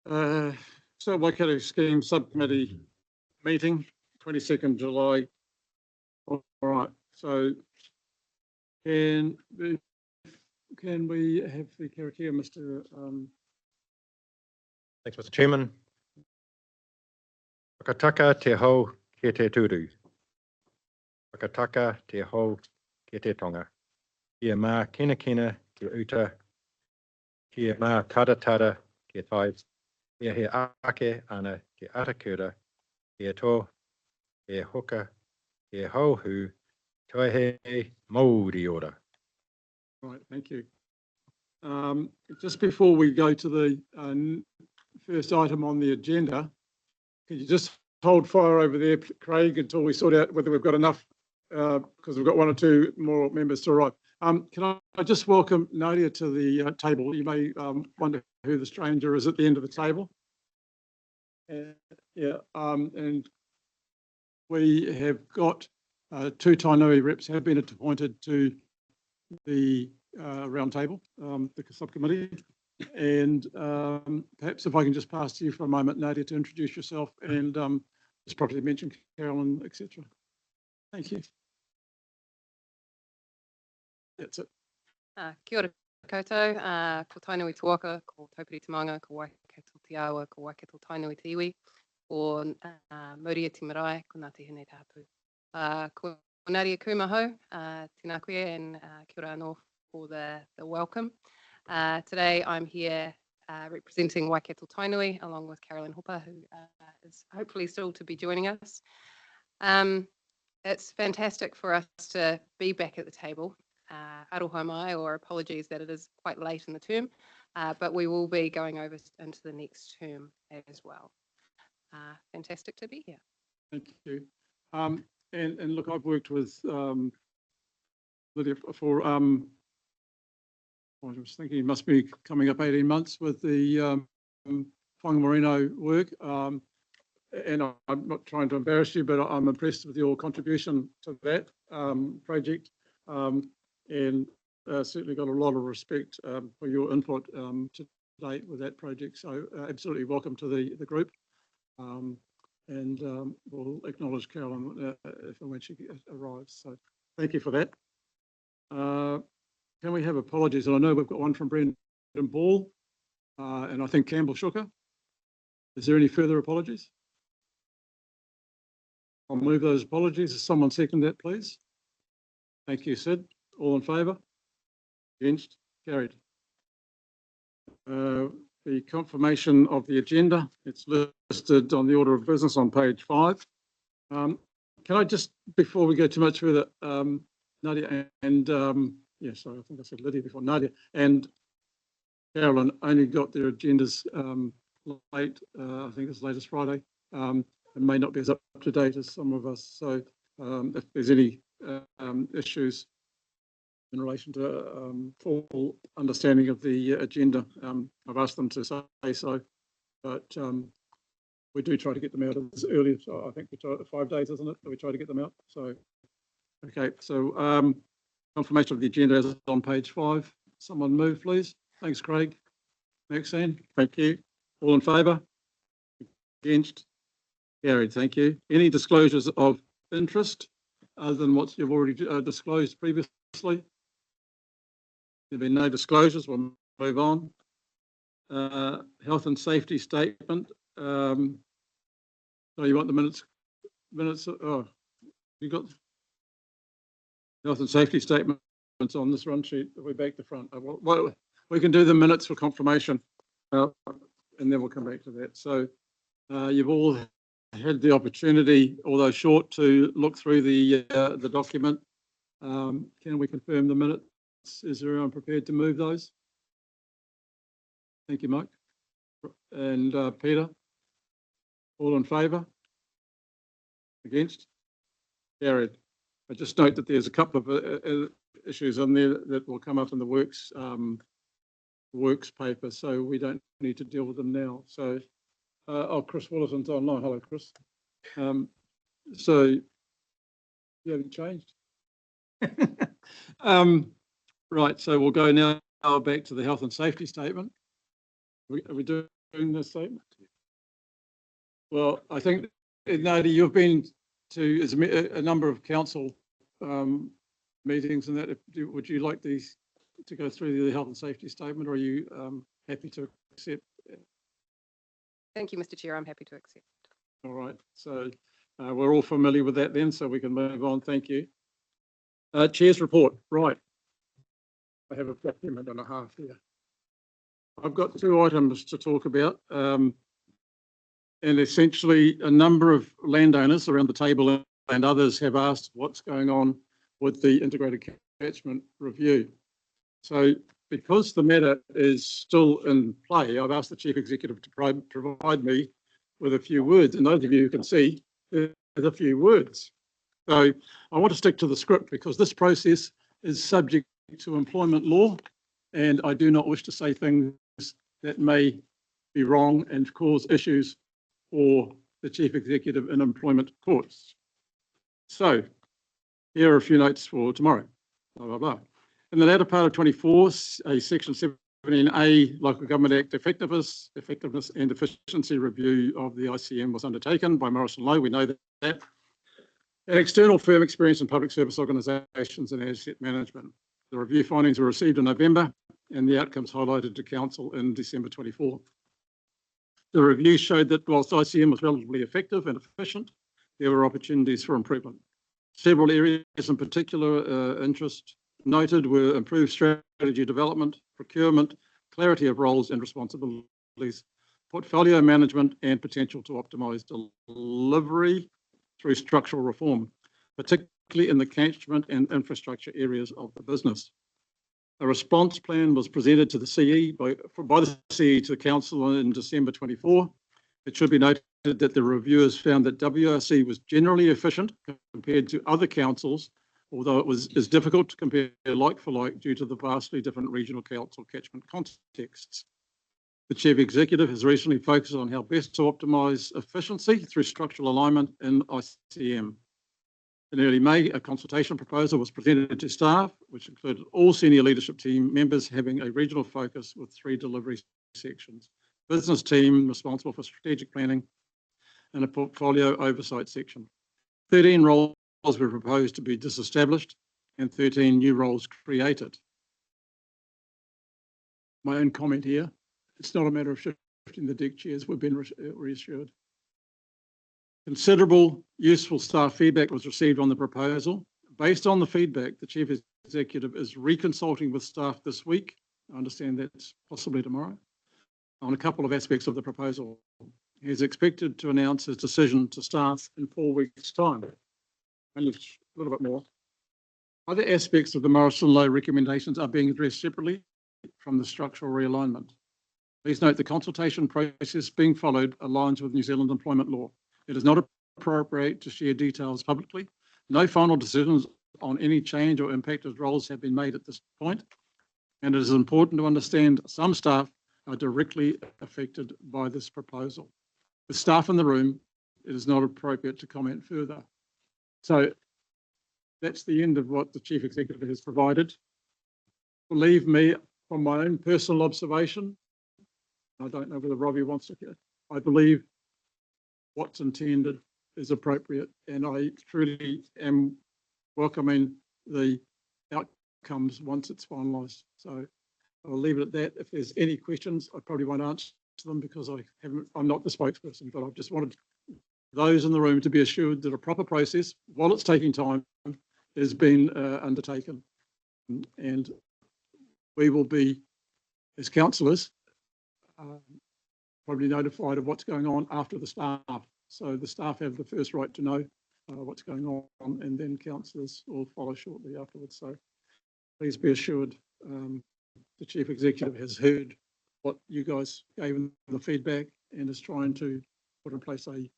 So Waikato Scheme Subcommittee meeting, 22nd July. All right, so can we have the Karakia, Mr. Thanks, Mr. Chairman. Whakataka te hau ke te turu. Whakataka te hau ke te tonga. Kia mā kina kina ke uta. Kia mā tara tara ke tai. Kia he ake ana ke atakura. Kia tō, ke hoka, ke hauhu. Toi he Māori ora. Right, thank you. Just before we go to the first item on the agenda, can you just hold fire over there, Craig, until we sort out whether we've got enough, because we've got one or two more members to arrive. Can I just welcome Nadia to the table? You may wonder who the stranger is at the end of the table. And we have got two Tainui reps have been appointed to the round table, the subcommittee. And perhaps if I can just pass to you for a moment, Nadia, to introduce yourself and just properly mention Carolyn, etc. Thank you. That's it. Kia ora koutou, ko Tainui te waka, ko Taupiri Timanga, ko Waikato te awa, ko Waikato Tainui te iwi, ko Mauria te marae, ko Ngā te hene tāpū. Ko Nadia Kumahau, tēnā koe, and kia ora anō for the welcome. Today I'm here representing Waikato Tainui along with Carolyn Hopper, who is hopefully still to be joining us. It's fantastic for us to be back at the table. Aroha mai, or apologies that it is quite late in the term, but we will be going over into the next term as well. Fantastic to be here. Thank you. And look, I've worked with Lydia for I was thinking it must be coming up 18 months with the Whangamarino work. And I'm not trying to embarrass you, but I'm impressed with your contribution to that project. And certainly got a lot of respect for your input to date with that project. So absolutely welcome to the group. And we'll acknowledge Carolyn if and when she arrives. So thank you for that. Can we have apologies? And I know we've got one from Brendan Ball, and I think Campbell Shooker. Is there any further apologies? I'll move those apologies. Does someone second that, please? Thank you, Sid. All in favour? Against? Carried. The confirmation of the agenda, it's listed on the order of business on page 5. Can I just, before we go too much further, Nadia and, sorry, I think I said Lydia before, Nadia and Carolyn only got their agendas late, I think it's late as Friday, and may not be as up to date as some of us. So if there's any issues in relation to full understanding of the agenda, I've asked them to say so, but we do try to get them out as early as, I think we try 5 days, isn't it? We try to get them out. So, okay, so confirmation of the agenda is on page 5. Someone move, please. Thanks, Craig. Maxine, thank you. All in favour? Against? Carried, thank you. Any disclosures of interest other than what you've already disclosed previously? There've been no disclosures, we'll move on. Health and safety statement. So you want the minutes? Oh, you got health and safety statements on this run sheet. We're back to front. Well, we can do the minutes for confirmation, and then we'll come back to that. So you've all had the opportunity, although short, to look through the document. Can we confirm the minutes? Is everyone prepared to move those? Thank you, Mike. And Peter? All in favour? Against? Carried. I just note that there's a couple of issues on there that will come up in the works paper, so we don't need to deal with them now. So, Chris Wollaston's online. Hello, Chris. So, you haven't changed? Right, so we'll go now back to the health and safety statement. Are we doing the statement? Well, I think, Nadia, you've been to a number of council meetings and that. Would you like these to go through the health and safety statement, or are you happy to accept? Thank you, Mr. Chair. I'm happy to accept. All right. So we're all familiar with that then, so we can move on. Thank you. Chair's report. Right. I have a document and a half here. I've got two items to talk about. And essentially a number of landowners around the table and others have asked what's going on with the integrated catchment review. So because the matter is still in play, I've asked the Chief Executive to provide me with a few words, and those of you who can see, there's a few words. So I want to stick to the script because this process is subject to employment law, and I do not wish to say things that may be wrong and cause issues for the Chief Executive in employment courts. So here are a few notes for tomorrow. Blah, blah, blah. In the latter part of 24, a Section 17A Local Government Act effectiveness and efficiency review of the ICM was undertaken by Morrison Lowe. We know that. An external firm experienced in public service organisations and asset management. The review findings were received in November and the outcomes highlighted to Council in December 24. The review showed that whilst ICM was relatively effective and efficient, there were opportunities for improvement. Several areas in particular interest noted were improved strategy development, procurement, clarity of roles and responsibilities, portfolio management and potential to optimise delivery through structural reform, particularly in the catchment and infrastructure areas of the business. A response plan was presented to the CE by the CE to the Council in December 24. It should be noted that the reviewers found that WRC was generally efficient compared to other councils, although it is difficult to compare like for like due to the vastly different regional council catchment contexts. The Chief Executive has recently focused on how best to optimise efficiency through structural alignment in ICM. In early May, a consultation proposal was presented to staff, which included all senior leadership team members having a regional focus with 3 delivery sections, business team responsible for strategic planning, and a portfolio oversight section. 13 roles were proposed to be disestablished and 13 new roles created. My own comment here, it's not a matter of shifting the deck chairs, we've been reassured. Considerable useful staff feedback was received on the proposal. Based on the feedback, the Chief Executive is reconsulting with staff this week. I understand that's possibly tomorrow, on a couple of aspects of the proposal. He is expected to announce his decision to staff in 4 weeks' time. And a little bit more. Other aspects of the Morrison Lowe recommendations are being addressed separately from the structural realignment. Please note the consultation process being followed aligns with New Zealand employment law. It is not appropriate to share details publicly. No final decisions on any change or impacted roles have been made at this point, and it is important to understand some staff are directly affected by this proposal. With staff in the room, it is not appropriate to comment further. So that's the end of what the Chief Executive has provided. Believe me, from my own personal observation, I don't know whether Robbie wants to hear, I believe what's intended is appropriate, and I truly am welcoming the outcomes once it's finalised. So I'll leave it at that. If there's any questions, I probably won't answer them because I'm not the spokesperson, but I've just wanted those in the room to be assured that a proper process, while it's taking time, has been undertaken. And we will be, as councillors, probably notified of what's going on after the staff. So the staff have the first right to know what's going on, and then councillors will follow shortly afterwards. So please be assured the Chief Executive has heard what you guys gave him the feedback and is trying to put in place a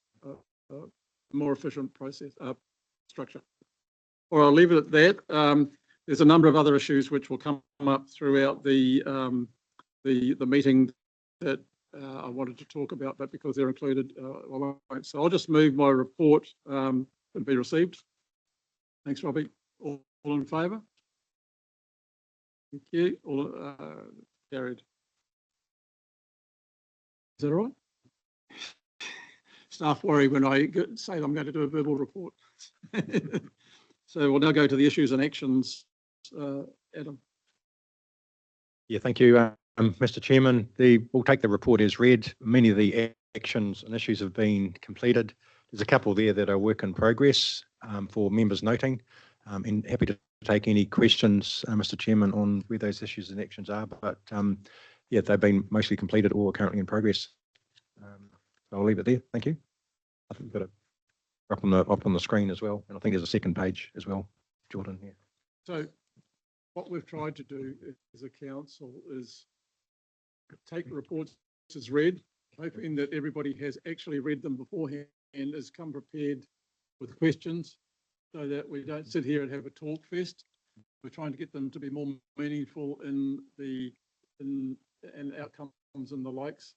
more efficient process structure. Or I'll leave it at that. There's a number of other issues which will come up throughout the meeting that I wanted to talk about, but because they're included, I won't. So I'll just move my report and be received. Thanks, Robbie. All in favour? Thank you. All carried. that all right? Staff worry when I say I'm going to do a verbal report. So we'll now go to the issues and actions. Adam. Yeah, thank you, Mr. Chairman. We'll take the report as read. Many of the actions and issues have been completed. There's a couple there that are work in progress for members noting, and happy to take any questions, Mr. Chairman, on where those issues and actions are. But yeah, they've been mostly completed or currently in progress. I'll leave it there. Thank you. I think we've got it up on the screen as well, and I think there's a second page as well, Jordan. Yeah. So what we've tried to do as a council is take the reports as read, hoping that everybody has actually read them beforehand and has come prepared with questions, so that we don't sit here and have a talk fest. We're trying to get them to be more meaningful in outcomes and the likes.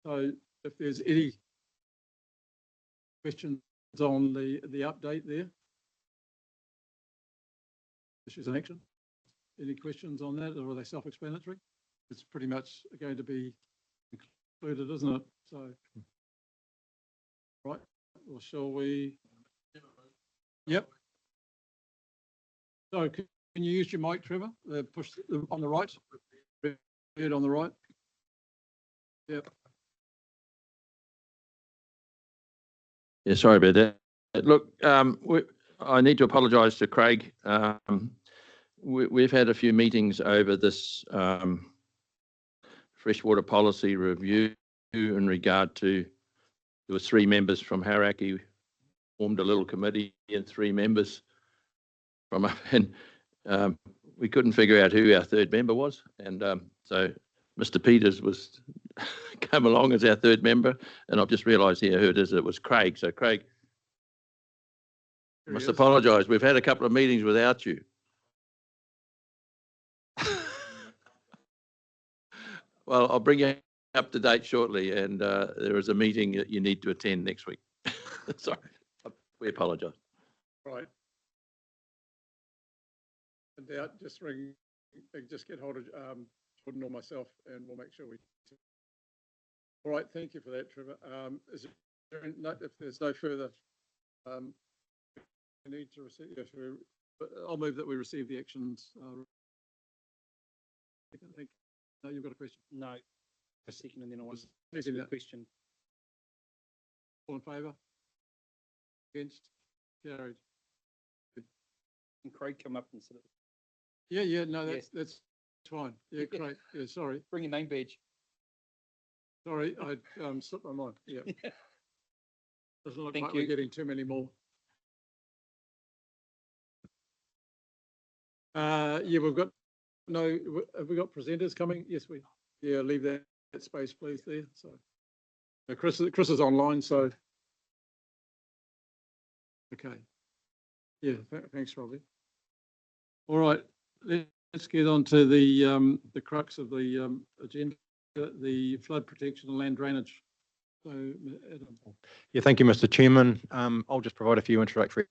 So if there's any questions on the update there, issues and action. Any questions on that, or are they self-explanatory? It's pretty much going to be included, isn't it? So, right, or shall we? Yep. So can you use your mic, Trevor? Push on the right. Red on the right. Yep. Yeah, sorry about that. Look, I need to apologise to Craig. We've had a few meetings over this freshwater policy review in regard to, there were 3 members from Hauraki formed a little committee and 3 members from up, and we couldn't figure out who our 3rd member was. And so Mr. Peters was come along as our 3rd member, and I've just realised here who it is. It was Craig. So Craig, I must apologise. We've had a couple of meetings without you. Well, I'll bring you up to date shortly, and there is a meeting that you need to attend next week. Sorry, we apologise. Right. And just ring, just get hold of Jordan or myself, and we'll make sure we. All right, thank you for that, Trevor. Is there if there's no further, we need to receive. I'll move that we receive the actions. No, you've got a question. No, a second, and then I want to ask ask a question. All in favour? Against? Carried. Can Craig come up and sit? Yeah, no, that's fine. Yeah, great. Yeah, sorry. Bring your name badge. Sorry, I slipped my mind. Yeah. Doesn't look Thank like you. we're getting too many more. Yeah, we've got have we got presenters coming? Yes, leave that space, please, there. So Chris is online, so okay. Yeah, thanks, Robbie. All right, let's get on to the crux of the agenda, the flood protection and land drainage. So, Adam. Yeah, thank you, Mr. Chairman. I'll just provide a few introductory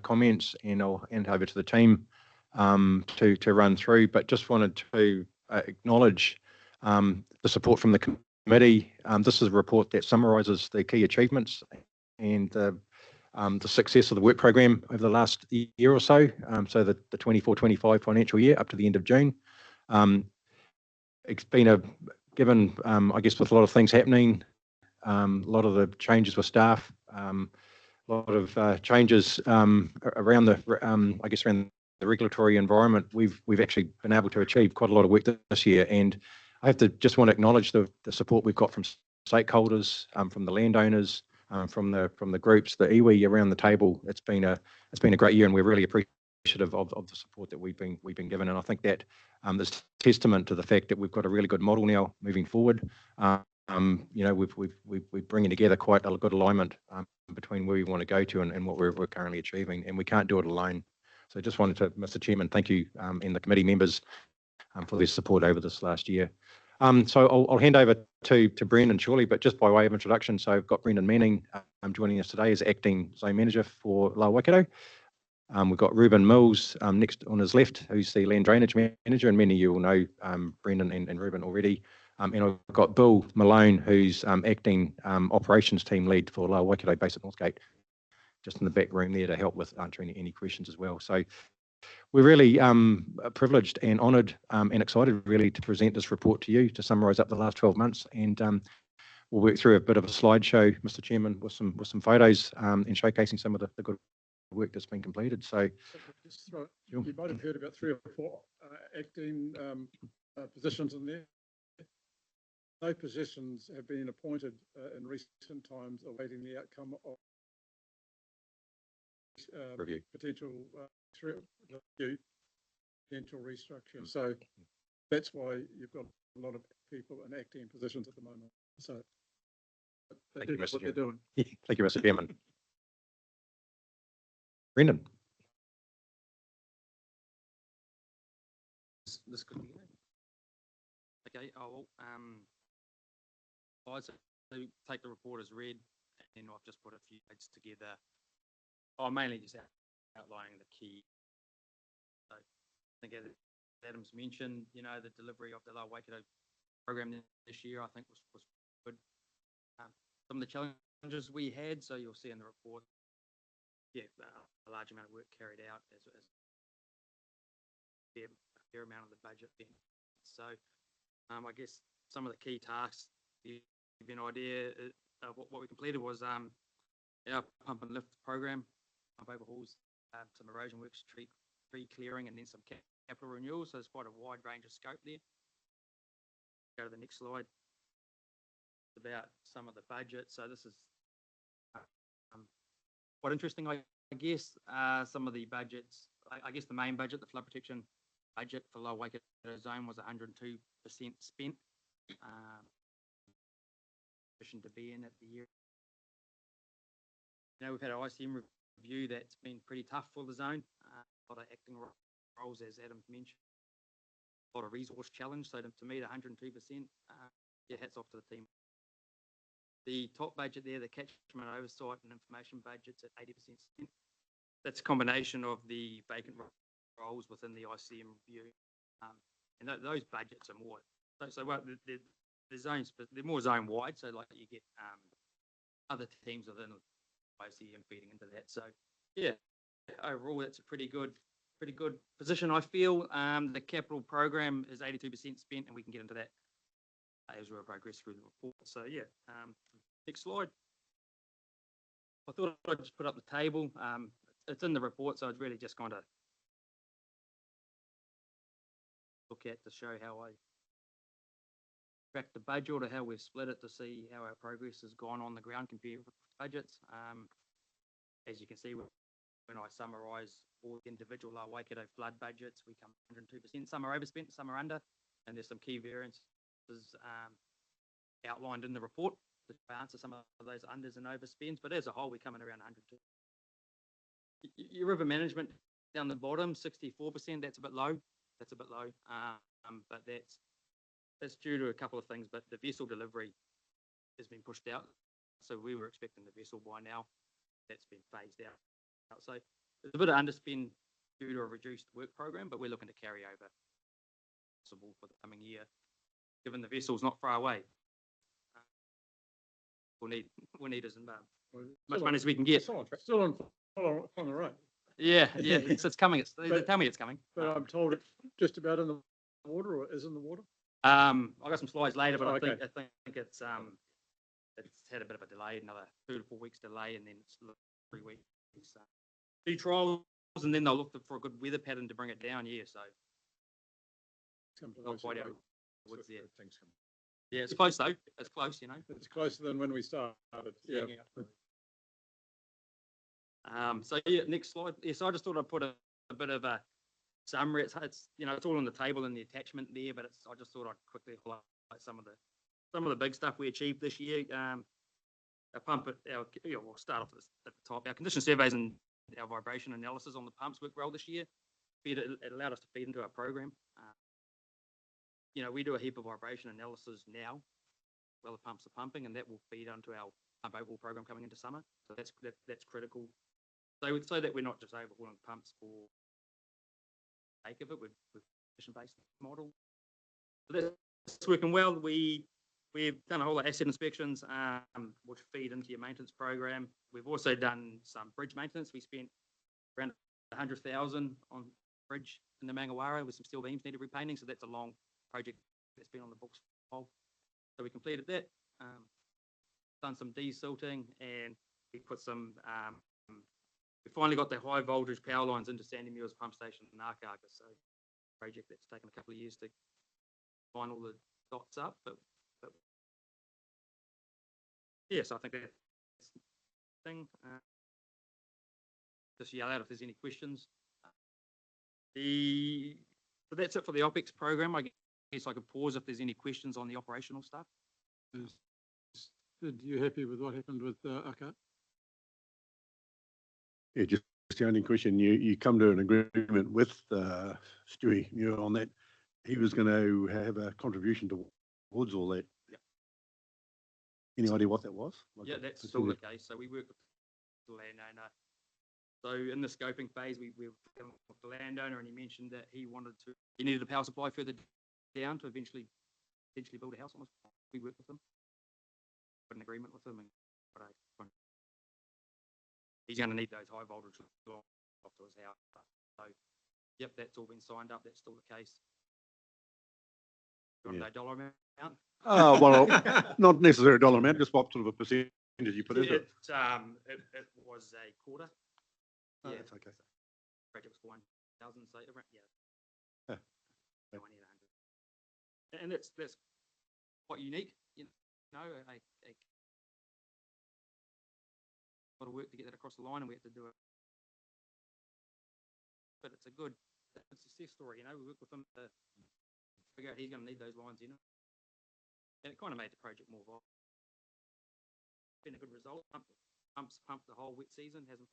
comments, and I'll hand over to the team to run through, but just wanted to acknowledge the support from the committee. This is a report that summarises the key achievements and the success of the work program over the last year or so, so the 24-25 financial year up to the end of June. It's been given, I guess, with a lot of things happening, a lot of the changes with staff, a lot of changes around the, I guess, around the regulatory environment. We've actually been able to achieve quite a lot of work this year, and I have to just want to acknowledge the support we've got from stakeholders, from the landowners, from the groups, the iwi around the table. It's been a great year, and we're really appreciative of the support that we've been given. And I think that is testament to the fact that we've got a really good model now moving forward. We're bringing together quite a good alignment between where we want to go to and what we're currently achieving, and we can't do it alone. So I just wanted to, Mr. Chairman, thank you and the committee members for their support over this last year. So I'll hand over to Brendan shortly, but just by way of introduction, so I've got Brendan Manning joining us today as Acting Zone Manager for Waikato. We've got Ruben Mills next on his left, who's the Land Drainage Manager, and many of you will know Brendan and Ruben already. And I've got Bill Malone, who's acting operations team lead for Lower Waikato Base at Northgate, just in the back room there to help with answering any questions as well. So we're really privileged and honoured and excited really to present this report to you to summarise up the last 12 months. And we'll work through a bit of a slideshow, Mr. Chairman, with some photos and showcasing some of the good work that's been completed. So you might have heard about 3 or 4 acting positions in there. No positions have been appointed in recent times, awaiting the outcome of review. Potential review, potential restructure. So that's why you've got a lot of people in acting positions at the moment. So Thank you, Mr. what they're doing. Thank you, Mr. Chairman. Brendan. This could be it. Okay, I'll take the report as read, and I've just put a few notes together. I'm mainly just outlining the key. So I think as Adam's mentioned, you know, the delivery of the Lower Waikato program this year, I think was good. Some of the challenges we had, so you'll see in the report, a large amount of work carried out as a fair amount of the budget then. So I guess some of the key tasks, to give you an idea of what we completed was our pump and lift program, pump overhauls, some erosion works, tree clearing, and then some capital renewals. So there's quite a wide range of scope there. Go to the next slide. It's about some of the budget. So this is quite interesting, I guess. Some of the budgets, I guess the main budget, the flood protection budget for Lower Waikato zone was 102% spent. To be in at the year. Now we've had an ICM review that's been pretty tough for the zone. A lot of acting roles, as Adam mentioned. A lot of resource challenge. So to meet 102%, hats off to the team. The top budget there, the catchment oversight and information budget's at 80% spent. That's a combination of the vacant roles within the ICM review, and those budgets are more. So the zones, but they're more zone wide. So like you get other teams within ICM feeding into that. So yeah, overall that's a pretty good position, I feel. The capital program is 82% spent, and we can get into that as we progress through the report. So yeah, next slide. I thought I'd just put up the table. It's in the report, so it's really just kind of look at to show how I track the budget or how we've split it to see how our progress has gone on the ground compared with budgets. As you can see, when I summarise all the individual Waikato flood budgets, we come 102%. Some are overspent, some are under, and there's some key variances outlined in the report to answer some of those unders and overspends. But as a whole, we come in around 102. Your river management down the bottom, 64%. That's a bit low. But that's due to a couple of things. But the vessel delivery has been pushed out, so we were expecting the vessel by now. That's been phased out. So there's a bit of underspend due to a reduced work program, but we're looking to carry over possible for the coming year, given the vessel's not far away. We'll need as much money as we can get. Still on the road. Yeah, it's coming. They tell me it's coming. But I'm told it's just about in the water, or is in the water. I got some slides later, but okay. I think it's had a bit of a delay, another 2 to 4 weeks delay, and then it's 3 weeks. 2 trials, and then they'll look for a good weather pattern to bring it down. Yeah, so not quite out of the woods there. Yeah, it's close though. It's close, you know. It's closer than when we started. Yeah. So yeah, next slide. Yeah, so I just thought I'd put a bit of a summary. It's you know, it's all on the table in the attachment there, but I just thought I'd quickly highlight some of the big stuff we achieved this year. We'll start off at the top. Our condition surveys and our vibration analysis on the pumps worked well this year. It allowed us to feed into our program. We do a heap of vibration analysis now while the pumps are pumping, and that will feed onto our pump overhaul program coming into summer. So that's critical. So that we're not just overhauling pumps for the sake of it with condition-based model. So it's working well. We've done a whole lot of asset inspections, which feed into your maintenance program. We've also done some bridge maintenance. We spent around 100,000 on bridge in the Mangawara with some steel beams needed repainting. So that's a long project that's been on the books for a while. So we completed that, done some desilting, and we put some, we finally got the high voltage power lines into Sandy Muir's pump station in Akaka. So project that's taken a couple of years to line all the dots up, but yes, I think that's the thing. Just yell out if there's any questions. So that's it for the OPEX program. I guess I could pause if there's any questions on the operational stuff. Are you happy with what happened with Aka? Yeah, just the only question, you come to an agreement with Stewie, on that. He was going to have a contribution towards all that. Yeah. Any idea what that was? Yeah, that's still the case. So we work with the landowner. So in the scoping phase, we were with the landowner, and he mentioned that he needed a power supply further down to eventually build a house on us. We worked with him, put an agreement with him, and he's going to need those high voltage off to his house. So, yep, that's all been signed up. That's still the case. You want to know dollar amount? Well, not necessarily a dollar amount, just what sort of a percentage you put into it. It was a quarter. Oh, Yeah, that's okay. project was for 1,000, so around, Yeah. 20 and 100. And that's quite unique, a lot of work to get that across the line, and we have to do it. But it's a success story, we work with him to figure out he's going to need those lines, and it kind of made the project more viable. Been a good result. Pumped the whole wet season, hasn't.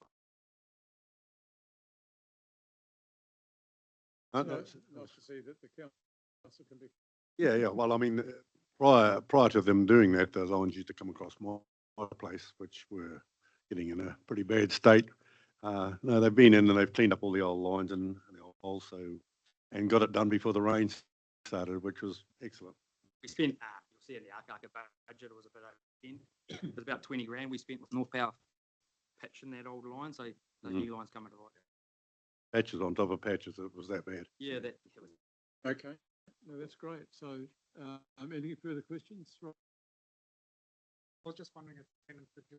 Nice to see that the council can be. Yeah. Well, I mean, prior to them doing that, those lines used to come across my place, which were getting in a pretty bad state. No, they've been in and they've cleaned up all the old lines and and got it done before the rain started, which was excellent. We spent, you'll see in the Akaka budget, it was a bit over 10. It was about 20 grand we spent with North Power patching that old line, so those new lines coming to light. Patches on top of patches, it was that bad. Yeah, that was. Okay, no, that's great. So, any further questions? I was just wondering if tenants could do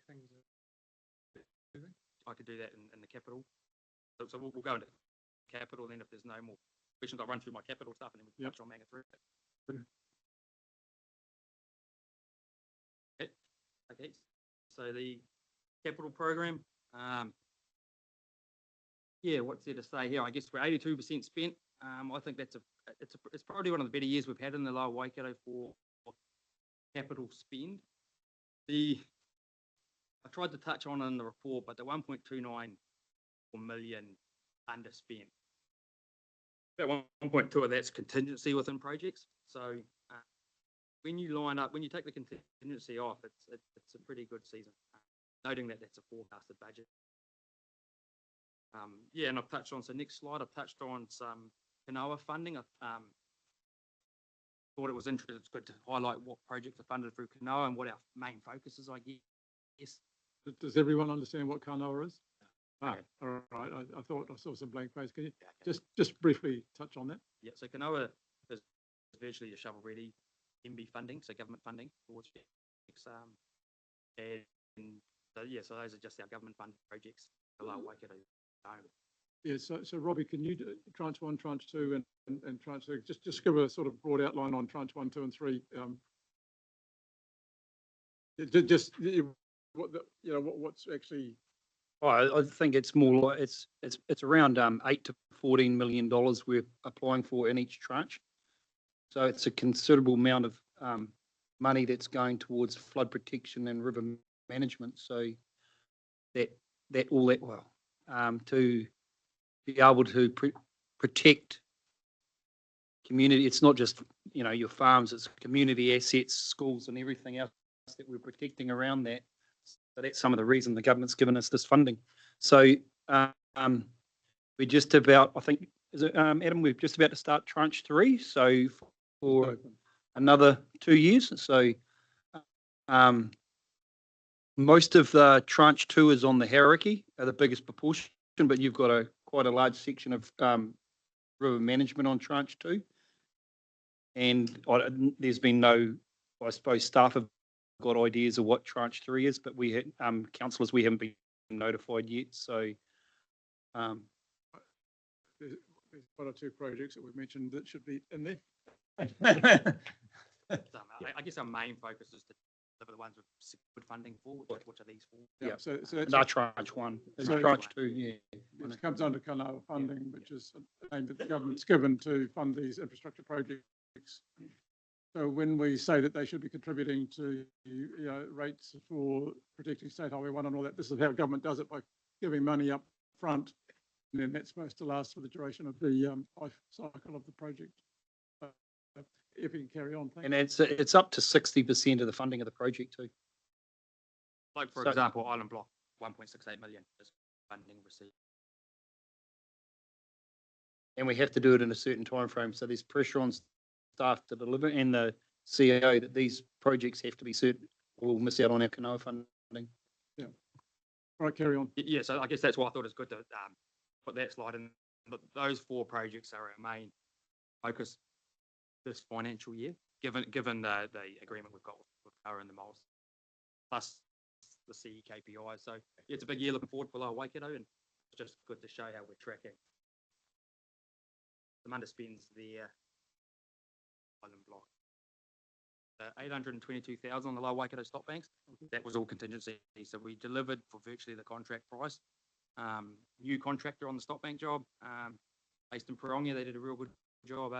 things. I could do that in the capital. So we'll go into capital, and then if there's no more questions, I'll run through my capital stuff, and then we'll touch on Manga 3. Okay, so the capital program, what's there to say here? I guess we're 82% spent. I think it's probably one of the better years we've had in the Lower Waikato for capital spend. I tried to touch on in the report, but the 1.29 million underspent. About 1.2 of that's contingency within projects. So when you take the contingency off, it's a pretty good season. Noting that that's a forecasted budget. And I've touched on, so next slide, I've touched on some Kanoa funding. Thought it was interesting. It's good to highlight what projects are funded through Kanoa and what our main focus is, I guess. Does everyone understand what Kanoa is? Okay. All right. I thought I saw some blank face. Can you just briefly touch on that? Yeah, so Kanoa is virtually a shovel-ready MB funding, so government funding towards so those are just our government-funded projects. Lower Waikato. Yeah, so Robbie, can you do tranche 1, tranche 2, and tranche 3? Just give a sort of broad outline on tranche 1, 2, and 3. What's actually. I think it's more like it's around $8 to $14 million we're applying for in each tranche. So it's a considerable amount of money that's going towards flood protection and river management. So to be able to protect community, it's not just your farms, it's community assets, schools, and everything else that we're protecting around that. So that's some of the reason the government's given us this funding. So we're just about, I think, is it, Adam, we're just about to start tranche 3, so for another 2 years. So most of the tranche 2 is on the hierarchy, the biggest proportion, but you've got quite a large section of river management on tranche 2. And there's been no, I suppose staff have got ideas of what tranche 3 is, but we had, councillors, we haven't been notified yet. So There's one or two projects that we've mentioned that should be in there. I guess our main focus is to deliver the ones with good funding for, which are these 4. Yeah, so that's not tranche 1, So- tranche 2, yeah. which comes under Kanoa funding, which is a name that the government's given to fund these infrastructure projects. So when we say that they should be contributing to, rates for protecting State Highway 1 and all that, this is how government does it, by giving money up front, and then that's supposed to last for the duration of the life cycle of the project. If you can carry on, thank And you. it's up to 60% of the funding of the project too. Like, for So- example, Island Block, 1.68 million is funding received. And we have to do it in a certain time frame. So there's pressure on staff to deliver, and the CEO, that these projects have to be certain, or we'll miss out on our Kanoa funding. Right, carry on. Yeah, so I guess that's why I thought it's good to put that slide in. But those 4 projects are our main focus this financial year, given the agreement we've got with Karakia and the moles, plus the CE KPIs. So yeah, it's a big year looking forward for Lower Waikato, and it's just good to show how we're tracking. Some underspends there. Island Block. 822,000 on the Lower Waikato stop banks. That was all contingency. So we delivered for virtually the contract price. New contractor on the stop bank job, based in Pirongia, they did a real good job,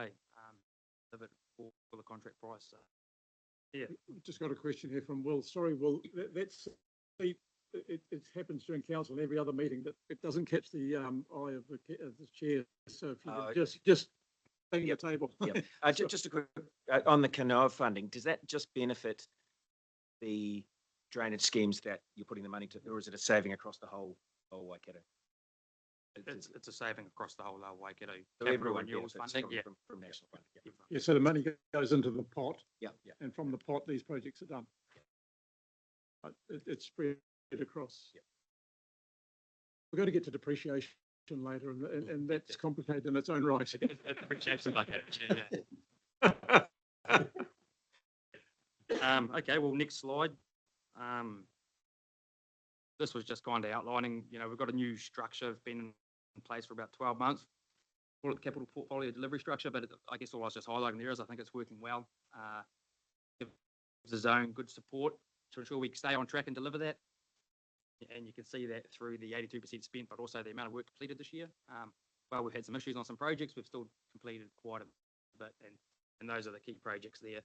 delivered for the contract price. So, yeah. Just got a question here from Will. Sorry, Will, it happens during council and every other meeting that it doesn't catch the eye of the chair. So if you could just bang the table. Yeah. Just a quick, on the Kanoa funding, does that just benefit the drainage schemes that you're putting the money to, or is it a saving across the whole Waikato? It's a saving across the whole Lower Waikato. So Capital everyone renewals benefits funding, from national funding. Yeah. Yeah, so the money goes into the pot, Yeah. and from the pot, these projects are done. It's spread across. Yeah. We're going to get to depreciation later, and that's complicated in its own right. Appreciation like that, yeah. Okay, well, next slide. This was just kind of outlining, we've got a new structure, it's been in place for about 12 months. Call it the capital portfolio delivery structure, but I guess all I was just highlighting there is I think it's working well. Gives the zone good support to ensure we stay on track and deliver that. And you can see that through the 82% spent, but also the amount of work completed this year. Well, we've had some issues on some projects, we've still completed quite a bit, and those are the key projects there.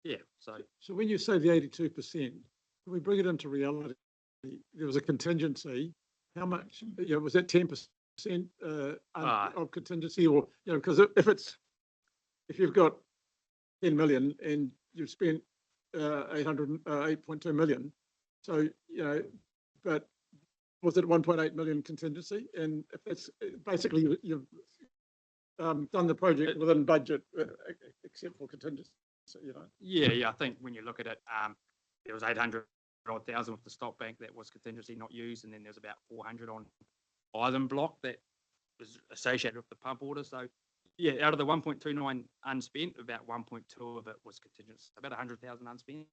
Yeah, So when you say the 82%, can we bring it into reality? There was a contingency. How much, was that 10% of contingency, or, because if you've got 10 million and you've spent 8.2 million, so, but was it 1.8 million contingency? And if that's basically you've done the project within budget, except for contingency, Yeah, I think when you look at it, there was 800,000 with the stop bank that was contingency not used, and then there's about 400 on Island Block that was associated with the pump order. So yeah, out of the 1.29 unspent, about 1.2 of it was contingency, about 100,000 unspent,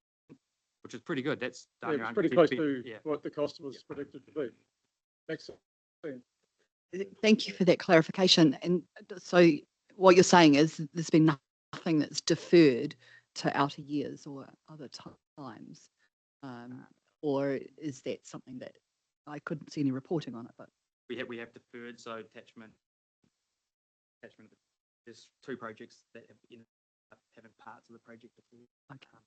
which is pretty good. That's done. it's pretty close to what the cost was predicted to be. Excellent. Thank you for that clarification. And so what you're saying is there's been nothing that's deferred to outer years or other times, or is that something that I couldn't see any reporting on it? But we have deferred. So attachment. There's 2 projects that have ended up having parts of the project deferred. okay.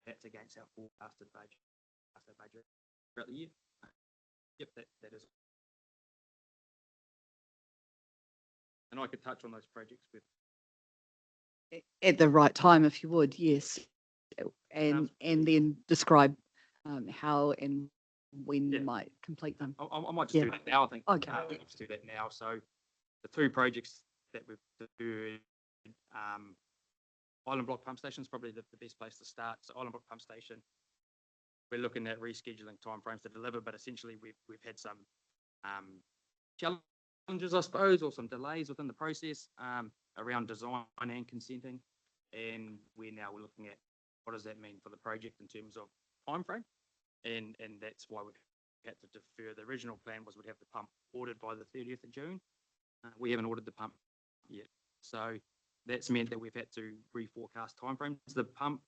That's against our forecasted budget throughout the year. Yep, that is. And I could touch on those projects with. At the right time, if you would, yes, and then describe how and when Yeah. you might complete them? I might just Yeah. do that now, I think. Okay. Let's just do that now. So the two projects that we've deferred, Island Block Pump Station is probably the best place to start. So Island Block Pump Station, we're looking at rescheduling timeframes to deliver, but essentially we've had some challenges, I suppose, or some delays within the process around design and consenting. And we're now looking at what does that mean for the project in terms of timeframe. And that's why we've had to defer. The original plan was we'd have the pump ordered by the 30th of June. We haven't ordered the pump yet. So that's meant that we've had to reforecast timeframes. The pump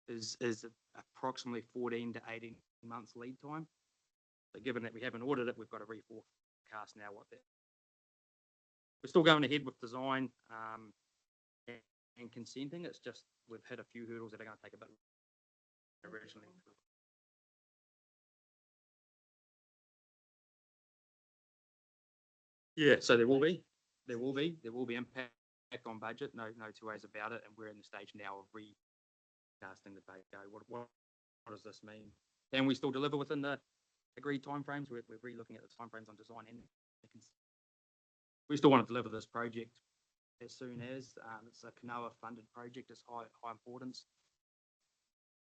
is approximately 14 to 18 months lead time. So given that we haven't ordered it, we've got to reforecast now what that. We're still going ahead with design and consenting. It's just we've hit a few hurdles that are going to take a bit originally. Yeah, so there will be impact on budget. No two ways about it. And we're in the stage now of recasting the budget. What does this mean? Can we still deliver within the agreed timeframes? We're re-looking at the timeframes on design and we still want to deliver this project as soon as it's a Kanoa funded project. It's high importance.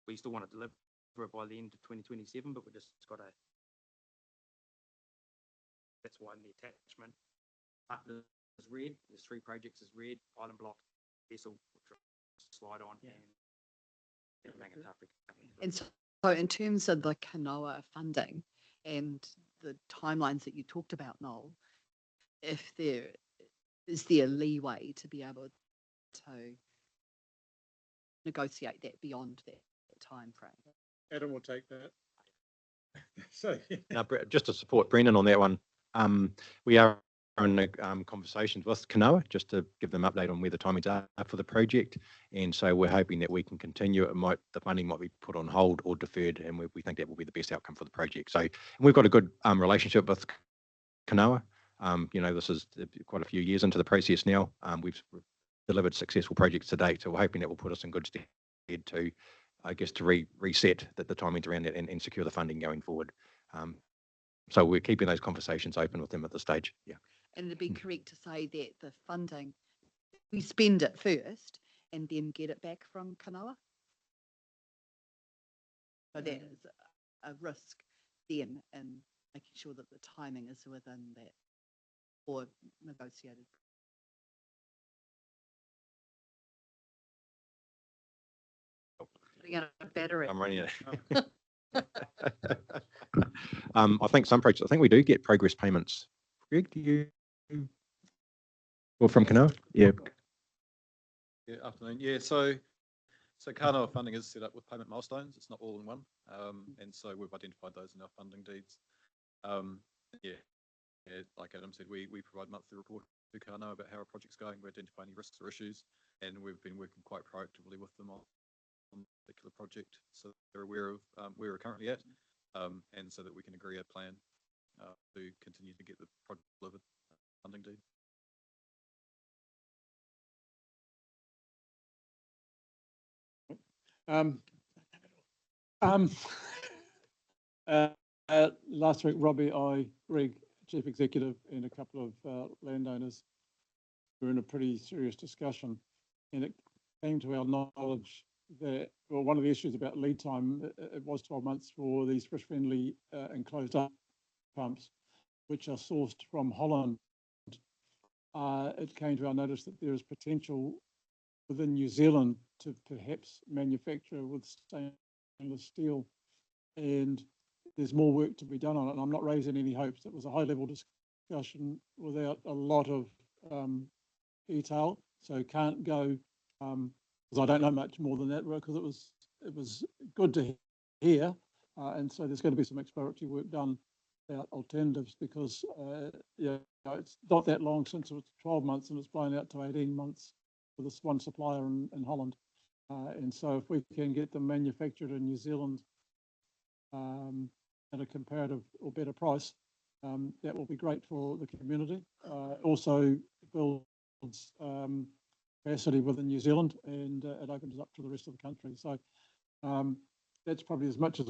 We still want to deliver it by the end of 2027, but we just got to. That's why in the attachment is red. There's 3 projects is red. Island Block, vessel, slide on, and make it tough. And so in terms of the Kanoa funding and the timelines that you talked about, Noel, if there is there leeway to be able to negotiate that beyond that time frame? Adam will take that. So, Now, just to support Brendan on that one, we are in conversations with Kanoa just to give them an update on where the timings are for the project, and so we're hoping that we can continue. The funding might be put on hold or deferred, and we think that will be the best outcome for the project. So we've got a good relationship with Kanoa. This is quite a few years into the process now. We've delivered successful projects to date, so we're hoping that will put us in good stead to, I guess, to reset the timings around it and secure the funding going forward. So we're keeping those conversations open with them at this stage. Yeah. And it'd be correct to say that the funding, we spend it first and then get it back from Kanoa? So that is a risk then in making sure that the timing is within that or negotiated. Putting out a battery. I'm running it. I think some projects, I think we do get progress payments. Greg, do you? Or from Kanoa? Yeah. Yeah, afternoon. Yeah, so Kanoa funding is set up with payment milestones. It's not all in one. And so we've identified those in our funding deeds. Like Adam said, we provide monthly report to Kanoa about how our project's going. We identify any risks or issues, and we've been working quite proactively with them on a particular project, so they're aware of where we're currently at, and so that we can agree a plan to continue to get the project delivered funding deed. Last week, Robbie, Greg, Chief Executive, and a couple of landowners were in a pretty serious discussion, and it came to our knowledge that, well, one of the issues about lead time, it was 12 months for these fish-friendly enclosed up pumps, which are sourced from Holland. It came to our notice that there is potential within New Zealand to perhaps manufacture with stainless steel, and there's more work to be done on it. And I'm not raising any hopes. It was a high-level discussion without a lot of detail, so can't go because I don't know much more than that, because it was good to hear, and so there's going to be some exploratory work done about alternatives, because it's not that long since it was 12 months and it's blown out to 18 months for this one supplier in Holland, and so if we can get them manufactured in New Zealand at a comparative or better price, that will be great for the community. Also builds capacity within New Zealand, and it opens up to the rest of the country. So that's probably as much as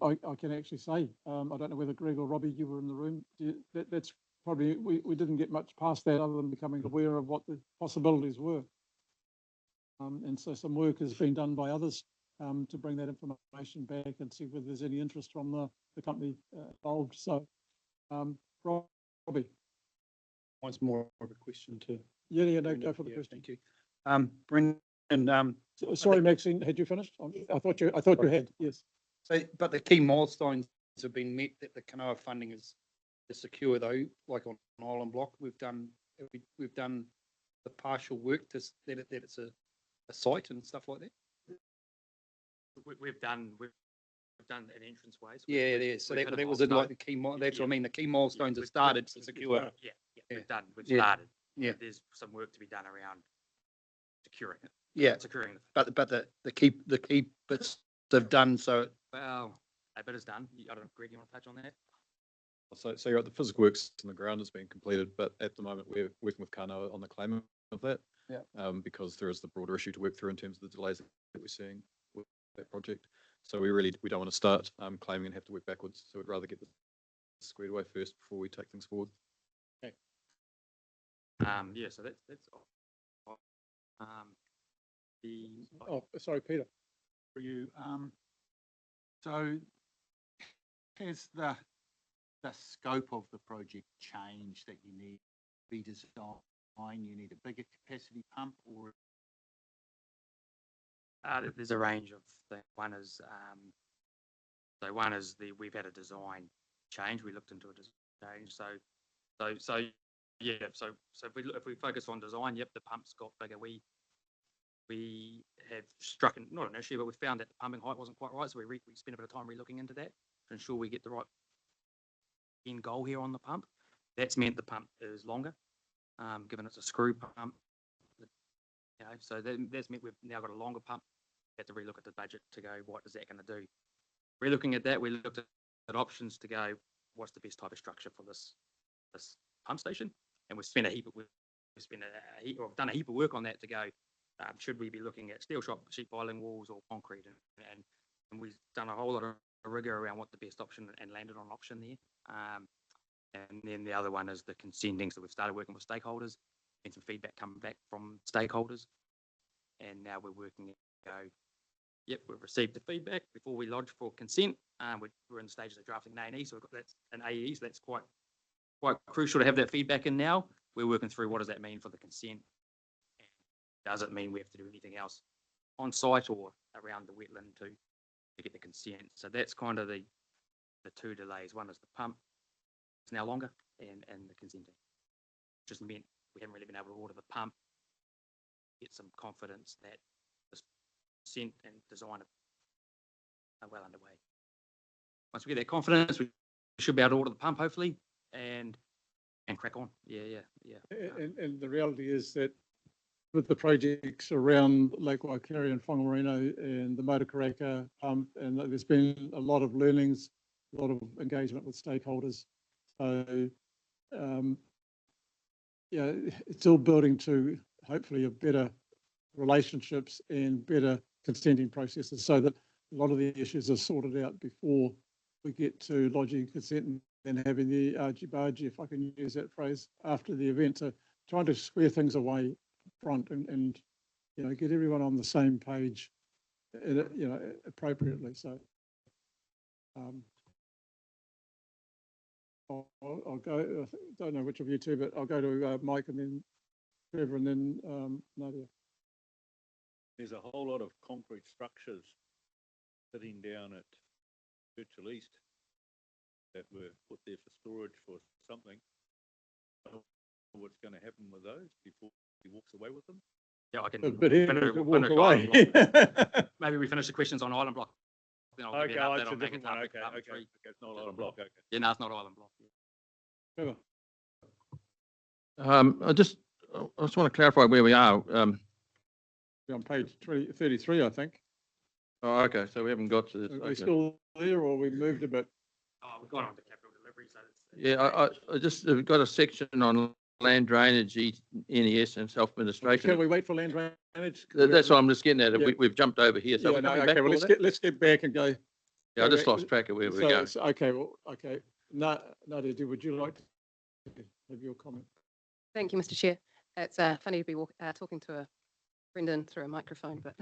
I can actually say. I don't know whether Greg or Robbie, you were in the room. That's probably, we didn't get much past that other than becoming aware of what the possibilities were. And so some work has been done by others to bring that information back and see whether there's any interest from the company involved. So, Robbie. Mine's more of a question to. Yeah, no, go for the question. Thank you. Brendan, Sorry, Maxine, had you finished? I thought you had, yes. so, but the key milestones have been met that the Kanoa funding is secure though, like on Island Block, we've done the partial work to that it's a site and stuff like that. We've done an entrance ways. Yeah. So that was like the key. That's what I mean. The key milestones have started to secure. We've started. Yeah. There's some work to be done around securing it. Yeah. Securing it. But the key bits they've done. So well, a bit is done. I don't know, Greg, you want to touch on that? So you're right, the physical works in the ground has been completed, but at the moment we're working with Kanoa on the claiming of that. Yeah. Because there is the broader issue to work through in terms of the delays that we're seeing with that project. So we don't want to start claiming and have to work backwards. So we'd rather get this squared away first before we take things forward. Okay. So that's Sorry, Peter. For you. So has the scope of the project changed that you need redesign? You need a bigger capacity pump, or there's a range of things. One is we've had a design change. We looked into a design change. So if we focus on design, yep, the pump's got bigger. We have struck not an issue, but we found that the pumping height wasn't quite right. So we spent a bit of time re-looking into that to ensure we get the right end goal here on the pump. That's meant the pump is longer, given it's a screw pump. So that's meant we've now got a longer pump. We had to re-look at the budget to go, what is that going to do? Re-looking at that, we looked at options to go, what's the best type of structure for this pump station? And we've done a heap of work on that to go, should we be looking at steel sheet piling walls or concrete? And we've done a whole lot of rigor around what the best option and landed on an option there. And then the other one is the consenting. So we've started working with stakeholders and some feedback coming back from stakeholders. And now we're working to go, yep, we've received the feedback before we lodge for consent. We're in the stages of drafting an A&E, so we've got that's an AE, so that's quite crucial to have that feedback in now. We're working through what does that mean for the consent. Does it mean we have to do anything else on site or around the wetland to get the consent? So that's kind of the two delays. One is the pump is now longer and the consenting. Just meant we haven't really been able to order the pump, get some confidence that the consent and design are well underway. Once we get that confidence, we should be able to order the pump hopefully and crack on. Yeah. And the reality is that with the projects around Lake Waikato and Whangarino and the Motor Karakia pump, and there's been a lot of learnings, a lot of engagement with stakeholders. So, it's all building to hopefully a better relationships and better consenting processes so that a lot of the issues are sorted out before we get to lodging consent and then having the argy-bargy, if I can use that phrase, after the event. So trying to square things away front and get everyone on the same page, appropriately. So I'll go. I don't know which of you two, but I'll go to Mike and then Trevor and then Nadia. There's a whole lot of concrete structures sitting down at Churchill East that were put there for storage for something. I don't know what's going to happen with those before he walks away with them. Yeah, I can. But he walk away. Maybe we finish the questions on Island Block. Then I'll give you an update on Waikato. Okay. It's not Island Block. Okay. Yeah, no, it's not Island Block. Trevor. I just want to clarify where we are. We're on page 33, I think. Oh, okay. So we haven't got to this. Are we still there, or we moved a bit? Oh, we've got on to capital delivery. So yeah, I just have got a section on land drainage, NES, and self-administration. Can we wait for land drainage? That's what I'm just getting at. Yeah. We've jumped over here. So yeah, no, okay. Well, let's get back and go. Yeah, I just lost track of where we're going. Okay, well, okay. Nadia, would you like to have your comment? Thank you, Mr. Chair. It's funny to be talking to a Brendan through a microphone, but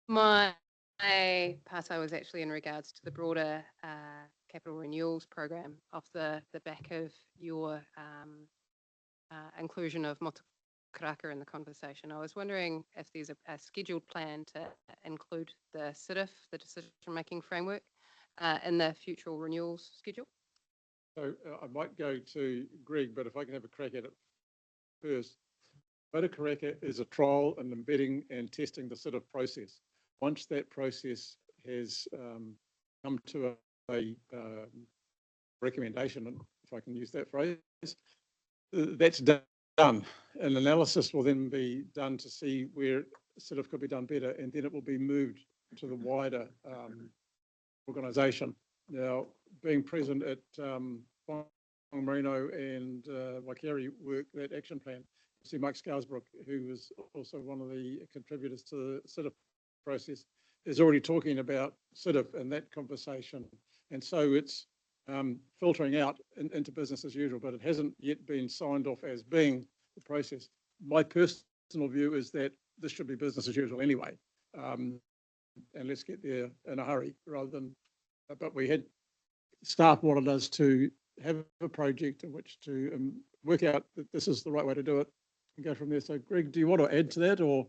my part was actually in regards to the broader capital renewals program off the back of your inclusion of Motu Karaka in the conversation. I was wondering if there's a scheduled plan to include the CITIF, the decision-making framework, in the future renewals schedule. So I might go to Greg, but if I can have a crack at it first. Motu Karaka is a trial and embedding and testing the CITIF process. Once that process has come to a recommendation, if I can use that phrase, that's done. An analysis will then be done to see where CITIF could be done better, and then it will be moved to the wider organisation. Now, being present at Marino and Waikari work, that action plan, see Mike Scarsbrook, who was also one of the contributors to the CITIF process, is already talking about CITIF and that conversation. And so it's filtering out into business as usual, but it hasn't yet been signed off as being the process. My personal view is that this should be business as usual anyway. And let's get there in a hurry rather than, but we had staff wanted us to have a project in which to work out that this is the right way to do it and go from there. So Greg, do you want to add to that or?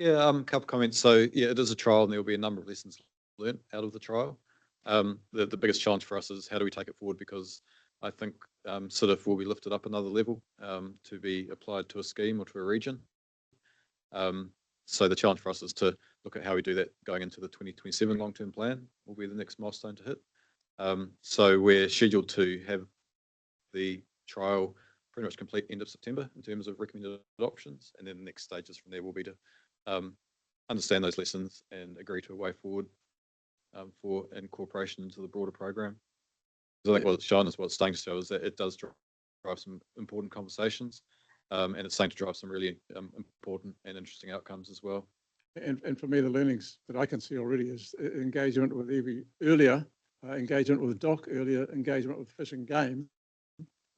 Yeah, a couple of comments. So yeah, it is a trial and there will be a number of lessons learned out of the trial. The biggest challenge for us is how do we take it forward, because I think CITIF will be lifted up another level to be applied to a scheme or to a region. So the challenge for us is to look at how we do that going into the 2027 long-term plan will be the next milestone to hit. So we're scheduled to have the trial pretty much complete end of September in terms of recommended options, and then the next stages from there will be to understand those lessons and agree to a way forward for incorporation into the broader program. So I think what it's shown is what it's starting to show is that it does drive some important conversations, and it's starting to drive some really important and interesting outcomes as well. And for me, the learnings that I can see already is engagement with Evie earlier, engagement with DOC earlier, engagement with Fish and Game.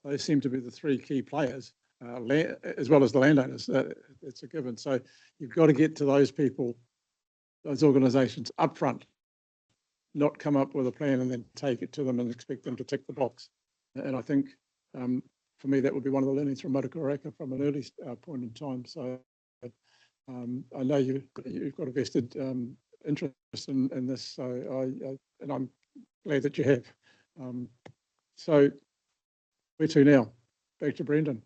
They seem to be the three key players, as well as the landowners. It's a given. So you've got to get to those people, those organisations up front, not come up with a plan and then take it to them and expect them to tick the box. And I think, for me, that would be one of the learnings from Motu Karaka from an early point in time. So I know you've got a vested interest in this, so and I'm glad that you have. So where to now? Back to Brendan.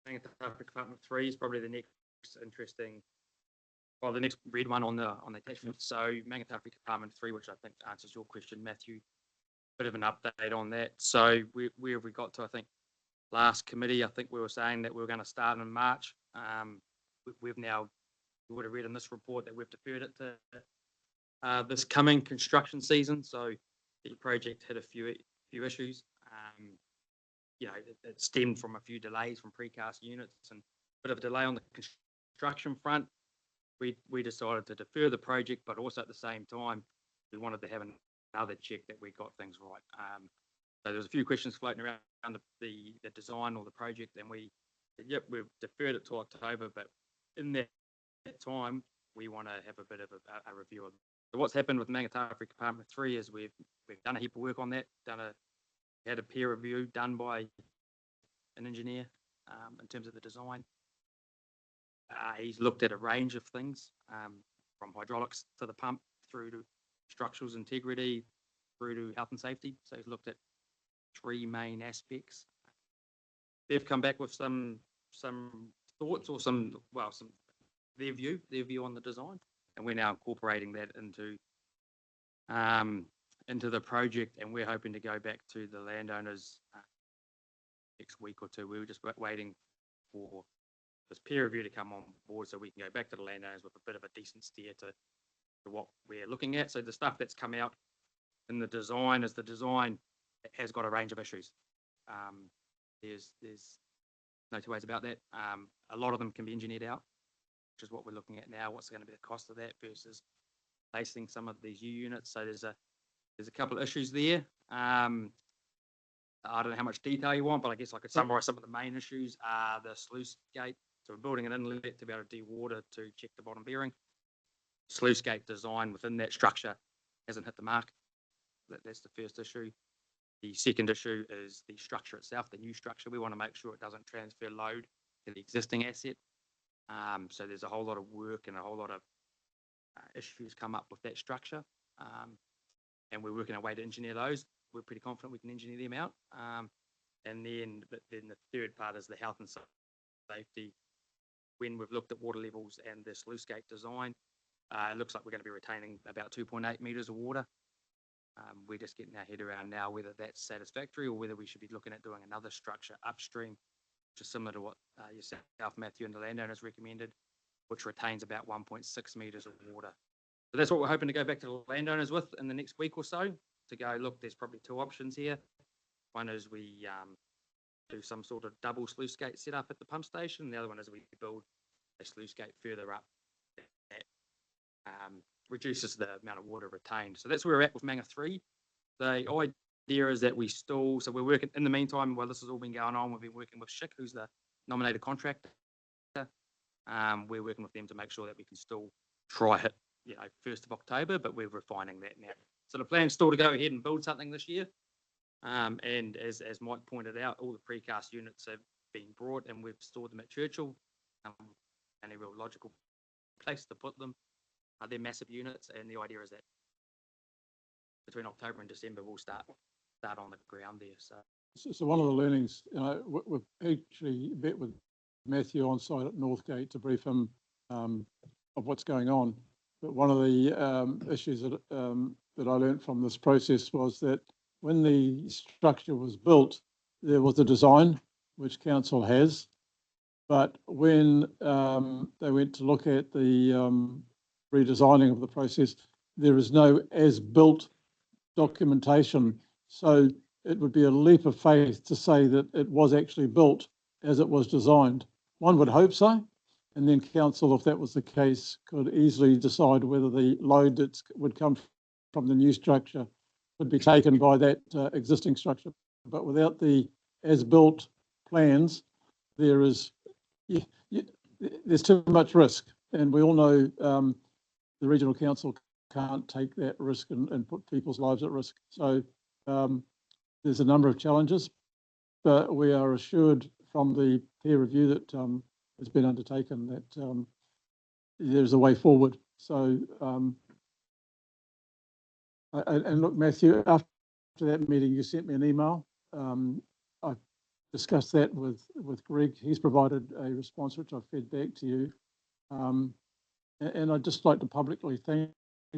Mangatawhaka Department 3 is probably the next interesting, well, the next red one on the attachment. So Mangatawhaka Department 3, which I think answers your question, Matthew. Bit of an update on that. So where have we got to? I think last committee, I think we were saying that we were going to start in March. We've now, you would have read in this report that we've deferred it to this coming construction season. So the project had a few issues. You know, it stemmed from a few delays from precast units and a bit of a delay on the construction front. We decided to defer the project, but also at the same time, we wanted to have another check that we got things right. So there's a few questions floating around the design or the project, and we said, yep, we've deferred it to October, but in that time, we want to have a bit of a review of it. So what's happened with Mangatawhaka Department 3 is we've done a heap of work on that, had a peer review done by an engineer in terms of the design. He's looked at a range of things, from hydraulics to the pump through to structural integrity through to health and safety. So he's looked at three main aspects. They've come back with some thoughts or their view on the design, and we're now incorporating that into the project, and we're hoping to go back to the landowners next week or two. We were just waiting for this peer review to come on board so we can go back to the landowners with a bit of a decent steer to what we're looking at. So the stuff that's come out in the design has got a range of issues. There's no two ways about that. A lot of them can be engineered out, which is what we're looking at now. What's going to be the cost of that versus placing some of these U units? So there's a couple of issues there. I don't know how much detail you want, but I guess I could summarize some of the main issues. The sluice gate. So we're building an inlet to be able to dewater to check the bottom bearing. Sluice gate design within that structure hasn't hit the mark. That's the first issue. The second issue is the structure itself, the new structure. We want to make sure it doesn't transfer load to the existing asset. So there's a whole lot of work and a whole lot of issues come up with that structure. And we're working our way to engineer those. We're pretty confident we can engineer them out. And then the third part is the health and safety. When we've looked at water levels and the sluice gate design, it looks like we're going to be retaining about 2.8 metres of water. We're just getting our head around now whether that's satisfactory or whether we should be looking at doing another structure upstream, which is similar to what yourself, Matthew, and the landowners recommended, which retains about 1.6 metres of water. So that's what we're hoping to go back to the landowners with in the next week or so, to go, look, there's probably two options here. One is we do some sort of double sluice gate setup at the pump station. The other one is we build a sluice gate further up that reduces the amount of water retained. So that's where we're at with Manga 3. The idea is that we still, so we're working, in the meantime, while this has all been going on, we've been working with SHIC, who's the nominated contractor. We're working with them to make sure that we can still try hit, 1st of October, but we're refining that now. So the plan is still to go ahead and build something this year. And as Mike pointed out, all the precast units have been brought and we've stored them at Churchill, and a real logical place to put them. They're massive units, and the idea is that between October and December we'll start on the ground there. So one of the learnings, we've actually met with Matthew on site at Northgate to brief him of what's going on. But one of the issues that I learned from this process was that when the structure was built, there was a design which council has, but when they went to look at the redesigning of the process, there is no as-built documentation. So it would be a leap of faith to say that it was actually built as it was designed. One would hope so, and then council, if that was the case, could easily decide whether the load that would come from the new structure would be taken by that existing structure. But without the as-built plans, there's too much risk, and we all know the regional council can't take that risk and put people's lives at risk. So there's a number of challenges, but we are assured from the peer review that has been undertaken that there's a way forward. So, and look, Matthew, after that meeting, you sent me an email. I discussed that with Greg. He's provided a response which I've fed back to you. And I'd just like to publicly thank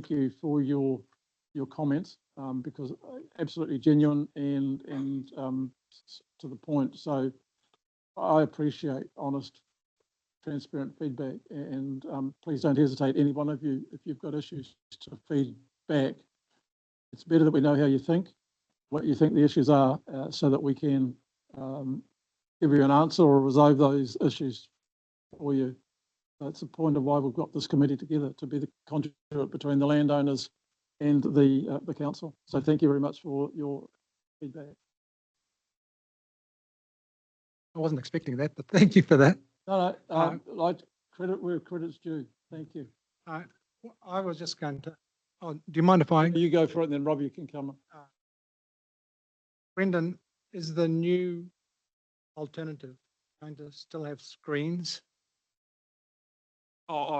you for your comments because absolutely genuine and to the point. So I appreciate honest, transparent feedback, and please don't hesitate, any one of you, if you've got issues, to feed back. It's better that we know how you think, what you think the issues are, so that we can give you an answer or resolve those issues for you. That's the point of why we've got this committee together, to be the conduit between the landowners and the council. So thank you very much for your feedback. I wasn't expecting that, but thank you for that. No, like credit where credit's due. Thank you. I was just going to, do you mind if I? You go for it, and then Rob, you can come. Brendan, is the new alternative going to still have screens?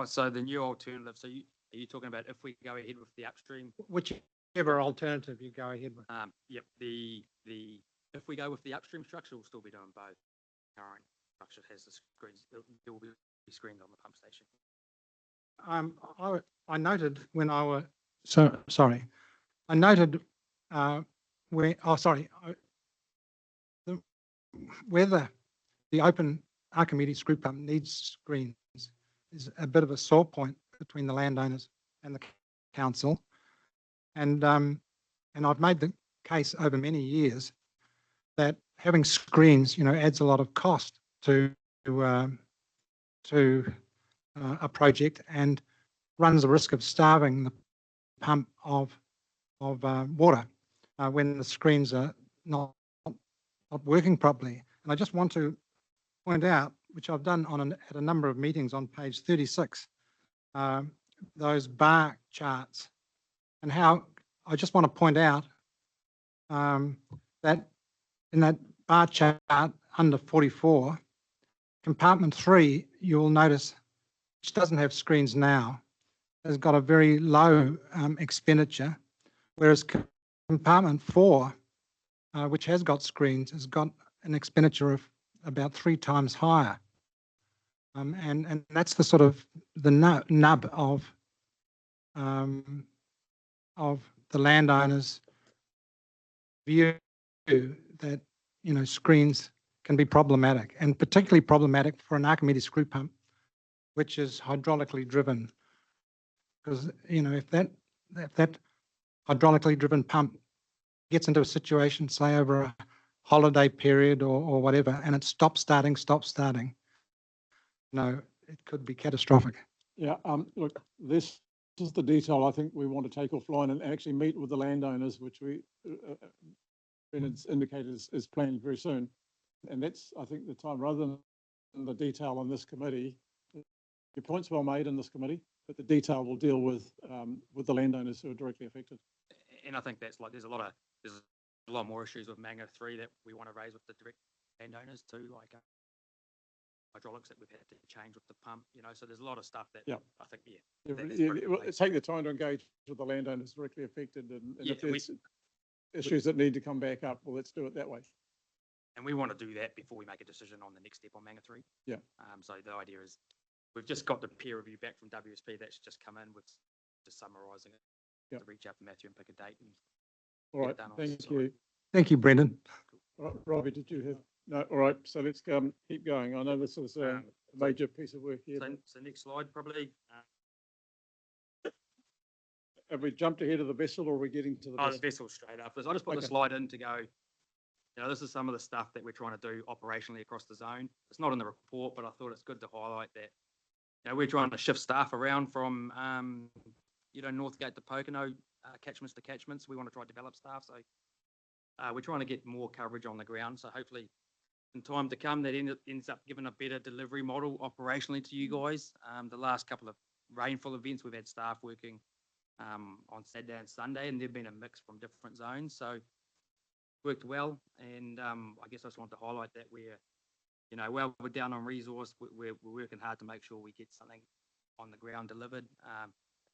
So the new alternative. So are you talking about if we go ahead with the upstream? Whichever alternative you go ahead with. Yep. If we go with the upstream structure, we'll still be doing both. Current structure has the screens. There will be screens on the pump station. I noted when I were sorry. I noted whether the open Archimedes screw pump needs screens is a bit of a sore point between the landowners and the council, and I've made the case over many years that having screens, adds a lot of cost to a project and runs the risk of starving the pump of water when the screens are not working properly. And I just want to point out, which I've done at a number of meetings on page 36, those bar charts, and how I just want to point out that in that bar chart under 44, compartment 3, you'll notice, which doesn't have screens now, has got a very low expenditure, whereas compartment 4, which has got screens, has got an expenditure of about 3 times higher. And that's the sort of the nub of the landowner's view that, you know, screens can be problematic, and particularly problematic for an Archimedes screw pump, which is hydraulically driven. Because, you know, if that hydraulically driven pump gets into a situation, say over a holiday period or whatever, and it stops starting, no, it could be catastrophic. Yeah, look, this is the detail I think we want to take offline and actually meet with the landowners, which we Brendan's indicated is planned very soon. And that's, I think, the time, rather than the detail on this committee. Your point's well made in this committee, but the detail will deal with the landowners who are directly affected. And I think that's like, there's a lot more issues with Manga 3 that we want to raise with the direct landowners too, like hydraulics that we've had to change with the pump, you know, so there's a lot of stuff that I think, Take the time to engage with the landowners directly affected, and if there's issues that need to come back up, well, let's do it that way. And we want to do that before we make a decision on the next step on Manga 3. Yeah. So the idea is, we've just got the peer review back from WSP that's just come in with just summarising it. Yeah. To reach out to Matthew and pick a date. And all right, thank you. Thank you, Brendan. All right, Robbie, did you have? No, all right, so let's keep going. I know this is a major piece of work here. So next slide, probably. Have we jumped ahead of the vessel, or are we getting to the vessel? The vessel straight after. So I just put the slide in to go, you know, this is some of the stuff that we're trying to do operationally across the zone. It's not in the report, but I thought it's good to highlight that, you know, we're trying to shift staff around from, you know, Northgate to Pocono, catchments to catchments. We want to try to develop staff. So we're trying to get more coverage on the ground. So hopefully in time to come, that ends up giving a better delivery model operationally to you guys. The last couple of rainfall events, we've had staff working on Saturday and Sunday, and there've been a mix from different zones. So worked well. And I guess I just want to highlight that we're, you know, well, we're down on resource. We're working hard to make sure we get something on the ground delivered.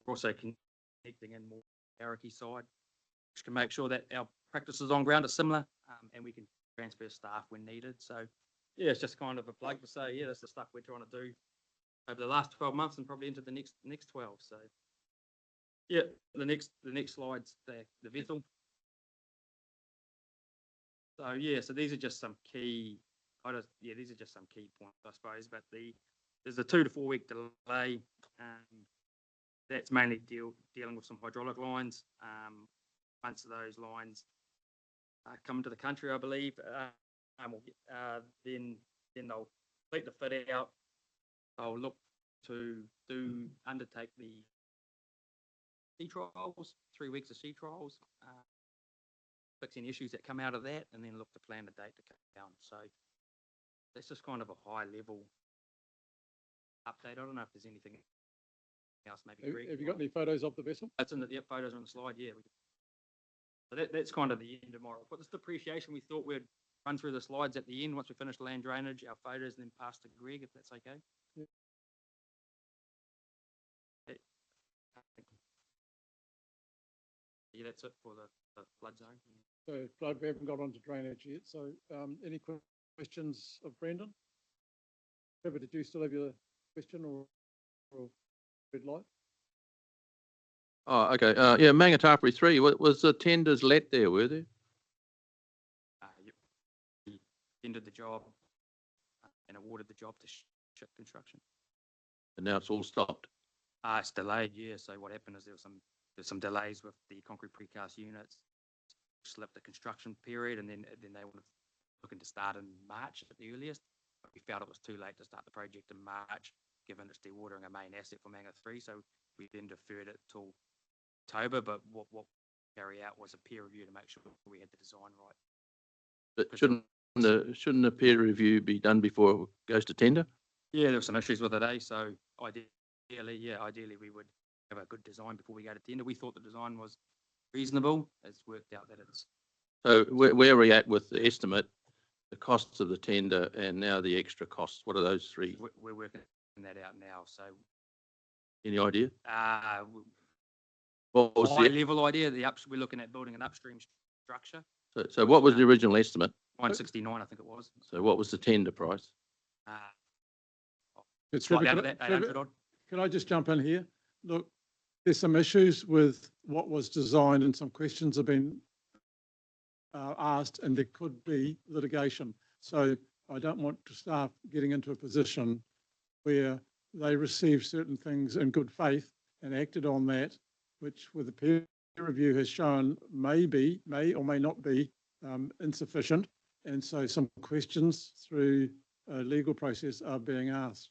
We're also connecting in more Karakia side, which can make sure that our practices on ground are similar, and we can transfer staff when needed. So yeah, it's just kind of a plug to say, yeah, that's the stuff we're trying to do over the last 12 months and probably into the next 12. So yeah, the next slide's the vessel. So yeah, so these are just some key. These are just some key points, I suppose. But there's a 2 to 4 week delay. That's mainly dealing with some hydraulic lines. Once those lines come to the country, I believe, then they'll complete the fit out. I'll look to undertake the sea trials, 3 weeks of sea trials, fix any issues that come out of that, and then look to plan the date to come down. So that's just kind of a high level update. I don't know if there's anything else. Maybe Greg, have you got any photos of the vessel? That's in the photos on the slide. Yeah. So that's kind of the end of my report. This depreciation, we thought we'd run through the slides at the end once we finish the land drainage, our photos, and then pass to Greg, if that's okay. Yeah. Yeah, that's it for the flood zone. So flood, we haven't got onto drainage yet. So any questions of Brendan? Trevor, did you still have your question or red light? Oh, okay. Yeah, Mangatapuri 3, was the tenders let there, were there? We ended the job and awarded the job to Ship Construction. And now it's all stopped. It's delayed, yeah. So what happened is there's some delays with the concrete precast units, slipped the construction period, and then they were looking to start in March at the earliest. we felt it was too late to start the project in March, given it's dewatering a main asset for Manga 3. So we then deferred it till October, but what carry out was a peer review to make sure we had the design right. But shouldn't the peer review be done before it goes to tender? Yeah, there were some issues with it, so ideally we would have a good design before we go to tender. We thought the design was reasonable. It's worked out that it's. So where are we at with the estimate, the costs of the tender, and now the extra costs? What are those three? We're working that out now. So Any idea? uh, What was high the, level idea, we're looking at building an upstream structure. so what was the original estimate? 169, I think it was. So what was the tender price? Slightly Trevor, under that, Trevor, 800 odd. can I just jump in here? Look, there's some issues with what was designed and some questions have been asked, and there could be litigation. So I don't want to start getting into a position where they received certain things in good faith and acted on that, which with the peer review has shown may or may not be insufficient. And so some questions through a legal process are being asked,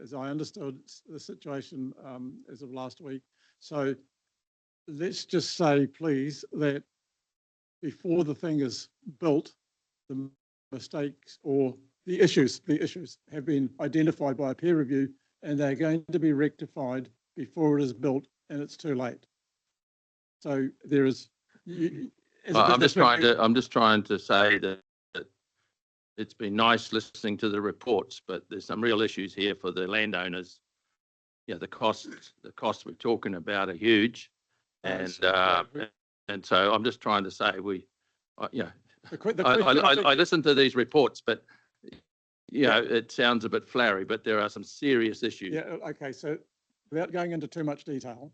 as I understood the situation as of last week. So let's just say, please, that before the thing is built, the mistakes or the issues have been identified by a peer review, and they're going to be rectified before it is built, and it's too late. So there is. I'm just trying to say that it's been nice listening to the reports, but there's some real issues here for the landowners. Yeah, the costs we're talking about are huge, and so I'm just trying to say I listen to these reports, but it sounds a bit flowery, but there are some serious issues. Yeah. Okay. So without going into too much detail,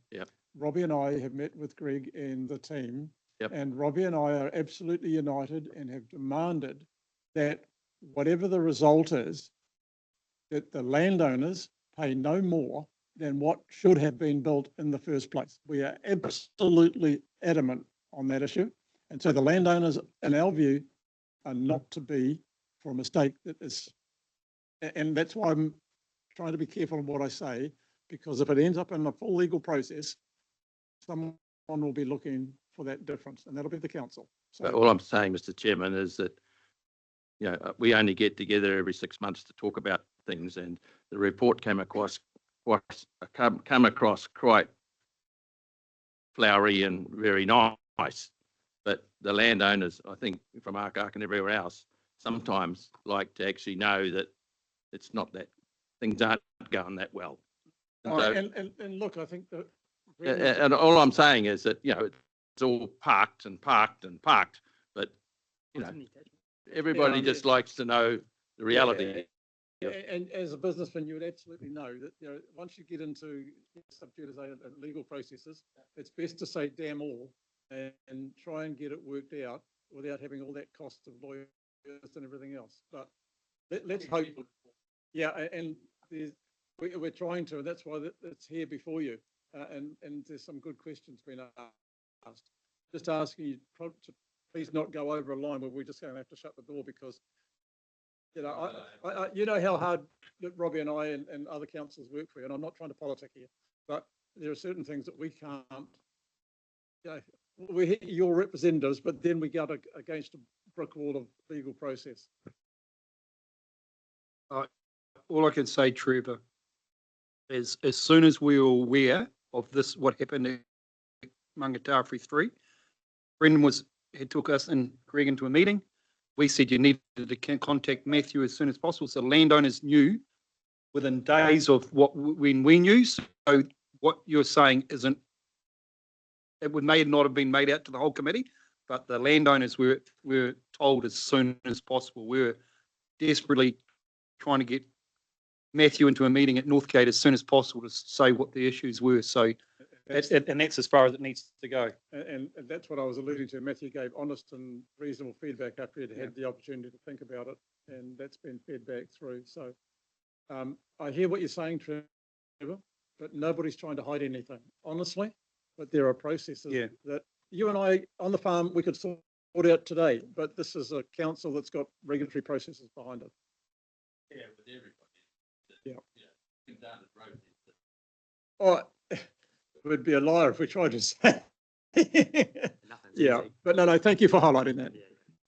Robbie and I have met with Greg and the team, and Robbie and I are absolutely united and have demanded that whatever the result is, that the landowners pay no more than what should have been built in the first place. We are absolutely adamant on that issue. And so the landowners, in our view, are not to be for a mistake that is, and that's why I'm trying to be careful in what I say, because if it ends up in a full legal process, someone will be looking for that difference, and that'll be the council. So but all I'm saying, Mr. Chairman, is that we only get together every 6 months to talk about things, and the report came across quite flowery and very nice. But the landowners, I think, from Ark and everywhere else, sometimes like to actually know that it's not that things aren't going that well. And look, I think that. And all I'm saying is that it's all parked, but everybody just likes to know the reality. And as a businessman, you would absolutely know that once you get into subjudice legal processes, it's best to say damn all and try and get it worked out without having all that cost of lawyers and everything else. But let's hope. Yeah, and we're trying to, and that's why it's here before you. And there's some good questions being asked. Just asking you to please not go over a line where we're just going to have to shut the door, because you know how hard that Robbie and I and other councillors work for you, and I'm not trying to politic here, but there are certain things that we can't. We're your representatives, but then we go against a brick wall of legal process. All I can say, Trevor, is as soon as we were aware of this, what happened at Mangatawhiri 3, Brendan took us and Greg into a meeting. We said you needed to contact Matthew as soon as possible. So landowners knew within days of when we knew. So what you're saying isn't, it may not have been made out to the whole committee, but the landowners were told as soon as possible. We were desperately trying to get Matthew into a meeting at Northgate as soon as possible to say what the issues were. So that's as far as it needs to go. And that's what I was alluding to. Matthew gave honest and reasonable feedback after he'd had the opportunity to think about it, and that's been fed back through. So I hear what you're saying, Trevor, but nobody's trying to hide anything, honestly. But there are processes that you and I on the farm, we could sort out today, but this is a council that's got regulatory processes behind it. Yeah, with everybody. Yeah. Down the road. Oh, we'd be a liar if we tried to say. Nothing's Yeah, easy. but no, thank you for highlighting that.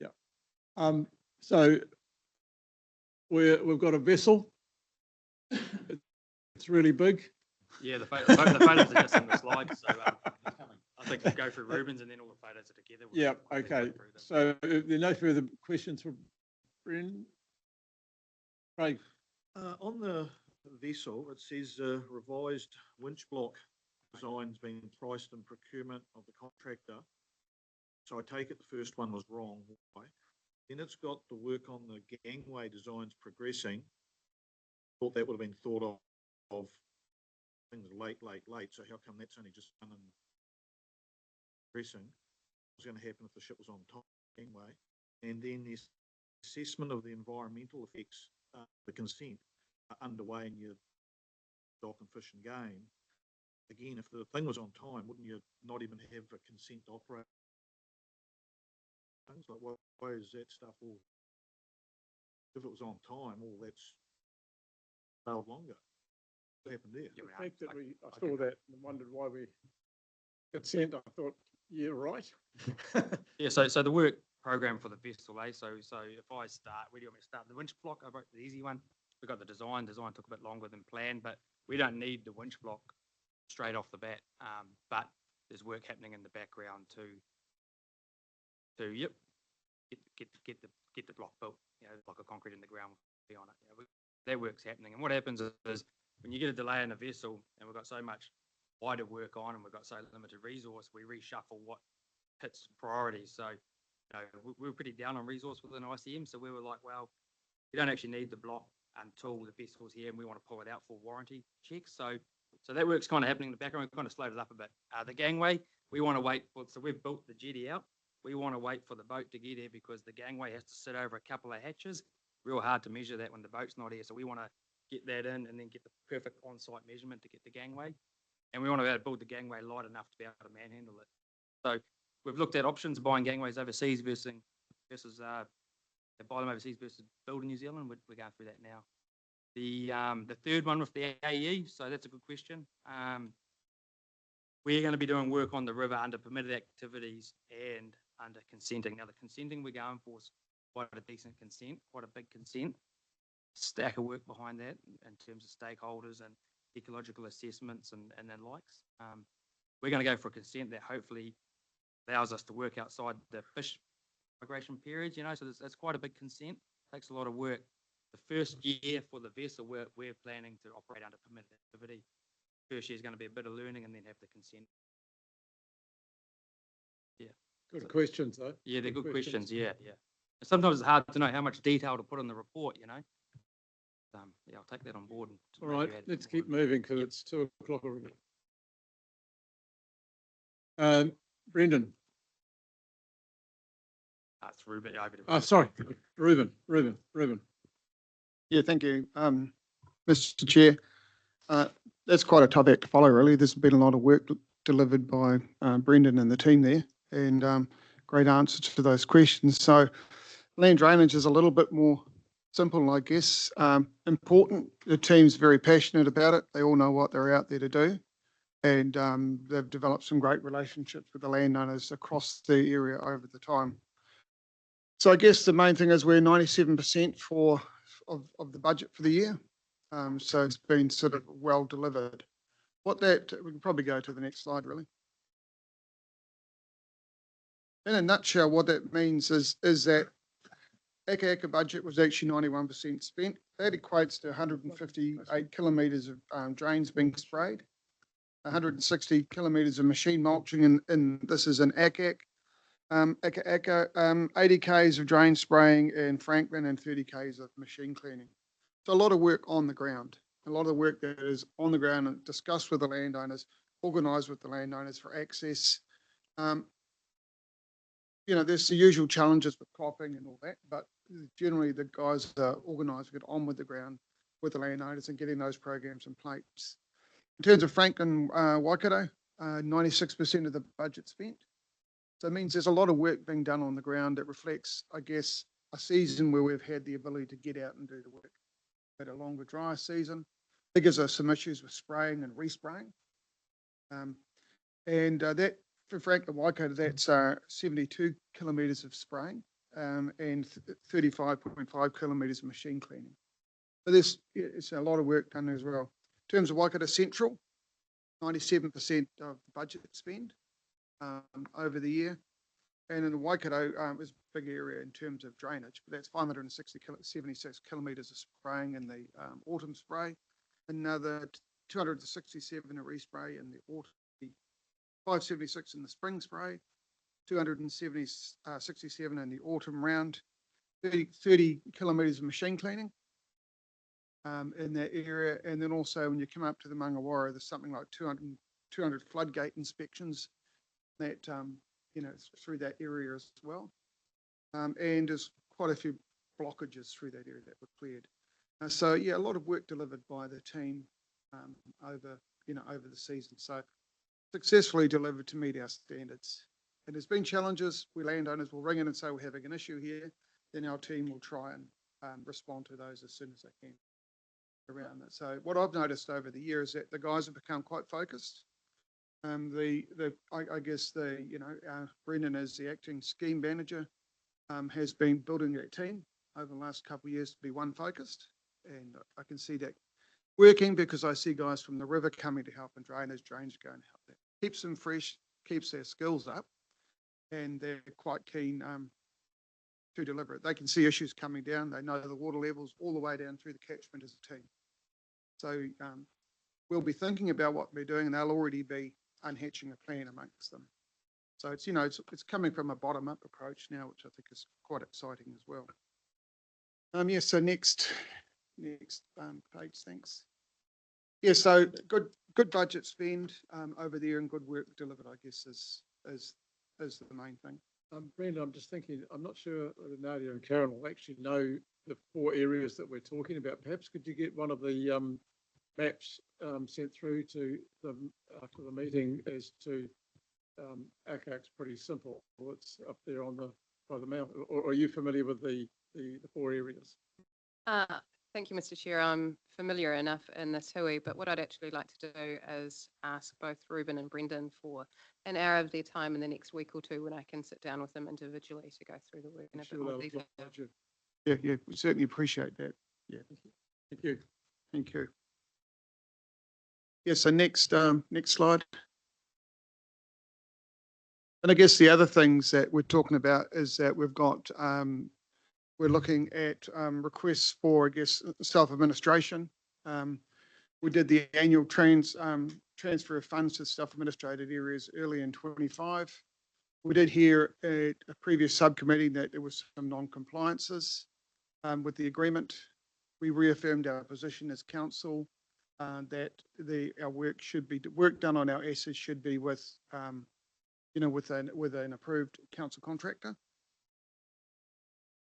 Yeah. So we've got a vessel. It's really big. Yeah, the photos are just on the slide, so I think we'll go through Rubens and then all the photos are together. We'll Yeah, quickly okay. look through them. So if there are no further questions for Brendan? Craig? On the vessel, it says revised winch block designs being priced and procurement of the contractor. So I take it the first one was wrong. Why? Then it's got the work on the gangway designs progressing. Thought that would have been thought of things late. So how come that's only just done and progressing? What's going to happen if the ship was on top gangway? And then this assessment of the environmental effects, the consent underway in your dock and fish and game. Again, if the thing was on time, wouldn't you not even have a consent to operate? Things like, why is that stuff all? If it was on time, all that's failed longer. What happened there? The fact that I saw that and wondered why we consent, I thought, yeah, right. Yeah, so the work program for the vessel, so if I start, where do you want me to start? The winch block, I wrote the easy one. We got the design took a bit longer than planned, but we don't need the winch block straight off the bat. But there's work happening in the background to get the block built, block of concrete in the ground on it. That work's happening. And what happens is when you get a delay in a vessel and we've got so much wider work on and we've got so limited resource, we reshuffle what hits priorities. So we were pretty down on resource within ICM, so we were like, well, you don't actually need the block until the vessel's here and we want to pull it out for warranty checks. So that work's kind of happening in the background. We've kind of slowed it up a bit. The gangway, we want to wait for, so we've built the jetty out. We want to wait for the boat to get here because the gangway has to sit over a couple of hatches. Real hard to measure that when the boat's not here. So we want to get that in and then get the perfect on-site measurement to get the gangway. And we want to be able to build the gangway light enough to be able to manhandle it. So we've looked at options, buying gangways overseas versus buy them overseas versus build in New Zealand. We're going through that now. The third one with the AE, so that's a good question. We're going to be doing work on the river under permitted activities and under consenting. Now the consenting we're going for is quite a decent consent, quite a big consent. Stack of work behind that in terms of stakeholders and ecological assessments and the likes. We're going to go for a consent that hopefully allows us to work outside the fish migration periods, so that's quite a big consent. Takes a lot of work. The first year for the vessel, we're planning to operate under permitted activity. First year is going to be a bit of learning and then have the consent. Yeah. Good questions, though. Yeah, they're good questions. Yeah. And sometimes it's hard to know how much detail to put in the report, Yeah, I'll take that on board. All right, let's keep moving because it's 2 o'clock already. Brendan. It's Ruben. Sorry, Ruben. Yeah, thank you, Mr. Chair. That's quite a tough act to follow, really. There's been a lot of work delivered by Brendan and the team there, and great answers to those questions. So land drainage is a little bit more simple, I guess. Important. The team's very passionate about it. They all know what they're out there to do. And they've developed some great relationships with the landowners across the area over the time. So I guess the main thing is we're 97% of the budget for the year. So it's been sort of well delivered. We can probably go to the next slide, really. In a nutshell, what that means is that Aka budget was actually 91% spent. That equates to 158 kilometres of drains being sprayed, 160 kilometres of machine mulching, and this is in Aka. 80 k's of drain spraying in Franklin and 30 k's of machine cleaning. So a lot of work on the ground, a lot of the work that is on the ground and discussed with the landowners, organised with the landowners for access. There's the usual challenges with cropping and all that, but generally the guys are organised to get on with the ground with the landowners and getting those programs in place. In terms of Franklin Waikato, 96% of the budget spent. So it means there's a lot of work being done on the ground that reflects, I guess, a season where we've had the ability to get out and do the work. had a longer dry season. That gives us some issues with spraying and respraying. That, for Franklin Waikato, that's 72 kilometres of spraying and 35.5 kilometres of machine cleaning. So it's a lot of work done as well. In terms of Waikato Central, 97% of the budget spend over the year. And in Waikato is a big area in terms of drainage, but that's 76 kilometres of spraying in the autumn spray, another 267 in respray in the autumn, 576 in the spring spray, 267 in the autumn round, 30 kilometres of machine cleaning in that area. And then also when you come up to the Mangawara, there's something like 200 floodgate inspections that, through that area as well. And there's quite a few blockages through that area that were cleared. So yeah, a lot of work delivered by the team over the season. So successfully delivered to meet our standards. And there's been challenges. We landowners will ring in and say we're having an issue here. Then our team will try and respond to those as soon as they can around that. So what I've noticed over the year is that the guys have become quite focused. I guess Brendan, as the acting scheme manager, has been building that team over the last couple of years to be one focused. And I can see that working because I see guys from the river coming to help and drainage going to help that. Keeps them fresh, keeps their skills up, and they're quite keen to deliver it. They can see issues coming down. They know the water levels all the way down through the catchment as a team. So we'll be thinking about what we're doing and they'll already be unhatching a plan amongst them. So it's coming from a bottom-up approach now, which I think is quite exciting as well. So next page, thanks. Yeah, so good budget spend over there and good work delivered, I guess, is the main thing. Brendan, I'm just thinking, I'm not sure whether Nadia and Karen will actually know the 4 areas that we're talking about. Perhaps could you get one of the maps sent through to them after the meeting as to ACAC's pretty simple. It's up there by the mouth. Or are you familiar with the 4 areas? Thank you, Mr. Chair. I'm familiar enough in this hui, but what I'd actually like to do is ask both Ruben and Brendan for an hour of their time in the next week or 2 when I can sit down with them individually to go through the work in a bit more detail. Yeah, we certainly appreciate that. Yeah. Thank you. Thank you. Yeah, so next slide. And I guess the other things that we're talking about is that we've got we're looking at requests for, I guess, self-administration. We did the annual transfer of funds to self-administrated areas early in 25. We did hear at a previous subcommittee that there was some non-compliances with the agreement. We reaffirmed our position as council that our work done on our assets should be with with an approved council contractor.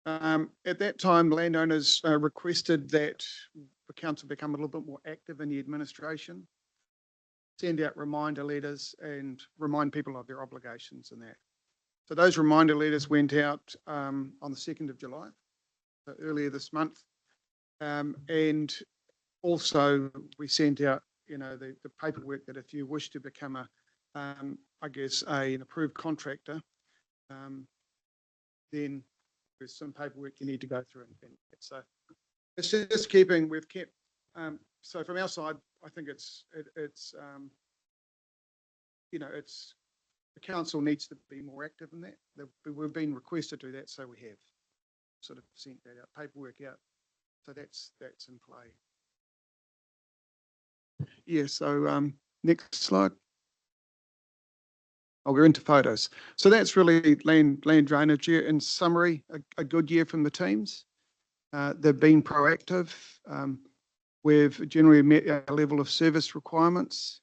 At that time, landowners requested that the council become a little bit more active in the administration, send out reminder letters and remind people of their obligations and that. So those reminder letters went out on the 2nd of July, so earlier this month. And also we sent out, the paperwork that if you wish to become an approved contractor, then there's some paperwork you need to go through. So it's just we've kept, so from our side, I think it's the council needs to be more active in that. We've been requested to do that, so we have sort of sent that out, paperwork out. So that's in play. Yeah, so next slide. Oh, we're into photos. So that's really land drainage year. In summary, a good year from the teams. They've been proactive. We've generally met our level of service requirements.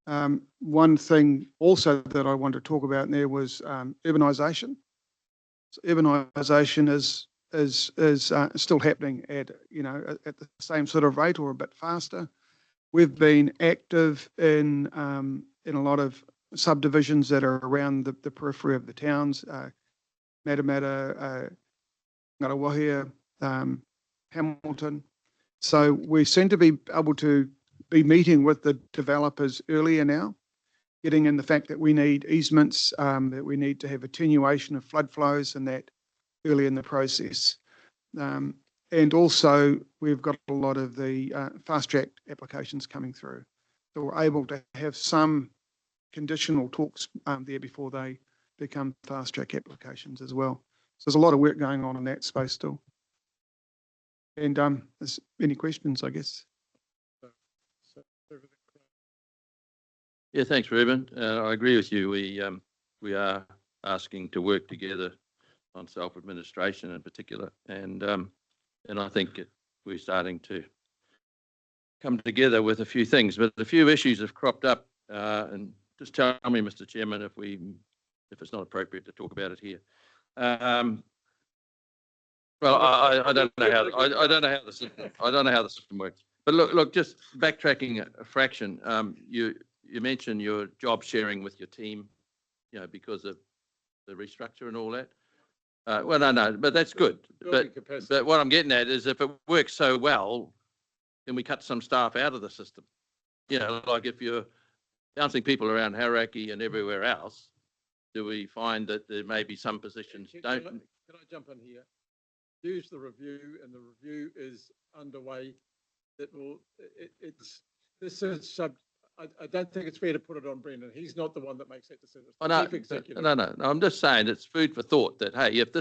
One thing also that I want to talk about there was urbanisation. So urbanisation is still happening at the same sort of rate or a bit faster. We've been active in a lot of subdivisions that are around the periphery of the towns, Matamata, Ngarawahia, Hamilton. So we seem to be able to be meeting with the developers earlier now, getting in the fact that we need easements, that we need to have attenuation of flood flows and that early in the process. And also we've got a lot of the fast track applications coming through. So we're able to have some conditional talks there before they become fast track applications as well. So there's a lot of work going on in that space still. And there's any questions, I guess? Yeah, thanks, Ruben. I agree with you. We are asking to work together on self-administration in particular, and I think we're starting to come together with a few things, but a few issues have cropped up, and just tell me, Mr. Chairman, if it's not appropriate to talk about it here. Well, I don't know how I don't know how the system works. But look, just backtracking a fraction. You mentioned your job sharing with your team, because of the restructure and all that. Well, no, but that's good. But what I'm getting at is, if it works so well, can we cut some staff out of the system? Like if you're bouncing people around Hauraki and everywhere else, do we find that there may be some positions don't? Can I jump in here? Use the review, and the review is underway. I don't think it's fair to put it on Brendan. He's not the one that makes that decision. Chief Executive. No. I'm just saying it's food for thought that, hey, if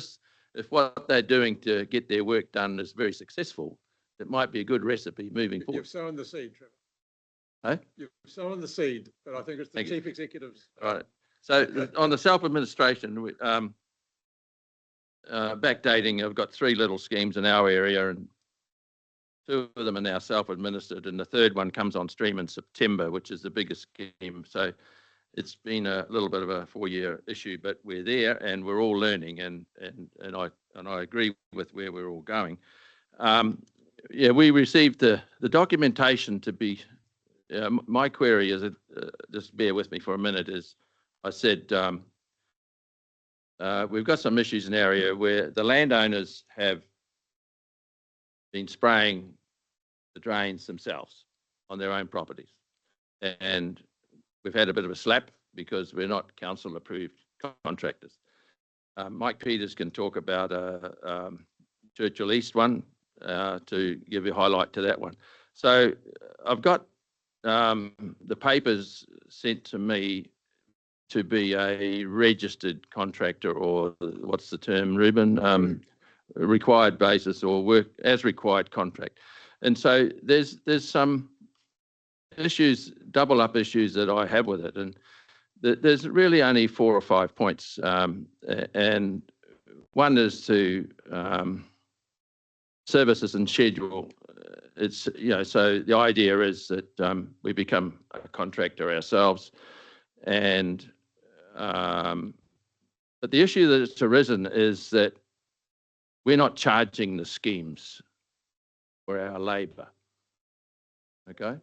what they're doing to get their work done is very successful, it might be a good recipe moving forward. You've sown the seed, Trevor. Hey? You've sown the seed, but I think it's the Chief Executive's. Right. So on the self-administration, backdating, I've got 3 little schemes in our area, and 2 of them are now self-administered, and the 3rd one comes on stream in September, which is the biggest scheme. So it's been a little bit of a 4-year issue, but we're there and we're all learning, and I agree with where we're all going. We received the documentation to be. My query is, just bear with me for a minute, is I said we've got some issues in the area where the landowners have been spraying the drains themselves on their own properties. And we've had a bit of a slap because we're not council approved contractors. Mike Peters can talk about Churchill East one to give you a highlight to that one. So I've got the papers sent to me to be a registered contractor, or what's the term, Ruben? Required basis or work as required contract. And so there's some issues, double up issues that I have with it. And there's really only 4 or 5 points. And one is to services and schedule. It's, so the idea is that we become a contractor ourselves. And, but the issue that's arisen is that we're not charging the schemes for our labour. Okay,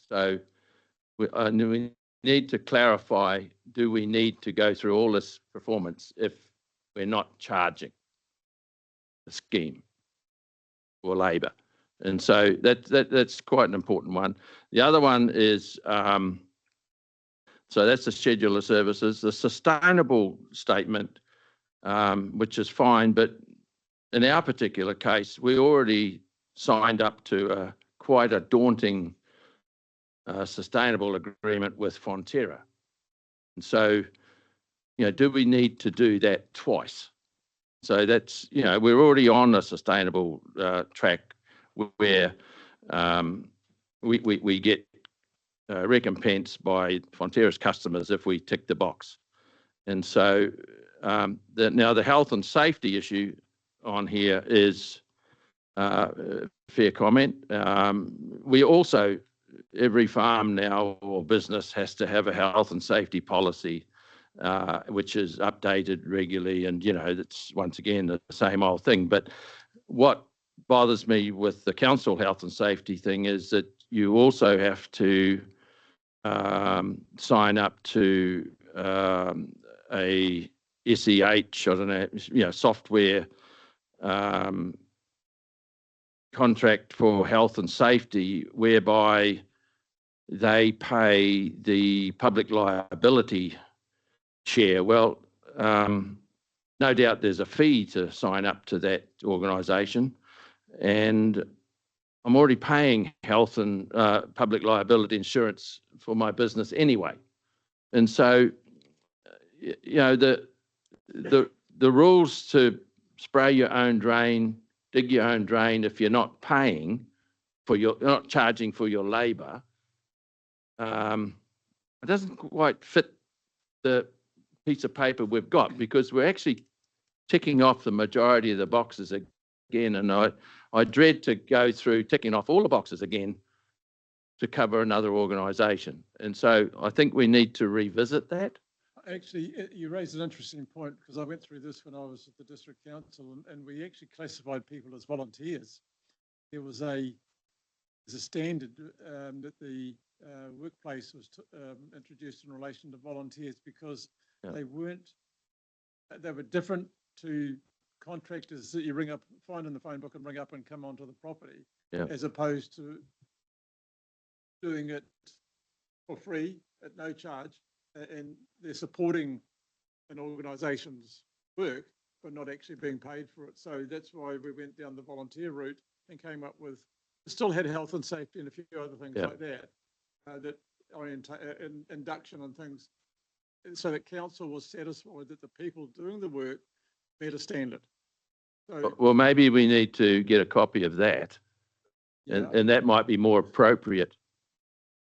so we need to clarify: do we need to go through all this performance if we're not charging the scheme for labour? And so that's quite an important one. The other one is so that's the schedule of services, the sustainable statement, which is fine, but in our particular case, we already signed up to quite a daunting sustainable agreement with Fonterra. And so, do we need to do that twice? So that's, we're already on a sustainable track where we get recompense by Fonterra's customers if we tick the box. And so now the health and safety issue on here is fair comment. We also, every farm now or business has to have a health and safety policy, which is updated regularly, and that's once again the same old thing. But what bothers me with the council health and safety thing is that you also have to sign up to a SEH, I don't know, software contract for health and safety whereby they pay the public liability share. Well, no doubt there's a fee to sign up to that organisation, and I'm already paying health and public liability insurance for my business anyway. And so, you know, the rules to spray your own drain, dig your own drain, if you're not paying for not charging for your labour, it doesn't quite fit the piece of paper we've got, because we're actually ticking off the majority of the boxes again. And I dread to go through ticking off all the boxes again to cover another organisation. And so I think we need to revisit that. Actually, you raised an interesting point, because I went through this when I was at the district council, and we actually classified people as volunteers. There was a standard that the workplace was introduced in relation to volunteers, because they were different to contractors that you ring up, find in the phone book and ring up and come onto the property, as opposed to doing it for free at no charge, and they're supporting an organisation's work but not actually being paid for it. So that's why we went down the volunteer route and came up with, still had health and safety and a few other things like that, induction and things, so that council was satisfied that the people doing the work met a standard. So, well, maybe we need to get a copy of that, and that might be more appropriate.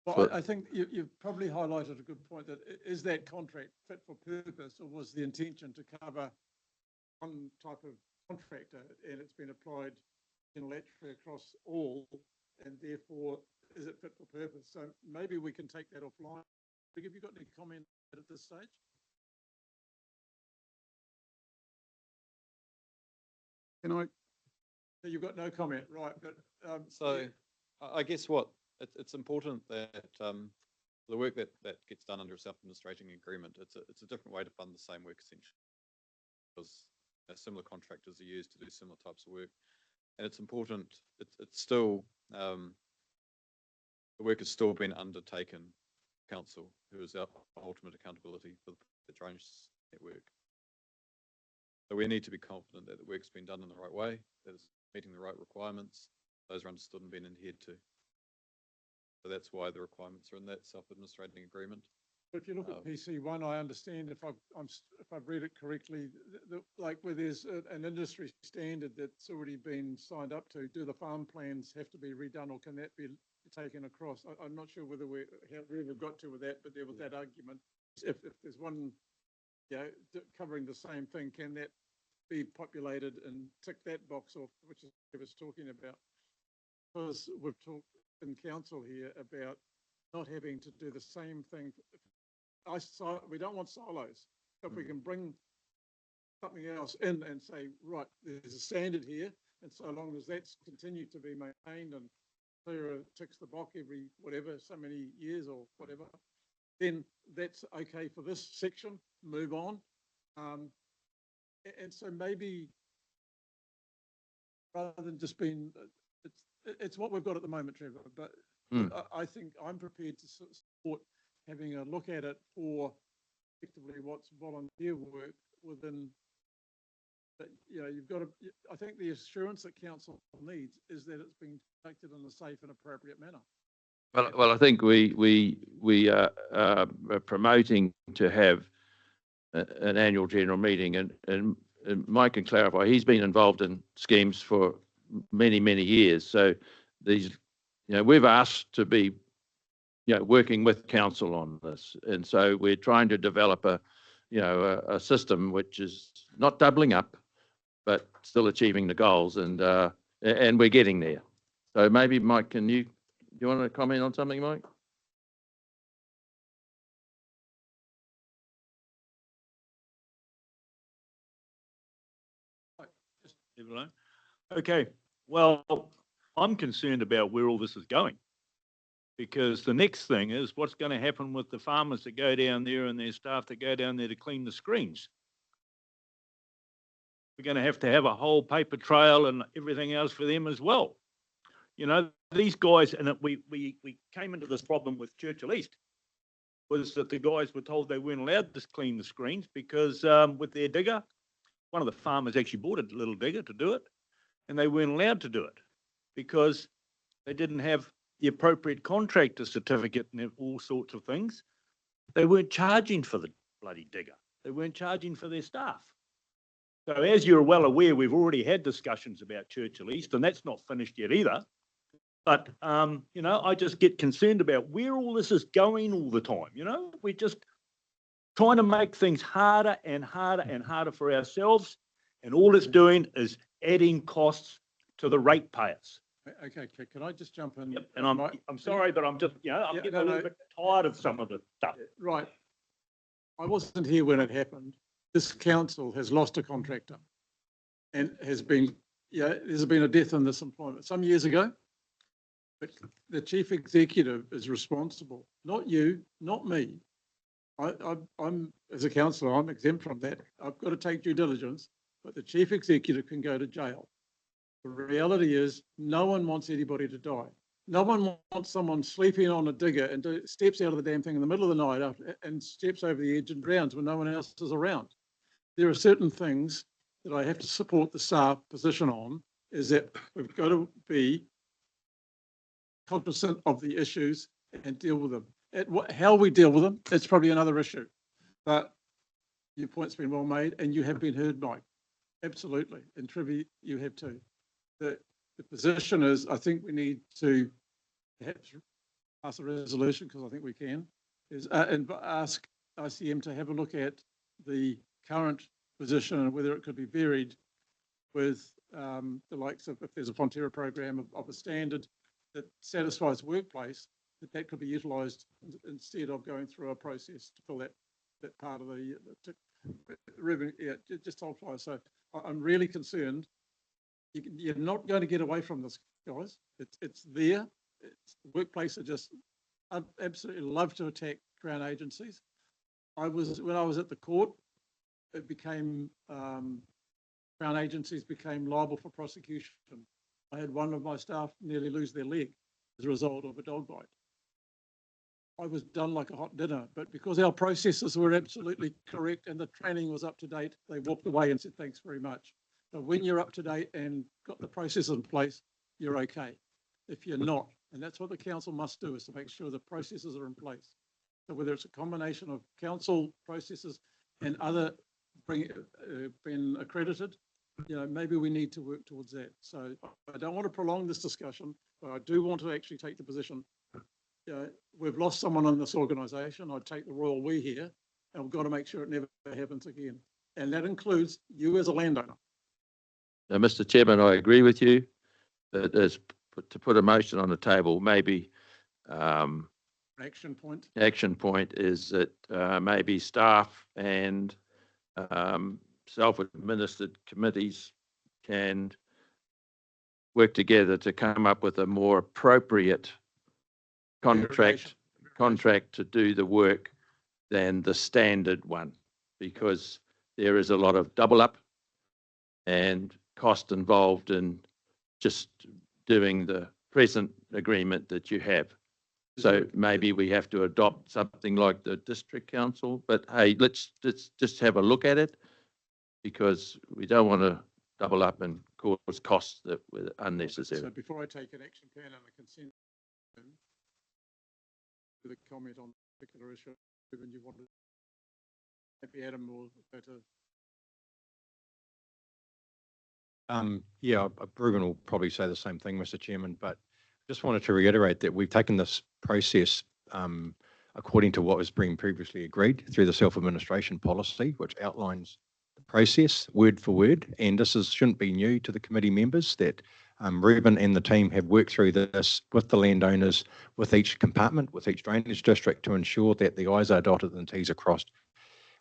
Well, I think you've probably highlighted a good point, that is that contract fit for purpose, or was the intention to cover one type of contractor and it's been applied unilaterally across all, and therefore is it fit for purpose? So maybe we can take that offline. Have you got any comment at this stage? Can I? You've got no comment, right? But so I guess it's important that the work that gets done under a self-administrating agreement, it's a different way to fund the same work essentially, because similar contractors are used to do similar types of work, and it's important. It's still the work is still being undertaken. Council, who is our ultimate accountability for the drainage network. So we need to be confident that the work's been done in the right way, that it's meeting the right requirements, those are understood and being adhered to. So that's why the requirements are in that self-administrating agreement. But if you look at PC1, I understand, if I've read it correctly, like where there's an industry standard that's already been signed up to, do the farm plans have to be redone, or can that be taken across? I'm not sure whether where we've got to with that, but there was that argument. If there's one, covering the same thing, can that be populated and tick that box off, which is what I was talking about? Because we've talked in council here about not having to do the same thing. We don't want silos. So if we can bring something else in and say, right, there's a standard here, and so long as that's continued to be maintained and Clara ticks the box every whatever, so many years or whatever, then that's okay for this section, move on. And so maybe rather than just being, it's what we've got at the moment, Trevor, but I think I'm prepared to support having a look at it for effectively what's volunteer work within. But you've got to. I think the assurance that council needs is that it's being conducted in a safe and appropriate manner. Well, I think we are promoting to have an annual general meeting, and Mike can clarify. He's been involved in schemes for many years, so these, we've asked to be, working with council on this, and so we're trying to develop a system which is not doubling up, but still achieving the goals, and we're getting there. So maybe Mike, do you want to comment on something, Mike? Okay, well, I'm concerned about where all this is going, because the next thing is what's going to happen with the farmers that go down there and their staff that go down there to clean the screens. We're going to have a whole paper trail and everything else for them as well. You know, these guys, and we came into this problem with Churchill East, was that the guys were told they weren't allowed to clean the screens because with their digger, one of the farmers actually bought a little digger to do it, and they weren't allowed to do it because they didn't have the appropriate contractor certificate and all sorts of things. They weren't charging for the bloody digger. They weren't charging for their staff. So as you're well aware, we've already had discussions about Churchill East, and that's not finished yet either. But, you know, I just get concerned about where all this is going all the time. You know, we're just trying to make things harder and harder and harder for ourselves. And all it's doing is adding costs to the ratepayers. Okay, can I just jump in? Yep. And I'm sorry, but I'm just, you know, I'm getting a little bit tired of some of the stuff. Right. I wasn't here when it happened. This council has lost a contractor and has been, there's been a death in this employment some years ago. But the chief executive is responsible, not you, not me. I'm, as a councillor, I'm exempt from that. I've got to take due diligence, but the chief executive can go to jail. The reality is no one wants anybody to die. No one wants someone sleeping on a digger and steps out of the damn thing in the middle of the night and steps over the edge and drowns when no one else is around. There are certain things that I have to support the staff position on, is that we've got to be cognizant of the issues and deal with them. How we deal with them, that's probably another issue. But your point's been well made and you have been heard, Mike. Absolutely. And Trevi, you have too. The position is, I think we need to perhaps pass a resolution, because I think we can, and ask ICM to have a look at the current position and whether it could be varied with the likes of, if there's a Fonterra program of a standard that satisfies the workplace, that could be utilised instead of going through a process to fill that part of the revenue. Yeah, just hold fire. So I'm really concerned. You're not going to get away from this, guys. It's there. The workplace are just, I absolutely love to attack Crown agencies. When I was at the court, it became, Crown agencies became liable for prosecution. I had one of my staff nearly lose their leg as a result of a dog bite. I was done like a hot dinner, but because our processes were absolutely correct and the training was up to date, they walked away and said, thanks very much. So when you're up to date and got the processes in place, you're okay. If you're not, and that's what the council must do, is to make sure the processes are in place. So whether it's a combination of council processes and other being accredited, you know, maybe we need to work towards that. So I don't want to prolong this discussion, but I do want to actually take the position. You know, we've lost someone in this organisation. I take the royal we here, and we've got to make sure it never happens again. And that includes you as a landowner. Now, Mr. Chairman, I agree with you that to put a motion on the table, maybe Action point. action point is that maybe staff and self-administered committees can work together to come up with a more appropriate contract to do the work than the standard one, because there is a lot of double up and cost involved in just doing the present agreement that you have. So maybe we have to adopt something like the district council, but hey, let's just have a look at it, because we don't want to double up and cause costs that were unnecessary. So before I take an action plan and a consent, with a comment on a particular issue, when you wanted, maybe Adam will go to. Yeah, Ruben will probably say the same thing, Mr. Chairman, but just wanted to reiterate that we've taken this process according to what was being previously agreed through the self-administration policy, which outlines the process word for word. And this shouldn't be new to the committee members, that Ruben and the team have worked through this with the landowners, with each compartment, with each drainage district, to ensure that the I's are dotted and T's are crossed.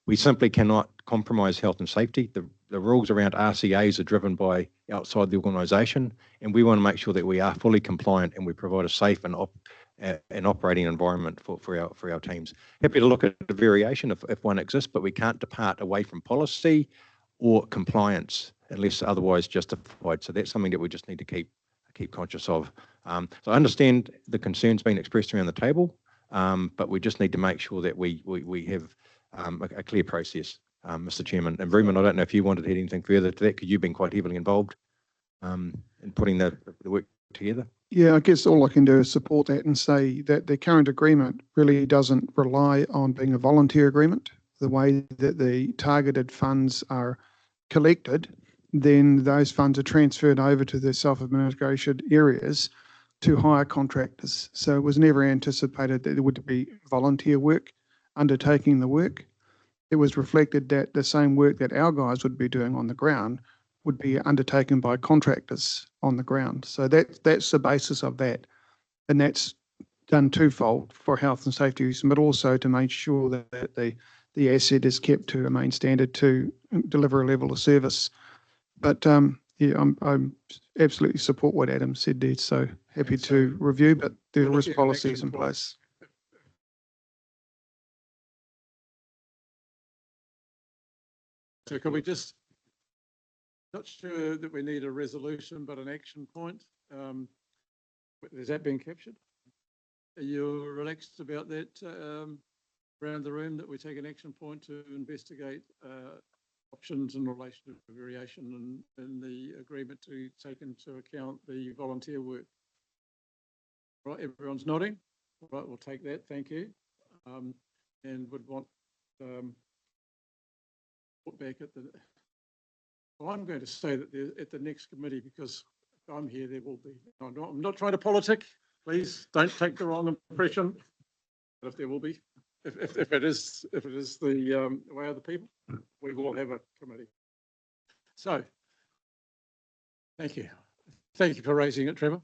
We simply cannot compromise health and safety. The rules around RCAs are driven by outside the organisation, and we want to make sure that we are fully compliant and we provide a safe and operating environment for our teams. Happy to look at a variation if one exists, but we can't depart away from policy or compliance unless otherwise justified. So that's something that we just need to keep keep conscious of. So I understand the concerns being expressed around the table, but we just need to make sure that we have a clear process, Mr. Chairman. And Ruben, I don't know if you wanted to add anything further to that, because you've been quite heavily involved in putting the work together. Yeah, I guess all I can do is support that and say that the current agreement really doesn't rely on being a volunteer agreement. The way that the targeted funds are collected, then those funds are transferred over to the self-administration areas to hire contractors. So it was never anticipated that there would be volunteer work undertaking the work. It was reflected that the same work that our guys would be doing on the ground would be undertaken by contractors on the ground. So that's the basis of that. And that's done twofold for health and safety reasons, but also to make sure that the asset is kept to a main standard to deliver a level of service. But yeah, I'm absolutely support what Adam said there. So happy to review, but there is policies in place. So can we just, not sure that we need a resolution, but an action point. Has that been captured? Are you relaxed about that around the room, that we take an action point to investigate options in relation to variation in the agreement to take into account the volunteer work? Right, everyone's nodding. Right, we'll take that, thank you. And would want put back at the, well, I'm going to say that at the next committee, because if I'm here, there will be. I'm not trying to politic. Please don't take the wrong impression. But if there will be, if it is the way of the people, we will have a committee. So, thank you. Thank you for raising it, Trevor.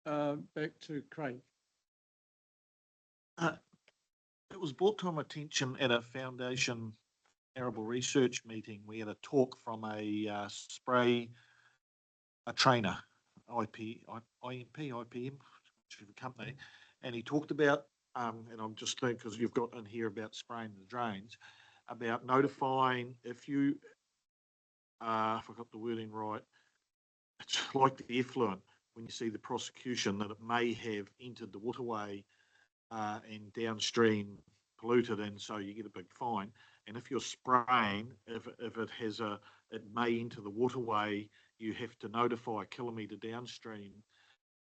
Back to Craig. It was brought to my attention at a foundation arable research meeting. We had a talk from a trainer, IPM company, and he talked about, and I'm just thinking, because you've got in here about spraying the drains, about notifying if you, if I got the wording right, it's like the effluent, when you see the prosecution that it may have entered the waterway and downstream polluted, and so you get a big fine. And if you're spraying, if it has it may enter the waterway, you have to notify a kilometre downstream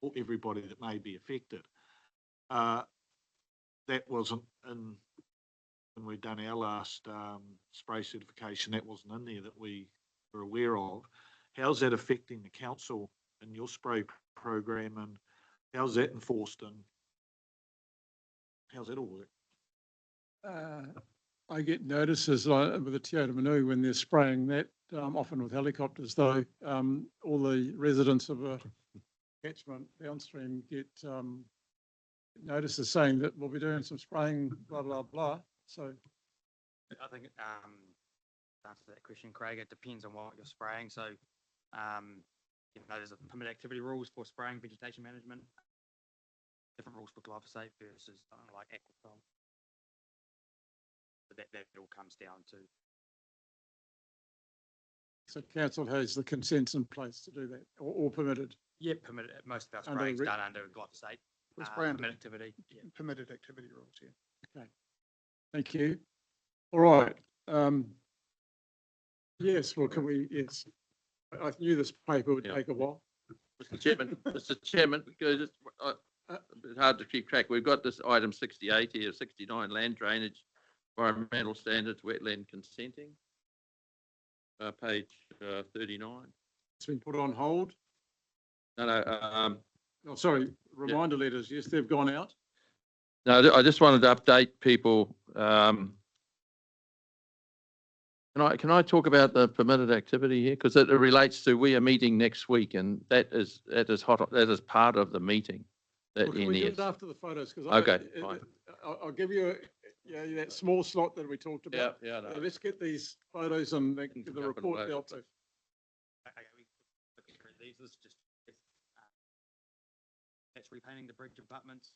for everybody that may be affected. That wasn't in, when we'd done our last spray certification, that wasn't in there that we were aware of. How's that affecting the council in your spray program, and how's that enforced, and how's that all work? I get notices with the Te Ora Manu when they're spraying that, often with helicopters, though. All the residents of a catchment downstream get notices saying that we'll be doing some spraying, blah, blah, blah. So I think to answer that question, Craig, it depends on what you're spraying. So, there's a permitted activity rules for spraying vegetation management, different rules for glyphosate versus something like aquaphor. That all comes down to. So council has the consents in place to do that, or permitted? Yeah, permitted. Most of our spraying is done under glyphosate. Permitted activity. Yeah. Permitted activity rules, yeah. Okay, thank you. All right. Yes, well, can we, yes. I knew this paper would take a while. Mr. Chairman, because it's a bit hard to keep track. We've got this item 68 here, 69, land drainage, environmental standards, wetland consenting, page 39. It's been put on hold. No, Oh, sorry, reminder letters. Yes, they've gone out. no, I just wanted to update people. Can I talk about the permitted activity here, because it relates to, we are meeting next week, and that is part of the meeting. Well, can we do it after the photos? Because okay, fine. I'll give you that small slot that we talked about. Yeah. No. Let's get these photos and give the report dealt with. These is just that's repainting the bridge abutments.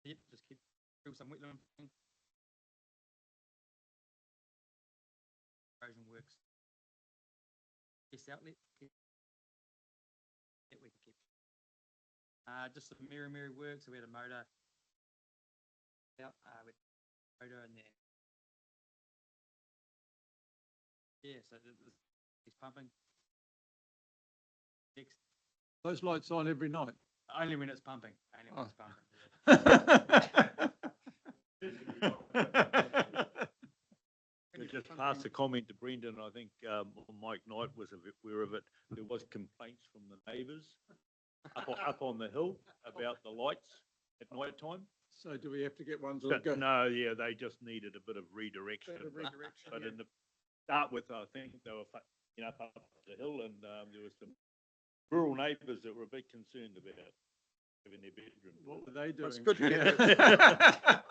Yep, just keep some wetland. Guest outlet. That we can keep. Just some merry work. So we had a motor out with motor in there. Yeah, so it's pumping. Next, Those lights on every night. only when it's pumping. Only when Oh. it's pumping. Just pass a comment to Brendan. I think Mike Knight was aware of it. There was complaints from the neighbours up on the hill about the lights at night time. So do we have to get ones that go? No, yeah, they just needed a bit of redirection. Bit of redirection, But yeah. in the start with, I think they were, up the hill, and there was some rural neighbours that were a bit concerned about having their bedroom. What were they doing? It's good to get that.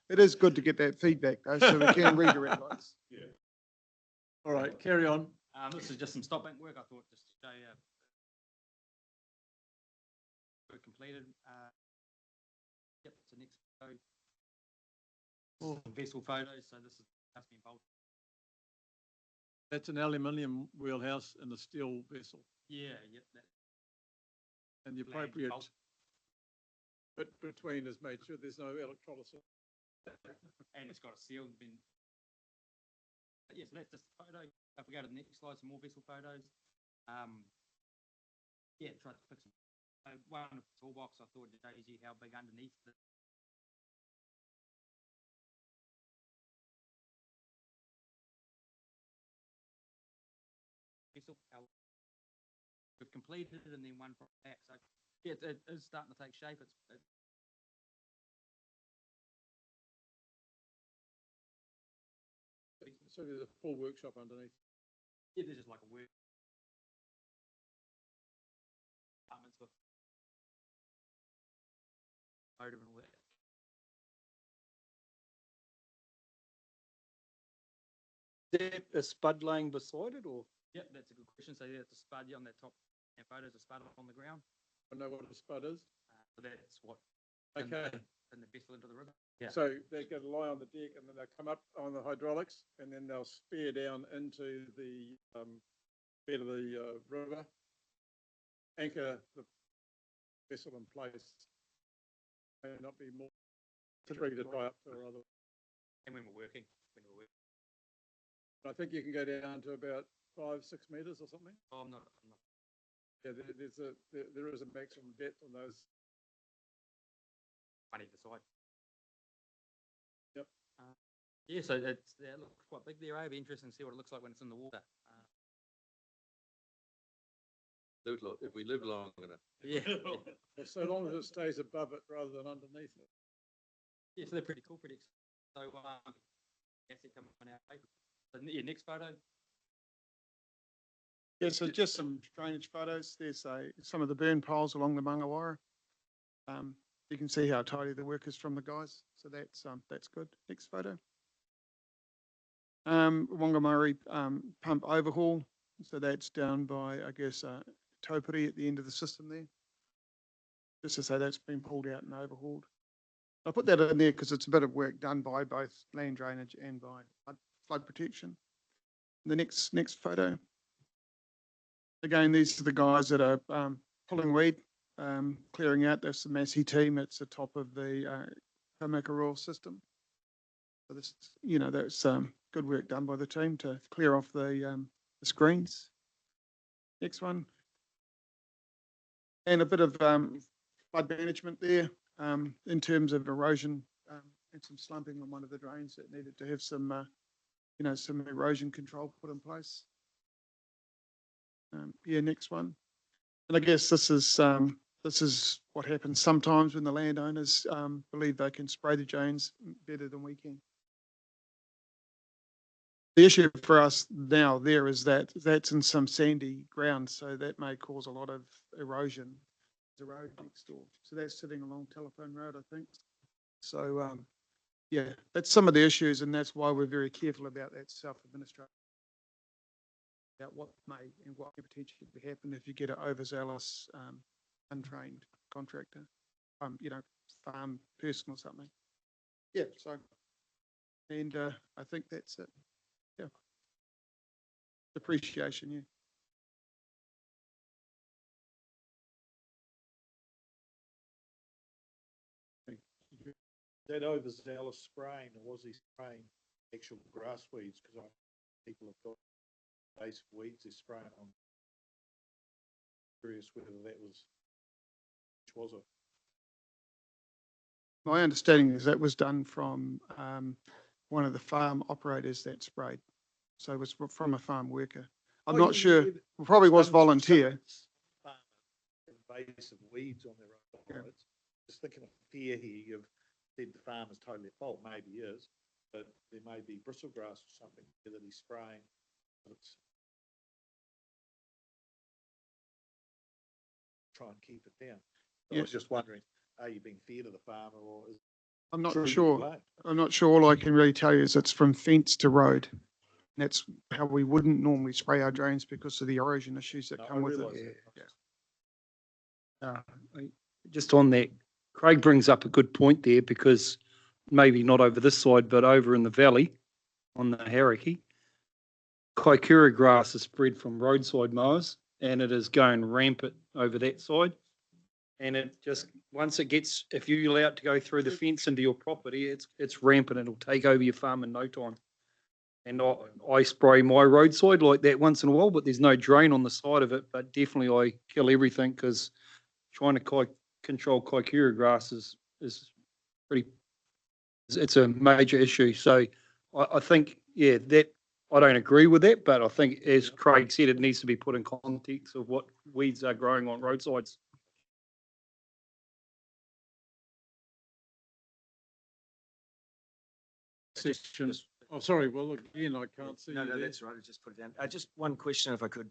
It is good to get that feedback though, so we can redirect lights. Yeah. All right, carry on. This is just some stop bank work. I thought just to show you. Work completed. Yep, so next photo. Some vessel photos. So this is has been bolted. That's an aluminium wheelhouse and a steel vessel. Yeah, yep. That And the flange appropriate bolt. bit between is made sure there's no electrolysis. And it's got a seal bin. But yeah, so that's just a photo. If we go to the next slide, some more vessel photos. Yeah, tried to fix one of the toolbox. I thought it shows you how big underneath the vessel. We've completed it and then one from back. So yeah, it is starting to take shape. So there's a full workshop underneath. Yeah, there's just like a work. Apartments with motor and all that. Is that a spud laying beside it, or? Yep, that's a good question. So yeah, it's a spud on that top and photos, a spud on the ground. I know what a spud is. So that's what Okay. and the vessel into the river. Yeah. So they're going to lie on the deck and then they'll come up on the hydraulics and then they'll spear down into the bed of the river, anchor the vessel in place. May not be more treated by up to or other. And when we're working. I think you can go down to about 5-6 meters or something. Oh, I'm not. Yeah, there is a maximum depth on those. I need to decide. Yep. Yeah, so it looks quite big there. It'll be interesting to see what it looks like when it's in the water. If we live long enough. Yeah. Well, so long as it stays above it rather than underneath it. Yeah, so they're pretty cool, pretty exciting. So, asset coming out. So, yeah, next photo. Yeah, so just some drainage photos. There's some of the burn piles along the Mangawara. You can see how tidy the work is from the guys. So that's good. Next photo. Whangamurray pump overhaul. So that's down by, I guess, Taupiri at the end of the system there. Just to say that's been pulled out and overhauled. I put that in there because it's a bit of work done by both land drainage and by flood protection. The next photo. Again, these are the guys that are pulling weed, clearing out. That's the Massey team. It's the top of the Kamakaroa system. So this, that's good work done by the team to clear off the screens. Next one. And a bit of flood management there in terms of erosion and some slumping on one of the drains that needed to have some, some erosion control put in place. Next one. And I guess this is what happens sometimes when the landowners believe they can spray the drains better than we can. The issue for us now there is that that's in some sandy ground, so that may cause a lot of erosion. There's a road next door, so that's sitting along Telephone Road, I think. So that's some of the issues, and that's why we're very careful about that self-administration. About what may and what could potentially happen if you get an overzealous, untrained contractor, farm person or something. Yeah, so, and I think that's it. Yeah. depreciation, yeah. That overzealous spraying, or was he spraying actual grass weeds? Because people have got basic weeds they're spraying on. Curious whether that was, which was it? My understanding is that was done from one of the farm operators that sprayed. So it was from a farm worker. I'm not sure, probably was volunteer. Invasive weeds on their own roads. Just thinking of fear here, you've said the farmer's totally at fault, maybe he is, but there may be bristlegrass or something that he's spraying. It's try and keep it down. So I was just wondering, are you being fair to the farmer, or is I'm not truly sure. blamed? I'm not sure. All I can really tell you is it's from fence to road. That's how we wouldn't normally spray our drains because of the erosion issues that No, come I with realise it. that. Just on that, Craig brings up a good point there, because maybe not over this side, but over in the valley on the Karakia, Kaikoura grass is spread from roadside mowers, and it is going rampant over that side. And it just, once it gets, if you allow it to go through the fence into your property, it's rampant. It'll take over your farm in no time. And I spray my roadside like that once in a while, but there's no drain on the side of it. But definitely I kill everything, because trying to control Kaikoura grass is pretty, it's a major issue. So I think, yeah, that I don't agree with that, but I think, as Craig said, it needs to be put in context of what weeds are growing on roadsides. Section. Oh, sorry. Well, look, again, I can't see No, you no, there. that's right. I just put it down. Just one question, if I could,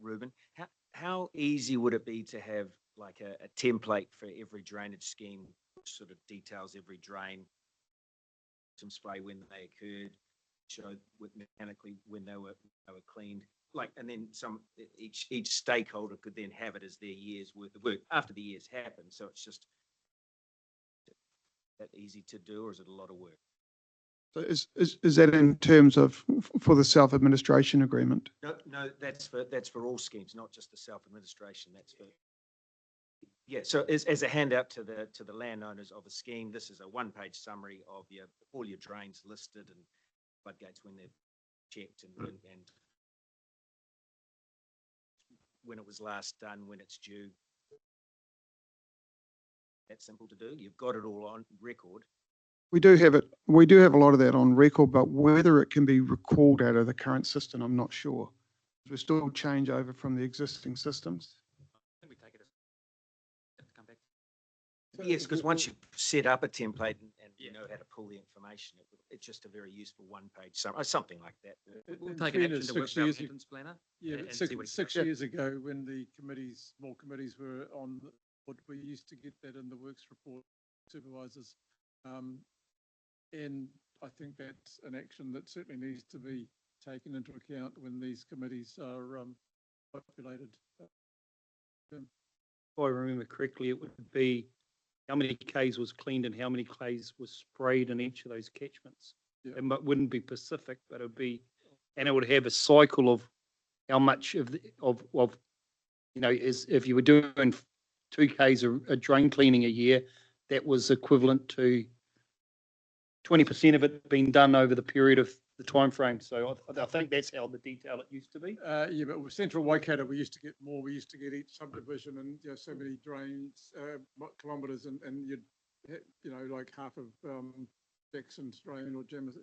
Ruben. How easy would it be to have like a template for every drainage scheme, which sort of details every drain, some spray when they occurred, show mechanically when they were cleaned, like, and then each stakeholder could then have it as their year's worth of work after the years happen. So it's just that easy to do, or is it a lot of work? So is that in terms of for the self-administration agreement? No, that's for all schemes, not just the self-administration. That's for, yeah. So as a handout to the landowners of a scheme, this is a one-page summary of all your drains listed and floodgates when they're checked and when it was last done, when it's due. That's simple to do. You've got it all on record. We do have it. We do have a lot of that on record, but whether it can be recalled out of the current system, I'm not sure. We still change over from the existing systems. I think we take it as come back. Yes, because once you set up a template and you know how to pull the information, it's just a very useful one-page summary, something like that. We'll In take an fairness, action to work 6 with our years maintenance planner. Yeah, and but see what he six does. years ago, when the small committees were on, we used to get that in the works report, supervisors. And I think that's an action that certainly needs to be taken into account when these committees are populated. If I remember correctly, it would be how many Ks was cleaned and how many Ks was sprayed in each of those catchments. Yeah. It wouldn't be specific, but it would be, and it would have a cycle of how much of is, if you were doing 2 Ks a drain cleaning a year, that was equivalent to 20% of it being done over the period of the time frame. So I think that's how the detail it used to be. Yeah, but with Central Waikato, we used to get more. We used to get each subdivision and so many drains, kilometres, and you'd like half of Jackson's drain or Gemma's,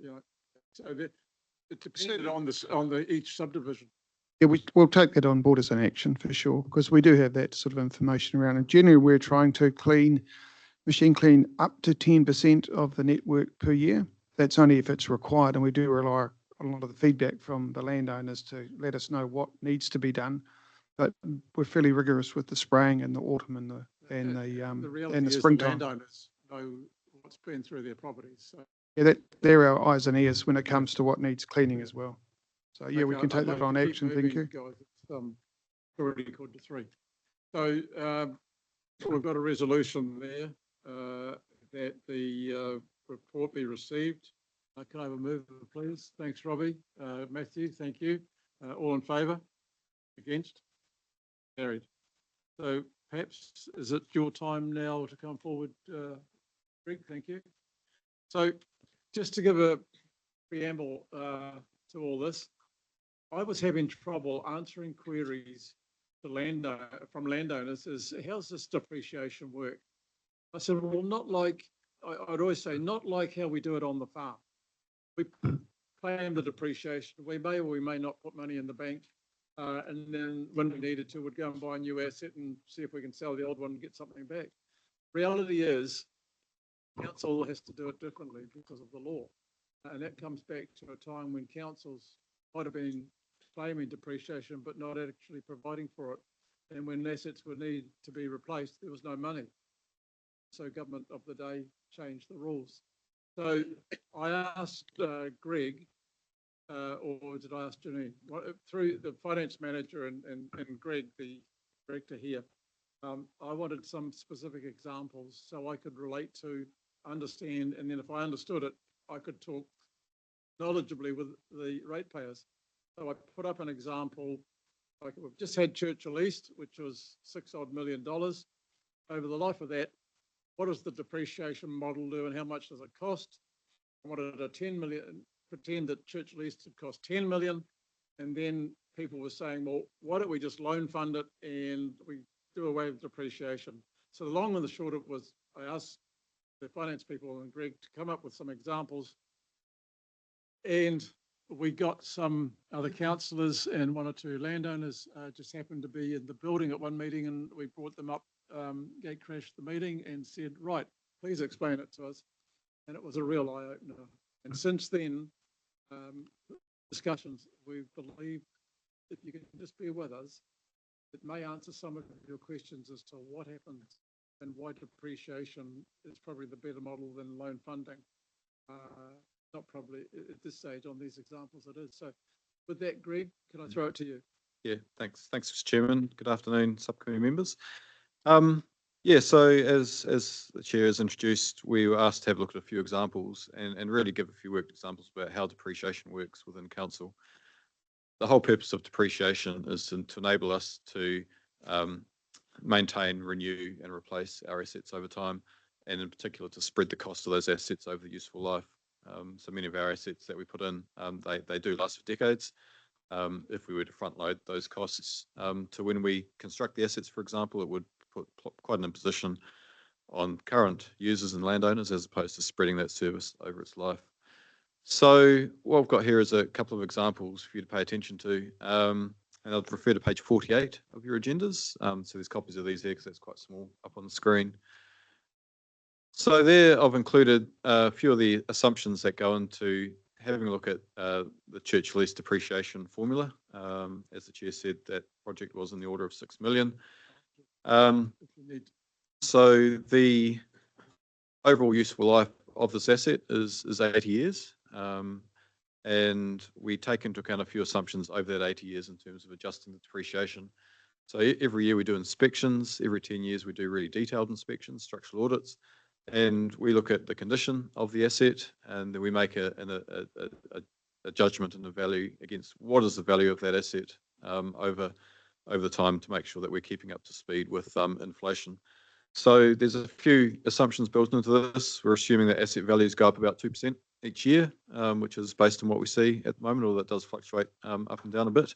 So it depended on each subdivision. Yeah, we'll take that on board as an action for sure, because we do have that sort of information around. And generally, we're trying to machine clean up to 10% of the network per year. That's only if it's required, and we do rely on a lot of the feedback from the landowners to let us know what needs to be done. But we're fairly rigorous with the spraying in the autumn and The reality and the is springtime. the landowners know what's been through their properties. So. Yeah, they're our eyes and ears when it comes to what needs cleaning as well. So yeah, we Okay, can take I'd that like on to keep action. Thank moving, you. Guys, it's already called to 3. So we've got a resolution there that the report be received. Can I have a move, please? Thanks, Robbie. Matthew, thank you. All in favour? Against? Carried. So perhaps, is it your time now to come forward, Greg? Thank you. So just to give a preamble to all this, I was having trouble answering queries from landowners is, how's this depreciation work? I said, well, not like, I'd always say, not like how we do it on the farm. We claim the depreciation. We may or we may not put money in the bank. And then when we needed to, we'd go and buy a new asset and see if we can sell the old one and get something back. Reality is, council has to do it differently because of the law. And that comes back to a time when councils might have been claiming depreciation, but not actually providing for it. And when assets would need to be replaced, there was no money. So government of the day changed the rules. So I asked Greg, or did I ask Janine? Through the finance manager and Greg, the director here, I wanted some specific examples so I could relate to, understand, and then if I understood it, I could talk knowledgeably with the ratepayers. So I put up an example, like we've just had Churchill East, which was $6 million. Over the life of that, what does the depreciation model do and how much does it cost? I wanted a 10 million, pretend that Churchill East had cost 10 million. And then people were saying, well, why don't we just loan fund it and we do away with depreciation? So the long and the short of it was, I asked the finance people and Greg to come up with some examples. And we got some other councillors and one or two landowners just happened to be in the building at one meeting, and we brought them up, gate crashed the meeting and said, right, please explain it to us. And it was a real eye opener. And since then, discussions, we believe if you can just bear with us, it may answer some of your questions as to what happens and why depreciation is probably the better model than loan funding. Not probably at this stage on these examples it is. So with that, Greg, can I throw it to you? Yeah, thanks. Thanks, Mr. Chairman. Good afternoon, subcommittee members. Yeah, so as the chair has introduced, we were asked to have a look at a few examples and really give a few worked examples about how depreciation works within council. The whole purpose of depreciation is to enable us to maintain, renew and replace our assets over time, and in particular to spread the cost of those assets over the useful life. So many of our assets that we put in, they do last for decades. If we were to front load those costs to when we construct the assets, for example, it would put quite an imposition on current users and landowners as opposed to spreading that service over its life. So what I've got here is a couple of examples for you to pay attention to. And I'll refer to page 48 of your agendas. So there's copies of these here because that's quite small up on the screen. So there I've included a few of the assumptions that go into having a look at the Churchill East depreciation formula. As the chair said, that project was in the order of 6 million. So the overall useful life of this asset is 80 years. And we take into account a few assumptions over that 80 years in terms of adjusting the depreciation. So every year we do inspections, every 10 years we do really detailed inspections, structural audits, and we look at the condition of the asset, and then we make a judgment and a value against what is the value of that asset over the time to make sure that we're keeping up to speed with inflation. So there's a few assumptions built into this. We're assuming that asset values go up about 2% each year, which is based on what we see at the moment, although that does fluctuate up and down a bit.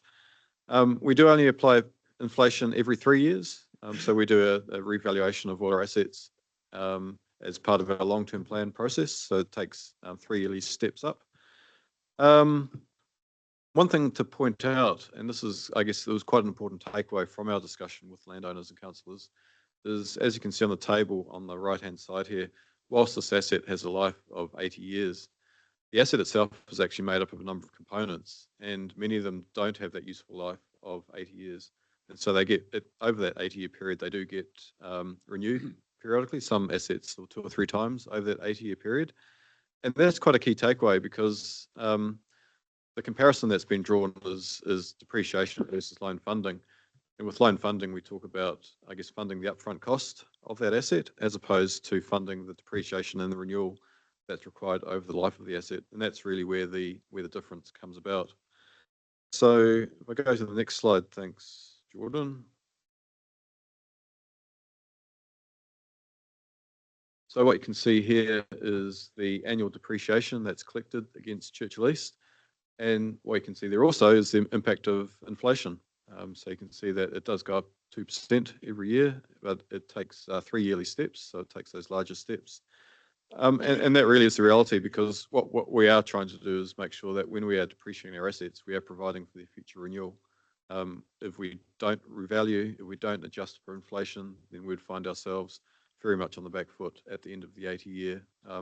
We do only apply inflation every 3 years. So we do a revaluation of all our assets as part of our long-term plan process. So it takes 3 yearly steps up. One thing to point out, and this is, I guess, it was quite an important takeaway from our discussion with landowners and councillors, is as you can see on the table on the right-hand side here, whilst this asset has a life of 80 years, the asset itself is actually made up of a number of components, and many of them don't have that useful life of 80 years. And so they get, over that 80-year period, they do get renewed periodically, some assets 2 or 3 times over that 80-year period. And that's quite a key takeaway because the comparison that's been drawn is depreciation versus loan funding. And with loan funding, we talk about, I guess, funding the upfront cost of that asset as opposed to funding the depreciation and the renewal that's required over the life of the asset. And that's really where the difference comes about. So if I go to the next slide, thanks, Jordan. So what you can see here is the annual depreciation that's collected against Churchill East. And what you can see there also is the impact of inflation. So you can see that it does go up 2% every year, but it takes 3 yearly steps. So it takes those larger steps. And that really is the reality, because what we are trying to do is make sure that when we are depreciating our assets, we are providing for their future renewal. If we don't revalue, if we don't adjust for inflation, then we'd find ourselves very much on the back foot at the end of the 80-year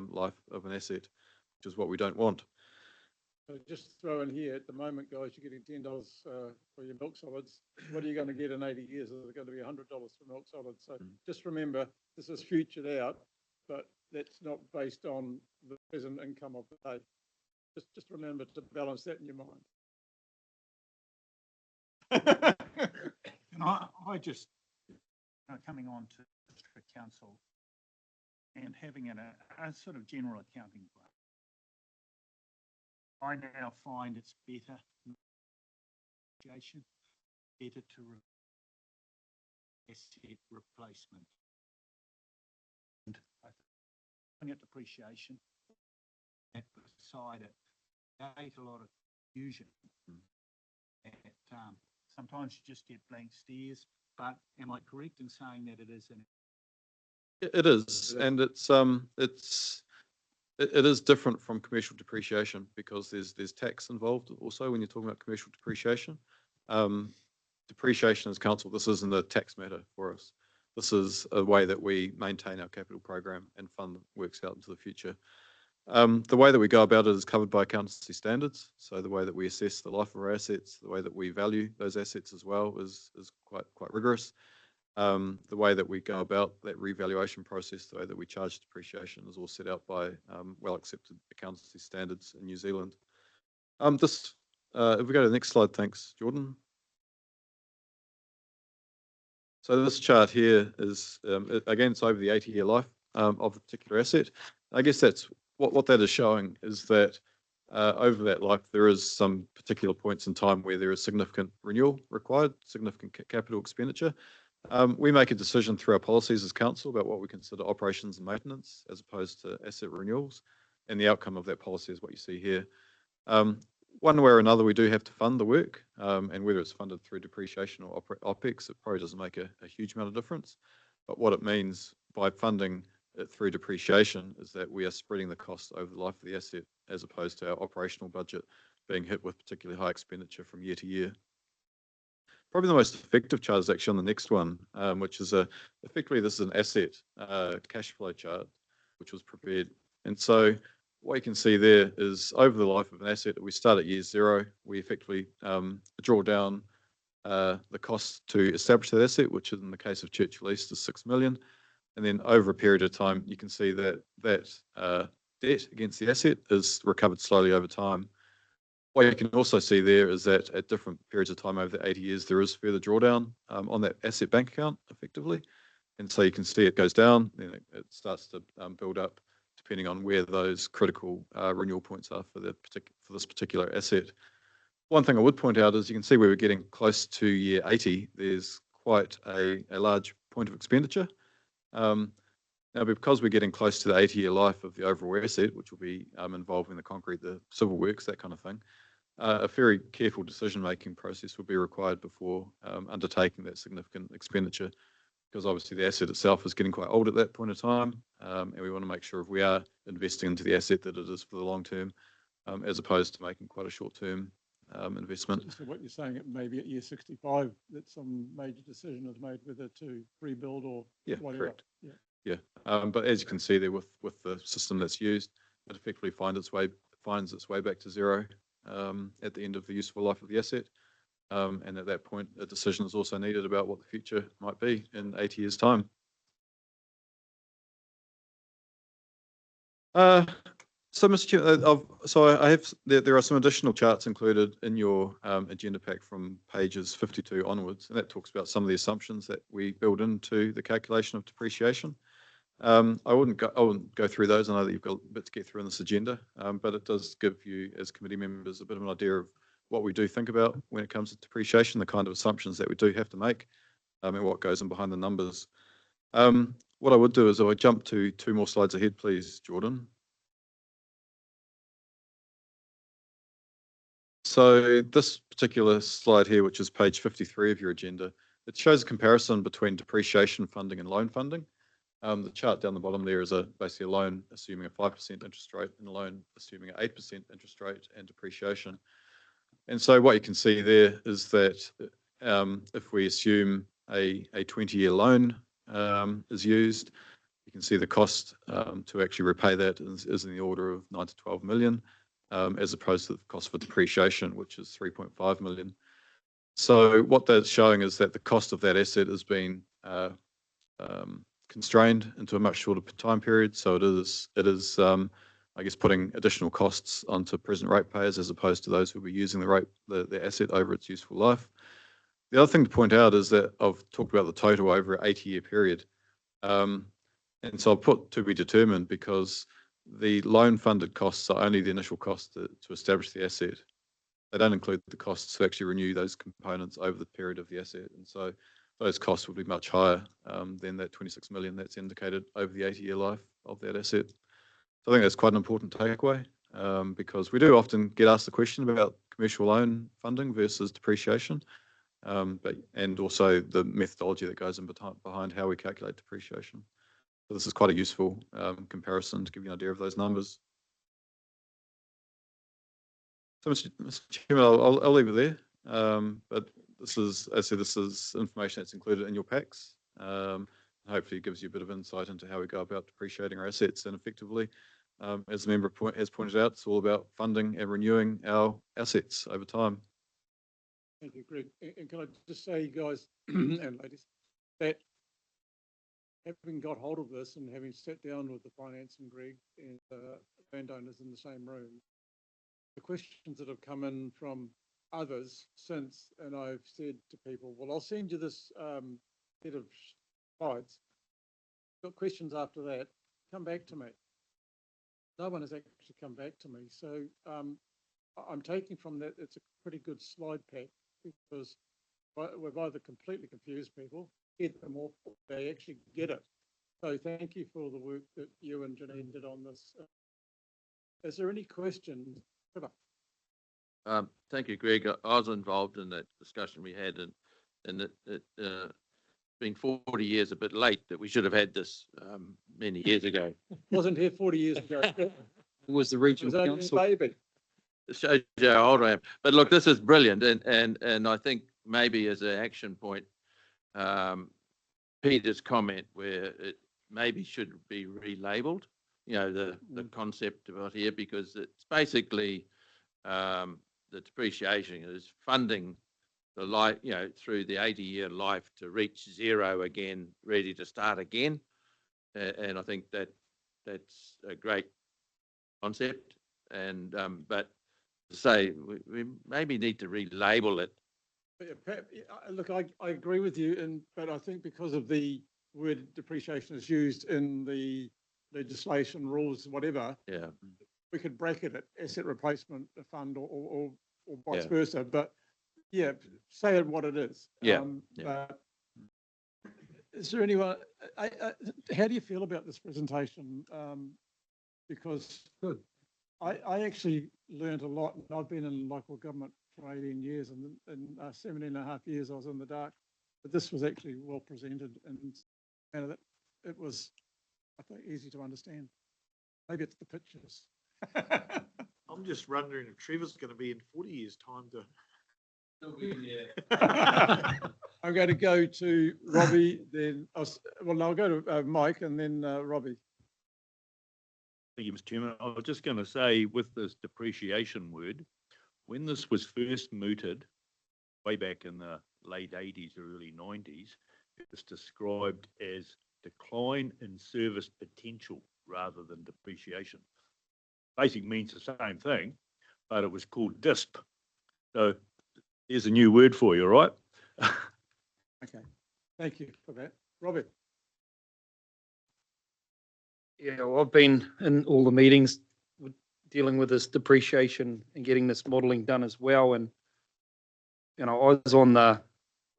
life of an asset, which is what we don't want. So just throw in here, at the moment, guys, you're getting $10 for your milk solids. What are you going to get in 80 years? Is it going to be $100 for milk solids? So just remember, this is futured out, but that's not based on the present income of the day. Just remember to balance that in your mind. And I just, coming on to district council and having a sort of general accounting plan, I now find it's better to asset replacement. And I think at depreciation, at beside it, create a lot of confusion. Sometimes you just get blank stares, but am I correct in saying that it is an? It is, and it is different from commercial depreciation, because there's tax involved also when you're talking about commercial depreciation. Depreciation as council, this isn't a tax matter for us. This is a way that we maintain our capital program and fund works out into the future. The way that we go about it is covered by accountancy standards. So the way that we assess the life of our assets, the way that we value those assets as well is quite rigorous. The way that we go about that revaluation process, the way that we charge depreciation, is all set out by well accepted accountancy standards in New Zealand. If we go to the next slide, thanks, Jordan. So this chart here is, again, it's over the 80-year life of a particular asset. I guess that's what that is showing, is that over that life, there is some particular points in time where there is significant renewal required, significant capital expenditure. We make a decision through our policies as council about what we consider operations and maintenance as opposed to asset renewals. And the outcome of that policy is what you see here. One way or another, we do have to fund the work, and whether it's funded through depreciation or OPEX, it probably doesn't make a huge amount of difference. But what it means by funding it through depreciation is that we are spreading the cost over the life of the asset, as opposed to our operational budget being hit with particularly high expenditure from year to year. Probably the most effective chart is actually on the next one, which is effectively this is an asset cash flow chart, which was prepared. And so what you can see there is over the life of an asset, we start at year zero, we effectively draw down the cost to establish that asset, which in the case of Churchill East is $6 million. And then over a period of time, you can see that debt against the asset is recovered slowly over time. What you can also see there is that at different periods of time over the 80 years, there is further drawdown on that asset bank account effectively. And so you can see it goes down, then it starts to build up depending on where those critical renewal points are for this particular asset. One thing I would point out is you can see where we're getting close to year 80, there's quite a large point of expenditure. Now, because we're getting close to the 80-year life of the overall asset, which will be involving the concrete, the civil works, that kind of thing, a very careful decision-making process will be required before undertaking that significant expenditure, because obviously the asset itself is getting quite old at that point of time, and we want to make sure if we are investing into the asset that it is for the long term, as opposed to making quite a short-term investment. So what you're saying, it may be at year 65 that some major decision is made whether to rebuild or whatever. Correct. Yeah, but as you can see there with the system that's used, it effectively finds its way back to zero at the end of the useful life of the asset. And at that point, a decision is also needed about what the future might be in 80 years' time. So, Mr. Chair, there are some additional charts included in your agenda pack from pages 52 onwards, and that talks about some of the assumptions that we build into the calculation of depreciation. I wouldn't go through those. I know that you've got a bit to get through in this agenda, but it does give you, as committee members, a bit of an idea of what we do think about when it comes to depreciation, the kind of assumptions that we do have to make, and what goes in behind the numbers. What I would do is if I jump to 2 more slides ahead, please, Jordan. So this particular slide here, which is page 53 of your agenda, it shows a comparison between depreciation funding and loan funding. The chart down the bottom there is basically a loan assuming a 5% interest rate and a loan assuming an 8% interest rate and depreciation. And so what you can see there is that if we assume a 20-year loan is used, you can see the cost to actually repay that is in the order of 9 to 12 million, as opposed to the cost for depreciation, which is 3.5 million. So what that's showing is that the cost of that asset has been constrained into a much shorter time period. So it is I guess, putting additional costs onto present ratepayers as opposed to those who will be using the asset over its useful life. The other thing to point out is that I've talked about the total over an 80-year period. And so I've put to be determined because the loan funded costs are only the initial cost to establish the asset. They don't include the costs to actually renew those components over the period of the asset. And so those costs will be much higher than that 26 million that's indicated over the 80-year life of that asset. So I think that's quite an important takeaway because we do often get asked the question about commercial loan funding versus depreciation, and also the methodology that goes in behind how we calculate depreciation. So this is quite a useful comparison to give you an idea of those numbers. So, Mr. Chairman, I'll leave it there. But this is, as I said, this is information that's included in your packs. Hopefully it gives you a bit of insight into how we go about depreciating our assets, and effectively, as the member has pointed out, it's all about funding and renewing our assets over time. Thank you, Greg. And can I just say, guys and ladies, that having got hold of this and having sat down with the finance and Greg and landowners in the same room, the questions that have come in from others since, and I've said to people, well, I'll send you this set of slides. Got questions after that, come back to me. No one has actually come back to me. So I'm taking from that it's a pretty good slide pack because we've either completely confused people, get them off, or they actually get it. So thank you for the work that you and Janine did on this. Is there any questions? Thank you, Greg. I was involved in that discussion we had, and it's been 40 years a bit late that we should have had this many years ago. Wasn't here 40 years ago. It was the regional council. Baby. It shows you how old I am. But look, this is brilliant, and I think maybe as an action point, Peter's comment where it maybe should be relabeled, you know, the concept about here, because it's basically the depreciation is funding the life, you know, through the 80-year life to reach zero again, ready to start again. And I think that's a great concept. And but to say we maybe need to relabel it. Look, I agree with you, but I think because of the word depreciation is used in the legislation, rules, whatever, yeah, we could bracket it asset replacement fund or vice versa. But yeah, say it what it is. Yeah. But is there anyone? How do you feel about this presentation? Because I actually learned a lot, and I've been in local government for 18 years, and in 17.5 years I was in the dark. But this was actually well presented, and it was, I think, easy to understand. Maybe it's the pictures. I'm just wondering if Trevor's going to be in 40 years' time to. I'm going to go to Robbie, then, well, I'll go to Mike and then Robbie. Thank you, Mr. Chairman. I was just going to say, with this depreciation word, when this was first mooted way back in the late 80s, early 90s, it was described as decline in service potential rather than depreciation. Basically means the same thing, but it was called DISP. So here's a new word for you, right? Okay, thank you for that. Robbie. Yeah, well, I've been in all the meetings dealing with this depreciation and getting this modelling done as well. And you know, I was on the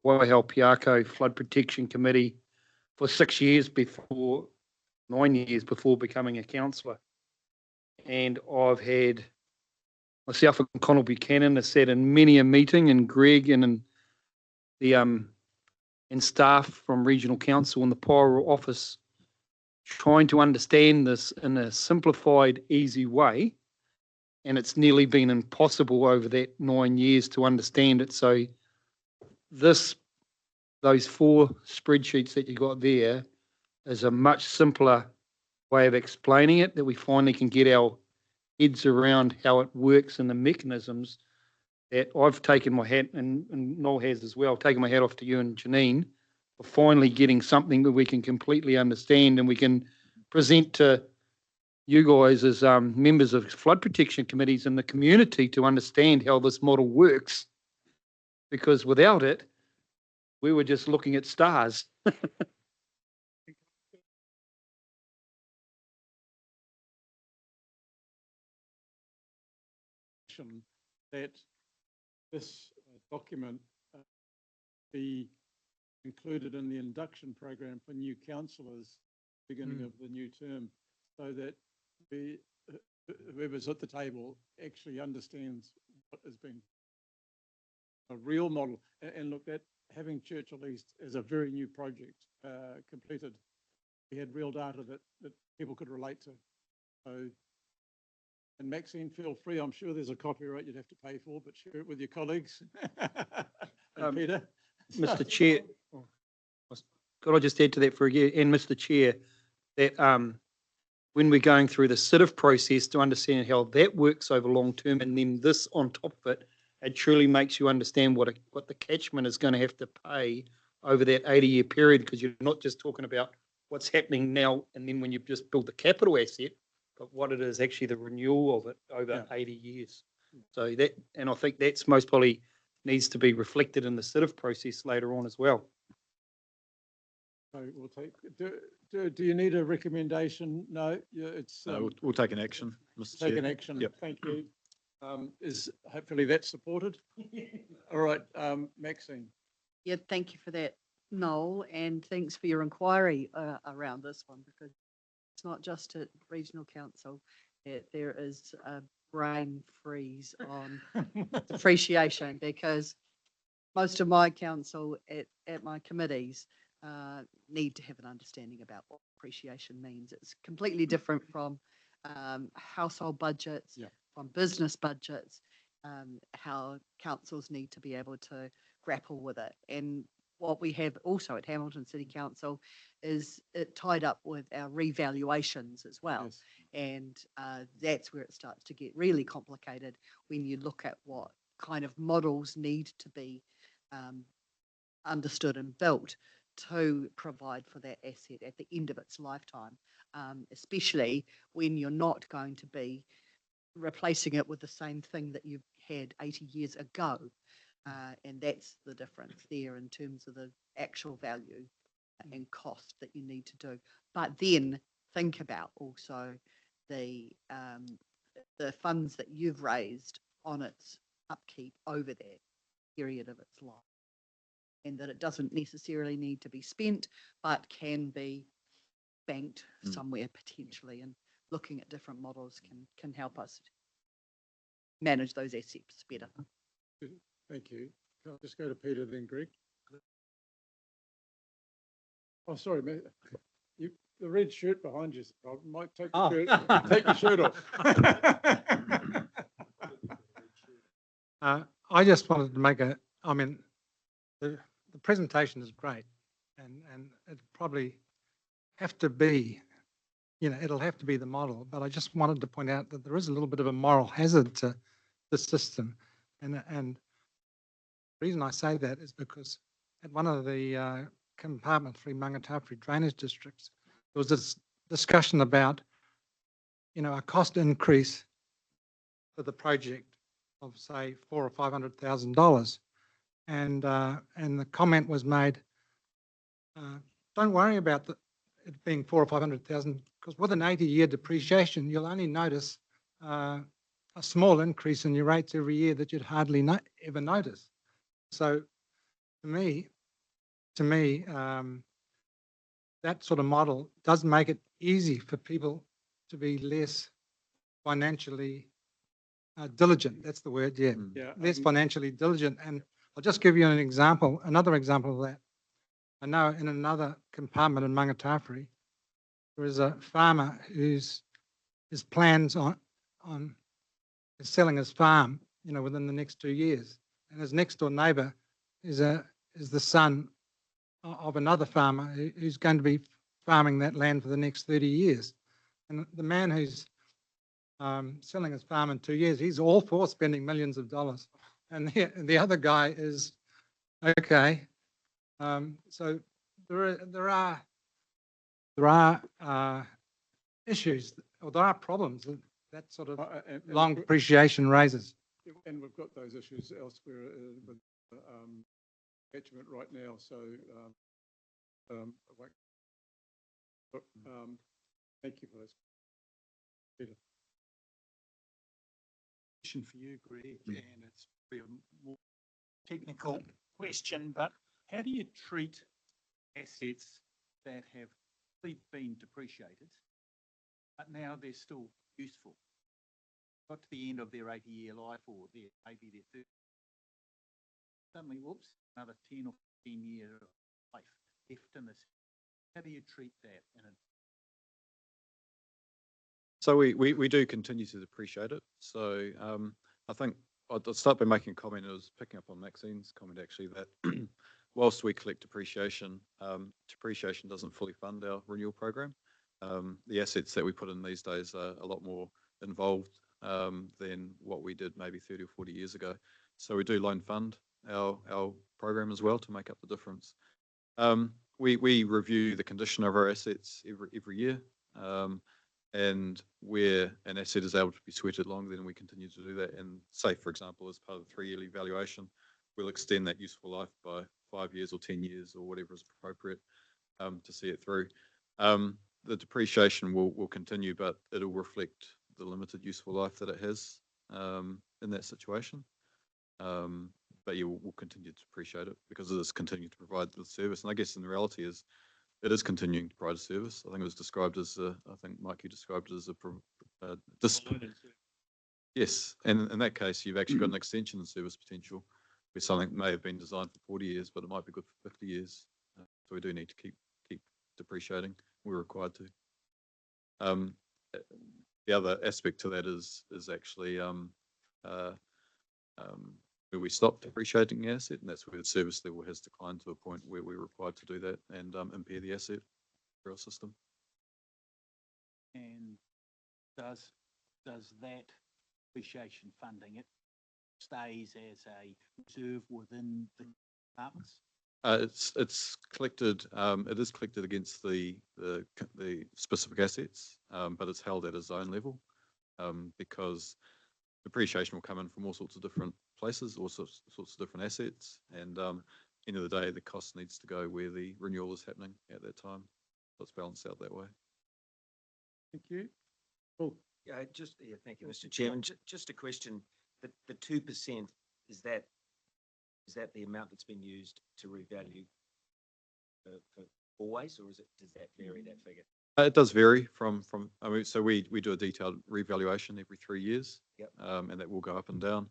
Waihau Piako Flood Protection Committee for 9 years before becoming a councillor. And I've had myself and Connell Buchanan have sat in many a meeting, and Greg and the and staff from Regional Council and the Pyro office trying to understand this in a simplified, easy way. And it's nearly been impossible over that 9 years to understand it. So those 4 spreadsheets that you got there is a much simpler way of explaining it, that we finally can get our heads around how it works and the mechanisms. That I've taken my hat, and Noel has as well, taken my hat off to you and Janine for finally getting something that we can completely understand and we can present to you guys as members of flood protection committees in the community to understand how this model works. Because without it, we were just looking at stars. That this document be included in the induction program for new councillors beginning of the new term, so that whoever's at the table actually understands what has been a real model. And look, that having Churchill East as a very new project completed, we had real data that people could relate to. So, and Maxine, feel free. I'm sure there's a copyright you'd have to pay for, but share it with your colleagues. And Peter. Mr. Chair, could I just add to that for a year? And Mr. Chair, that when we're going through the CITF process to understand how that works over long term, and then this on top of it, it truly makes you understand what the catchment is going to have to pay over that 80-year period, because you're not just talking about what's happening now and then when you've just built the capital asset, but what it is actually the renewal of it over 80 years. So that, and I think that's most probably needs to be reflected in the CITF process later on as well. So we'll take. Do you need a recommendation? No, it's. We'll take an action, Mr. Chair. Take an action. Yep. Thank you. Is hopefully that's supported. All right, Maxine. Yeah, thank you for that, Noel, and thanks for your inquiry around this one, because it's not just at Regional Council that there is a brain freeze on depreciation, because most of my council at my committees need to have an understanding about what depreciation means. It's completely different from household budgets, from business budgets, how councils need to be able to grapple with it. And what we have also at Hamilton City Council is it tied up with our revaluations as well. Yes. And that's where it starts to get really complicated when you look at what kind of models need to be understood and built to provide for that asset at the end of its lifetime, especially when you're not going to be replacing it with the same thing that you had 80 years ago. And that's the difference there in terms of the actual value and cost that you need to do. But then think about also the funds that you've raised on its upkeep over that period of its life, and that it doesn't necessarily need to be spent, but can be banked somewhere potentially, and looking at different models can help us manage those assets better. Thank you. I'll just go to Peter, then Greg. Oh, sorry, mate. The red shirt behind you. I might take your shirt off. I just wanted to make the presentation is great, and it probably have to be, it'll have to be the model, but I just wanted to point out that there is a little bit of a moral hazard to the system. And the reason I say that is because at one of the compartment 3 Mangatapu drainage districts, there was this discussion about, a cost increase for the project of say $400,000 or $500,000, and the comment was made, don't worry about it being $400,000 or $500,000, because with an 80-year depreciation, you'll only notice a small increase in your rates every year that you'd hardly ever notice. So to me, that sort of model does make it easy for people to be less financially diligent. That's the word, yeah. Yeah. Less financially diligent. And I'll just give you an example, another example of that. I know in another compartment in Mangatawhiri, there is a farmer whose plans on selling his farm, within the next 2 years. And his next door neighbour is the son of another farmer who's going to be farming that land for the next 30 years. And the man who's selling his farm in 2 years, he's all for spending millions of dollars. And the other guy is, okay. So there are issues, or there are problems that sort of long depreciation raises. And we've got those issues elsewhere with catchment right now. So thank you for this. Peter. Question for you, Greg, and it's probably a more technical question, but how do you treat assets that have been depreciated, but now they're still useful? Got to the end of their 80-year life, or maybe their 30. Suddenly, whoops, another 10 or 15-year life left in this. How do you treat that? So we do continue to depreciate it. So I think I'll start by making a comment. I was picking up on Maxine's comment actually that whilst we collect depreciation, depreciation doesn't fully fund our renewal program. The assets that we put in these days are a lot more involved than what we did maybe 30 or 40 years ago. So we do loan fund our program as well to make up the difference. We review the condition of our assets every year. And where an asset is able to be sweated longer, then we continue to do that. And say, for example, as part of the 3-yearly valuation, we'll extend that useful life by 5 years or 10 years or whatever is appropriate to see it through. The depreciation will continue, but it'll reflect the limited useful life that it has in that situation. But yeah, we'll continue to depreciate it because it is continuing to provide the service. And I guess in the reality is, it is continuing to provide a service. I think it was described as I think Mike, you described it as yes, and in that case, you've actually got an extension in service potential where something may have been designed for 40 years, but it might be good for 50 years. So we do need to keep depreciating. We're required to. The other aspect to that is actually where we stop depreciating the asset, and that's where the service level has declined to a point where we're required to do that and impair the asset for our system. And does that depreciation funding it stays as a reserve within the departments? It's collected. It is collected against the specific assets, but it's held at a zone level because depreciation will come in from all sorts of different places, all sorts of different assets, and end of the day, the cost needs to go where the renewal is happening at that time. So it's balanced out that way. Thank you. Cool. Thank you, Mr. Chairman. Just a question: the 2%, is that the amount that's been used to revalue for always, or does that vary, that figure? It does vary from. I mean, so we do a detailed revaluation every 3 years. Yep. And that will go up and down.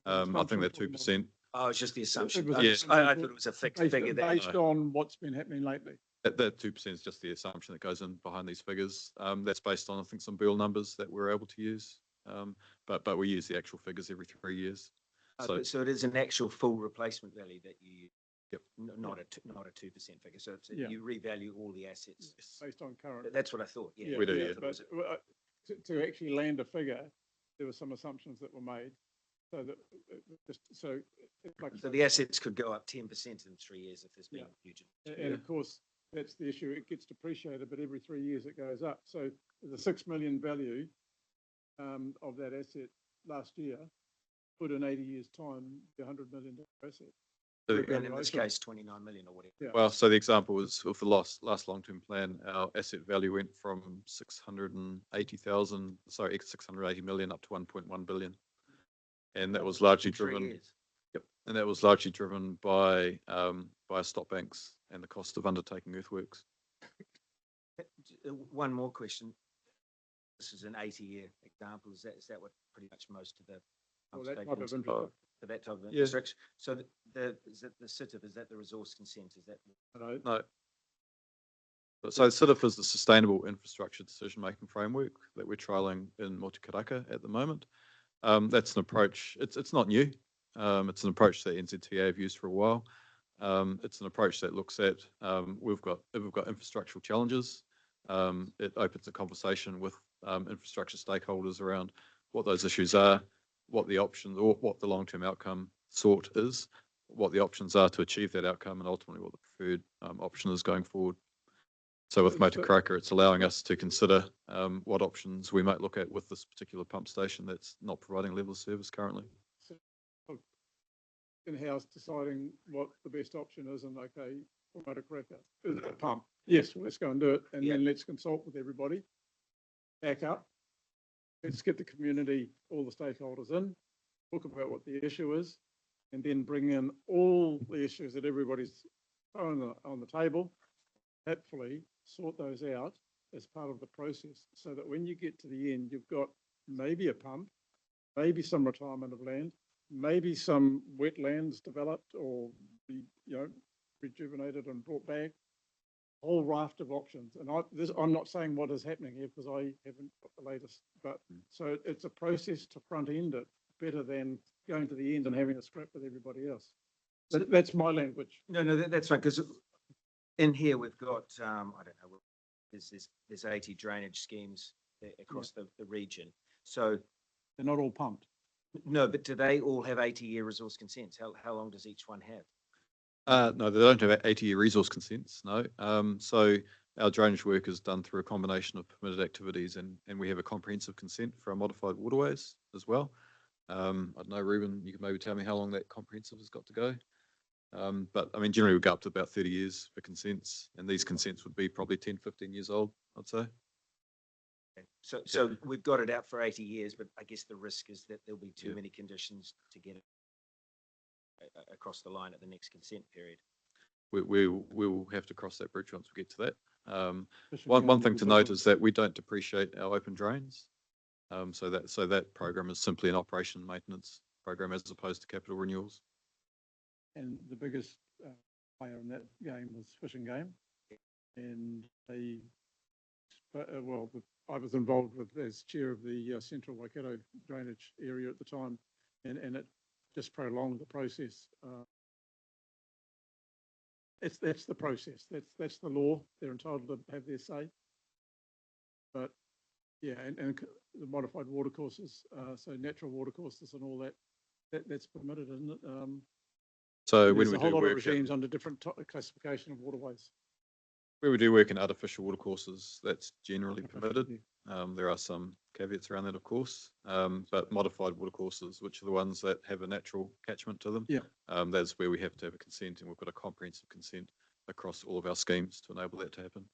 I think that 2%. Oh, it's just the assumption. was- I thought it was a fixed figure. Based on what's been happening lately. That 2% is just the assumption that goes in behind these figures. That's based on, I think, some Beal numbers that we're able to use. But we use the actual figures every 3 years. So it is an actual full replacement value that you use. Yep. Not a 2% figure. So Yeah. you revalue all the assets. Based on current. That's what I thought. Yeah, we do. Yeah. But to actually land a figure, there were some assumptions that were made. So that so the assets could go up 10% in 3 years if there's been huge. And of course, that's the issue. It gets depreciated, but every 3 years it goes up. So the 6 million value of that asset last year put in 80 years' time, the $100 million asset. And in this case, 29 million or whatever. Yeah. Well, so the example was of the last long-term plan, our asset value went from 680 million up to 1.1 billion. And that was largely driven. Yep, and that was largely driven by stop banks and the cost of undertaking earthworks. One more question. This is an 80-year example. Is that what pretty much most of the Or pump that type of stations infrastructure. for that type of Yeah. infrastructure? So is it the SITIF, is that the resource consent? Is that? No. So SITIF is the Sustainable Infrastructure Decision-Making Framework that we're trialling in Motukaraka at the moment. That's an approach, it's not new. It's an approach that NZTA have used for a while. It's an approach that looks at, if we've got infrastructural challenges, it opens a conversation with infrastructure stakeholders around what those issues are, what the options or what the long-term outcome sought is, what the options are to achieve that outcome, and ultimately what the preferred option is going forward. So with Motukaraka, it's allowing us to consider what options we might look at with this particular pump station that's not providing level of service currently. So, in-house deciding what the best option is, and okay, for Motukaraka is a pump. Yes, let's go and do it, and then let's consult with everybody. Back up. Let's get the community, all the stakeholders in, talk about what the issue is, and then bring in all the issues that everybody's on the table. Hopefully, sort those out as part of the process, so that when you get to the end, you've got maybe a pump, maybe some retirement of land, maybe some wetlands developed or rejuvenated and brought back. Whole raft of options, and I'm not saying what is happening here because I haven't got the latest, but so it's a process to front end it better than going to the end and having a scrap with everybody else. So that's my language. No, that's right, because in here we've got, I don't know, there's 80 drainage schemes across the region. So they're not all pumped. No, but do they all have 80-year resource consents? How long does each one have? No, they don't have 80-year resource consents, no. So our drainage work is done through a combination of permitted activities and we have a comprehensive consent for our modified waterways as well. I don't know, Ruben, you can maybe tell me how long that comprehensive has got to go. But I mean, generally we go up to about 30 years for consents, and these consents would be probably 10, 15 years old, I'd say. Okay. So we've got it out for 80 years, but I guess the risk is that there'll be too many conditions to get it across the line at the next consent period. We will have to cross that bridge once we get to that. One thing to note is that we don't depreciate our open drains. So that program is simply an operation and maintenance program as opposed to capital renewals. And the biggest player in that game was Fishing Game, and I was involved with as chair of the Central Waikato drainage area at the time, and it just prolonged the process. That's the process. That's the law. They're entitled to have their say. But yeah, and the modified water courses, so natural water courses and all that's permitted, isn't it? So when there's we a whole do lot of work, regimes under different classification of waterways. where we do work in artificial water courses, that's generally permitted. There are some caveats around that, of course, but modified water courses, which are the ones that have a natural catchment to them, that's where we have to have a consent, and we've got a comprehensive consent across all of our schemes to enable that to happen.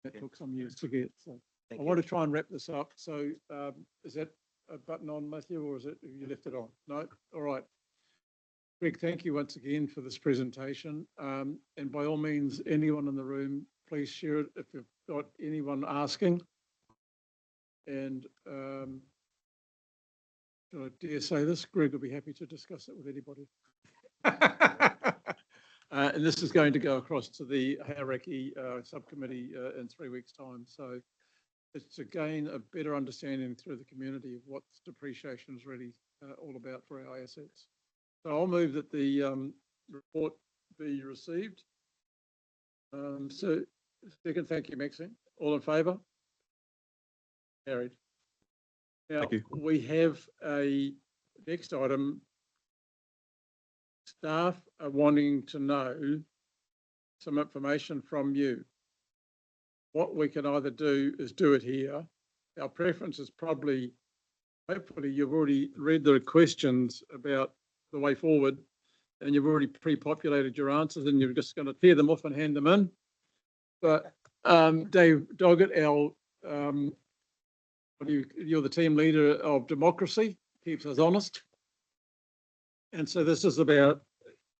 That took some years to get. So I want to try and wrap this up. So is that a button on, Matthew, or is it you left it on? No? All right. Greg, thank you once again for this presentation. And by all means, anyone in the room, please share it if you've got anyone asking. And should I dare say this? Greg will be happy to discuss it with anybody. And this is going to go across to the Karakia Subcommittee in 3 weeks' time. So it's again a better understanding through the community of what depreciation is really all about for our assets. So I'll move that the report be received. So second, thank you, Maxine. All in favour? Carried. Now, Thank you. We have a next item. Staff are wanting to know some information from you. What we can either do is do it here. Our preference is probably, hopefully you've already read the questions about the way forward and you've already pre-populated your answers and you're just going to tear them off and hand them in. But Dave Doggett, you're the team leader of democracy, keeps us honest. And so this is about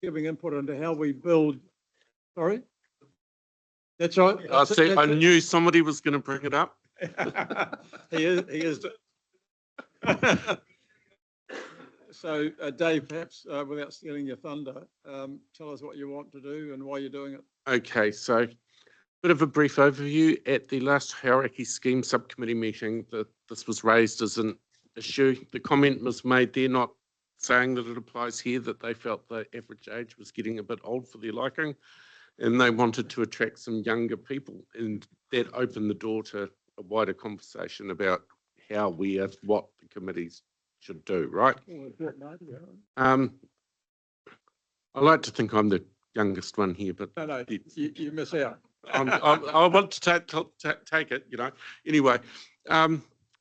giving input into how we build, sorry? That's right. I said, I knew somebody was going to bring it up. He is. So Dave, perhaps without stealing your thunder, tell us what you want to do and why you're doing it. Okay, so bit of a brief overview. At the last Hierarchy Scheme Subcommittee meeting, that this was raised as an issue. The comment was made there, not saying that it applies here, that they felt the average age was getting a bit old for their liking, and they wanted to attract some younger people, and that opened the door to a wider conversation about how, where, what the committees should do, right? I like to think I'm the youngest one here, but No, you miss out. I want to take it, you know. Anyway,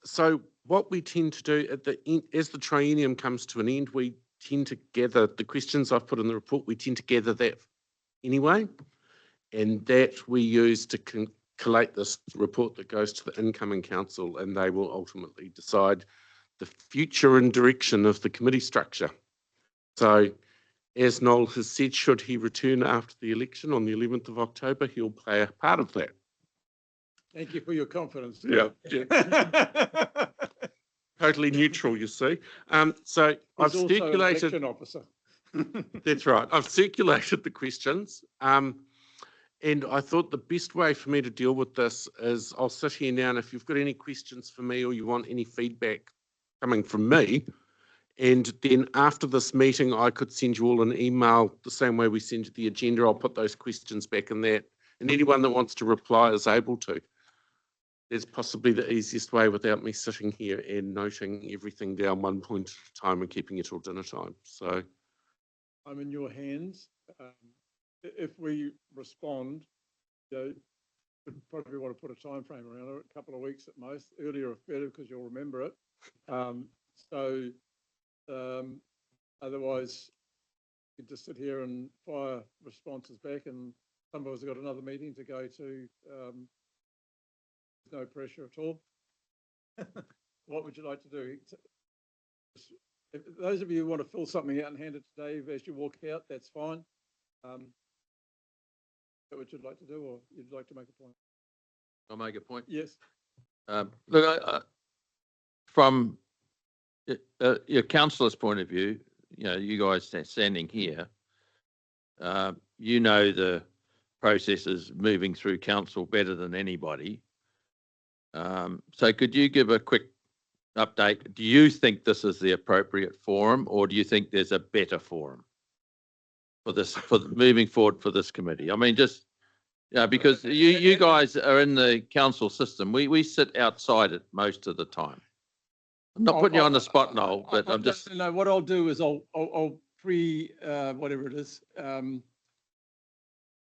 so what we tend to do at the end, as the triennium comes to an end, we tend to gather the questions I've put in the report. We tend to gather that anyway, and that we use to collate this report that goes to the incoming council, and they will ultimately decide the future and direction of the committee structure. So, as Noel has said, should he return after the election on the 11th of October, he'll play a part of that. Thank you for your confidence. Yeah. Totally neutral, you see. So He's I've also an circulated. election officer. That's right. I've circulated the questions. And I thought the best way for me to deal with this is I'll sit here now, and if you've got any questions for me or you want any feedback coming from me, and then after this meeting, I could send you all an email the same way we send you the agenda. I'll put those questions back in that, and anyone that wants to reply is able to. It's possibly the easiest way without me sitting here and noting everything down one point at a time and keeping it till dinner time. So I'm in your hands. If we respond, you know, we'd probably want to put a time frame around it, a couple of weeks at most. Earlier if better, because you'll remember it. Otherwise, you could just sit here and fire responses back, and some of us have got another meeting to go to. No pressure at all. What would you like to do? If those of you who want to fill something out and hand it to Dave as you walk out, that's fine. What would you like to do, or you'd like to make a point? I'll make a point. Yes. Look, from your councillor's point of view, you know, you guys standing here, you know the process is moving through council better than anybody. So could you give a quick update? Do you think this is the appropriate forum, or do you think there's a better forum for this, for moving forward for this committee? I mean, just, you know, because you guys are in the council system. We sit outside it most of the time. I'm not putting you on the spot, Noel, but I'm just. No, what I'll do is I'll whatever it is.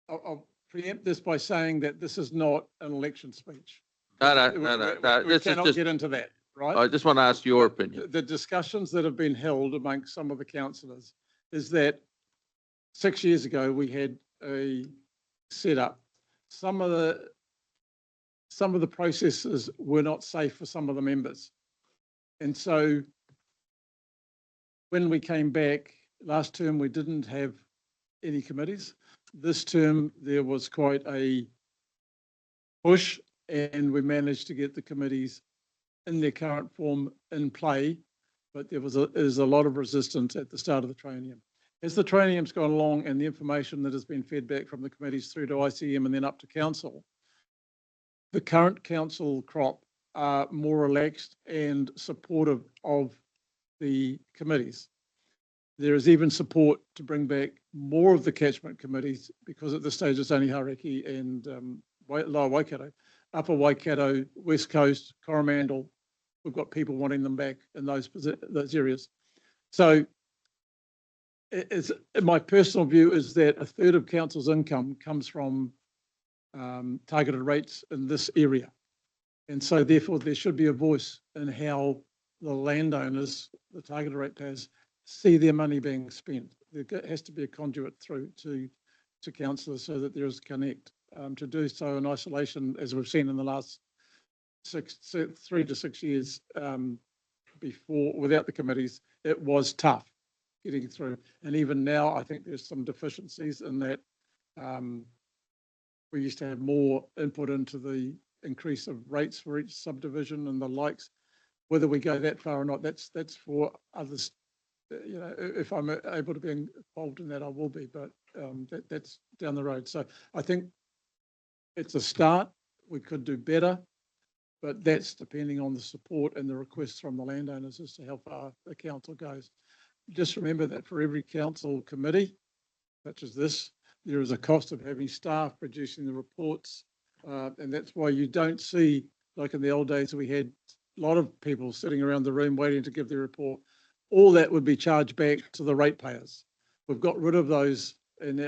I'll preempt this by saying that this is not an election speech. No. We cannot get into that, right? I just want to ask your opinion. The discussions that have been held amongst some of the councillors is that 6 years ago we had a setup. Some of the processes were not safe for some of the members. And so when we came back last term, we didn't have any committees. This term, there was quite a push, and we managed to get the committees in their current form in play, but there was a lot of resistance at the start of the triennium. As the triennium's gone along and the information that has been fed back from the committees through to ICM and then up to council, the current council crop are more relaxed and supportive of the committees. There is even support to bring back more of the catchment committees, because at this stage it's only Hauraki and Lower Waikato. Upper Waikato, West Coast, Coromandel, we've got people wanting them back in those areas. So my personal view is that a third of council's income comes from targeted rates in this area. And so therefore there should be a voice in how the landowners, the targeted rate payers, see their money being spent. There has to be a conduit through to councillors so that there is connect. To do so in isolation, as we've seen in the last 3 to 6 years before, without the committees, it was tough. getting through. And even now, I think there's some deficiencies in that. We used to have more input into the increase of rates for each subdivision and the likes. Whether we go that far or not, that's for others. You know, if I'm able to be involved in that, I will be, but that's down the road. So I think it's a start. We could do better, but that's depending on the support and the requests from the landowners as to how far the council goes. Just remember that for every council committee, such as this, there is a cost of having staff producing the reports. And that's why you don't see, like in the old days, we had a lot of people sitting around the room waiting to give their report. All that would be charged back to the ratepayers. We've got rid of those, and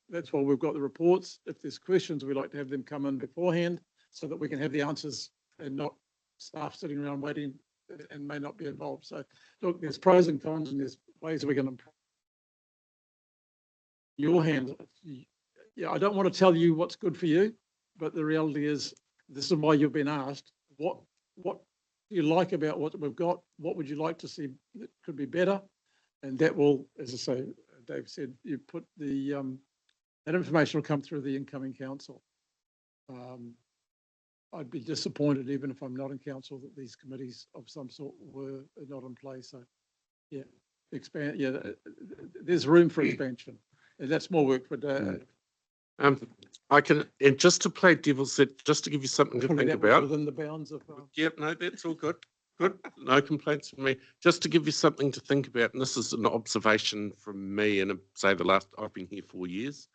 that's why we've got the reports. If there's questions, we like to have them come in beforehand so that we can have the answers and not staff sitting around waiting and may not be involved. So look, there's pros and cons, and there's ways we can improve. Your hands. Yeah, I don't want to tell you what's good for you, but the reality is this is why you've been asked. What do you like about what we've got? What would you like to see that could be better? And that will, as I say, Dave said, you put the that information will come through the incoming council. I'd be disappointed, even if I'm not in council, that these committees of some sort were not in place. So, yeah, expand. Yeah, there's room for expansion, and that's more work for Dave. I can, and just to play devil's advocate, just to give you something to think about. Within the bounds of. Yep, no, that's all good. Good, no complaints from me. Just to give you something to think about, and this is an observation from me, and say I've been here 4 years,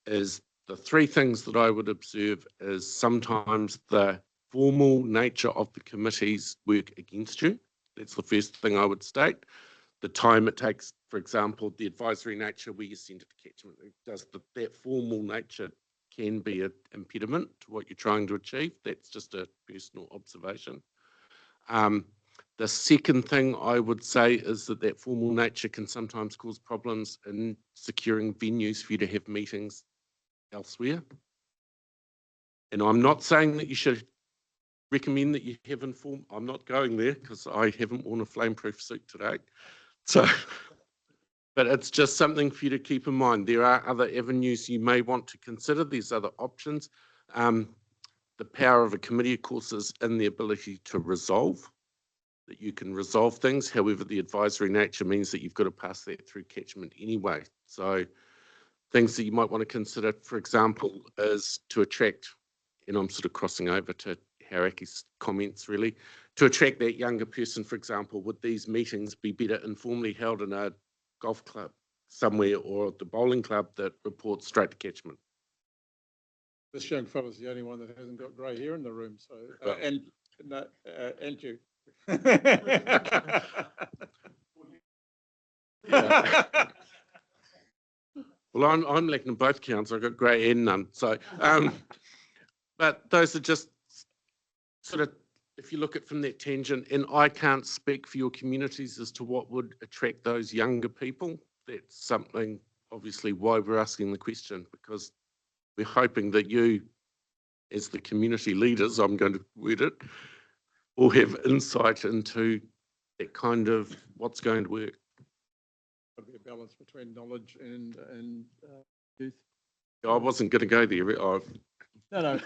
is the three things that I would observe is sometimes the formal nature of the committees work against you. That's the first thing I would state. The time it takes, for example, the advisory nature where you send it to catchment, that formal nature can be an impediment to what you're trying to achieve. That's just a personal observation. The second thing I would say is that formal nature can sometimes cause problems in securing venues for you to have meetings elsewhere. And I'm not saying that you should recommend that you have informal. I'm not going there because I haven't worn a flameproof suit today. So, but it's just something for you to keep in mind. There are other avenues you may want to consider. There's other options. The power of a committee, of course, is in the ability to resolve, that you can resolve things. However, the advisory nature means that you've got to pass that through catchment anyway. So things that you might want to consider, for example, is to attract, and I'm sort of crossing over to Haraki's comments really, to attract that younger person, for example, would these meetings be better informally held in a golf club somewhere or at the bowling club that reports straight to catchment? This young fella's the only one that hasn't got grey hair in the room. So, and you. Well, I'm lacking in both counts. I've got grey and none. So, but those are just sort of, if you look at from that tangent, and I can't speak for your communities as to what would attract those younger people. That's something, obviously, why we're asking the question, because we're hoping that you, as the community leaders, I'm going to word it, will have insight into that kind of what's going to work. There'll be a balance between knowledge and youth. I wasn't going to go there. No.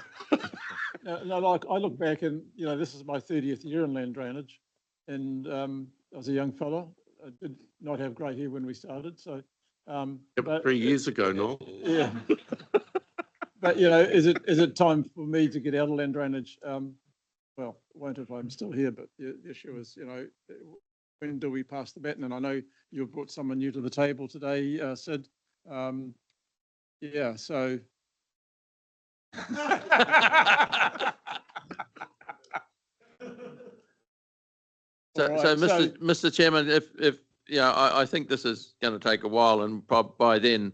No, like I look back and, this is my 30th year in land drainage, and I was a young fella. I did not have grey hair when we started. So, but 3 years ago, Noel. Yeah. But, is it time for me to get out of land drainage? Well, it won't if I'm still here, but the issue is, when do we pass the baton? And I know you've brought someone new to the table today, Sid. Yeah, so. Mr. Chairman, if I think this is going to take a while, and by then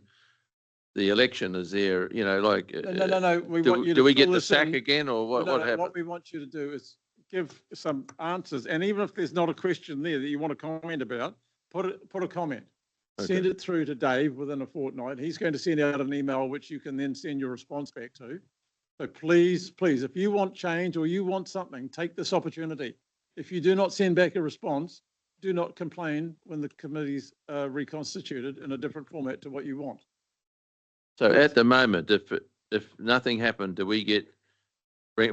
the election is there. No. Do we get the sack again, or what happens? What we want you to do is give some answers, and even if there's not a question there that you want to comment about, put a comment. Okay. Send it through to Dave within a fortnight. He's going to send out an email which you can then send your response back to. So please, if you want change or you want something, take this opportunity. If you do not send back a response, do not complain when the committee's reconstituted in a different format to what you want. So at the moment, if nothing happened, do we get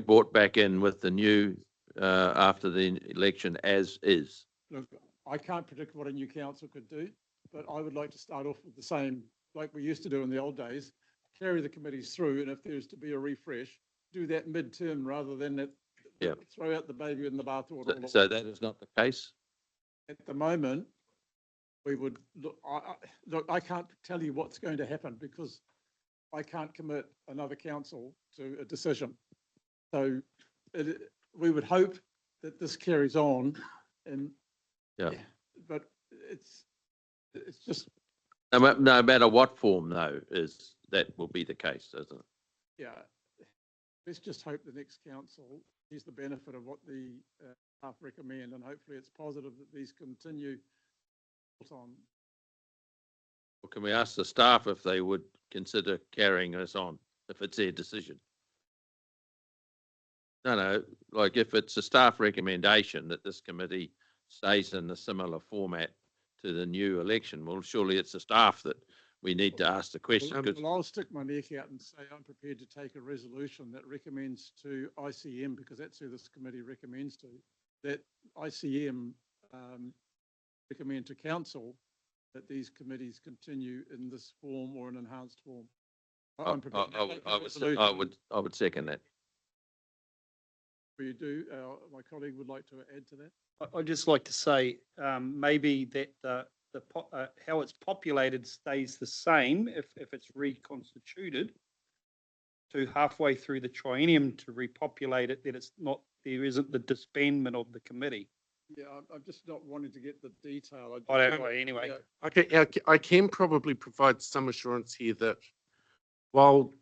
brought back in with the new, after the election as is? Look, I can't predict what a new council could do, but I would like to start off with the same, like we used to do in the old days, carry the committees through, and if there's to be a refresh, do that mid-term rather than that, throw out the baby in the bathwater. So that is not the case? At the moment, we would, look, I can't tell you what's going to happen because I can't commit another council to a decision. So we would hope that this carries on and, but it's just. No matter what form though, that will be the case, isn't it? Yeah, let's just hope the next council sees the benefit of what the staff recommend, and hopefully it's positive that these continue on. Or can we ask the staff if they would consider carrying this on, if it's their decision? No, like if it's a staff recommendation that this committee stays in a similar format to the new election, well, surely it's the staff that we need to ask the question. Well, I'll stick my neck out and say I'm prepared to take a resolution that recommends to ICM, because that's who this committee recommends to, that ICM recommend to council that these committees continue in this form or an enhanced form. I'm prepared to take a resolution. I would second that. You do, my colleague would like to add to that. I'd just like to say maybe that how it's populated stays the same if it's reconstituted to halfway through the triennium to repopulate it, that it's not, there isn't the disbandment of the committee. Yeah, I'm just not wanting to get the detail. Anyway. Yeah. Okay, I can probably provide some assurance here that while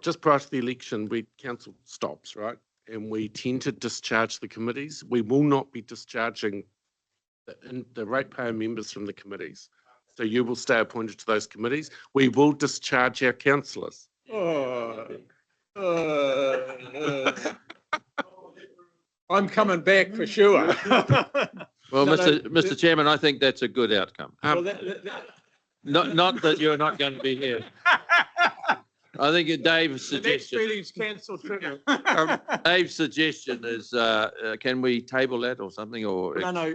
just prior to the election, council stops, right? And we tend to discharge the committees. We will not be discharging the ratepayer members from the committees. So you will stay appointed to those committees. We will discharge our councillors. I'm coming back for sure. Well, Mr. Chairman, I think that's a good outcome. Not that you're not going to be here. I think Dave's suggestion. The next meeting's cancelled. Dave's suggestion is, can we table that or something? Or no.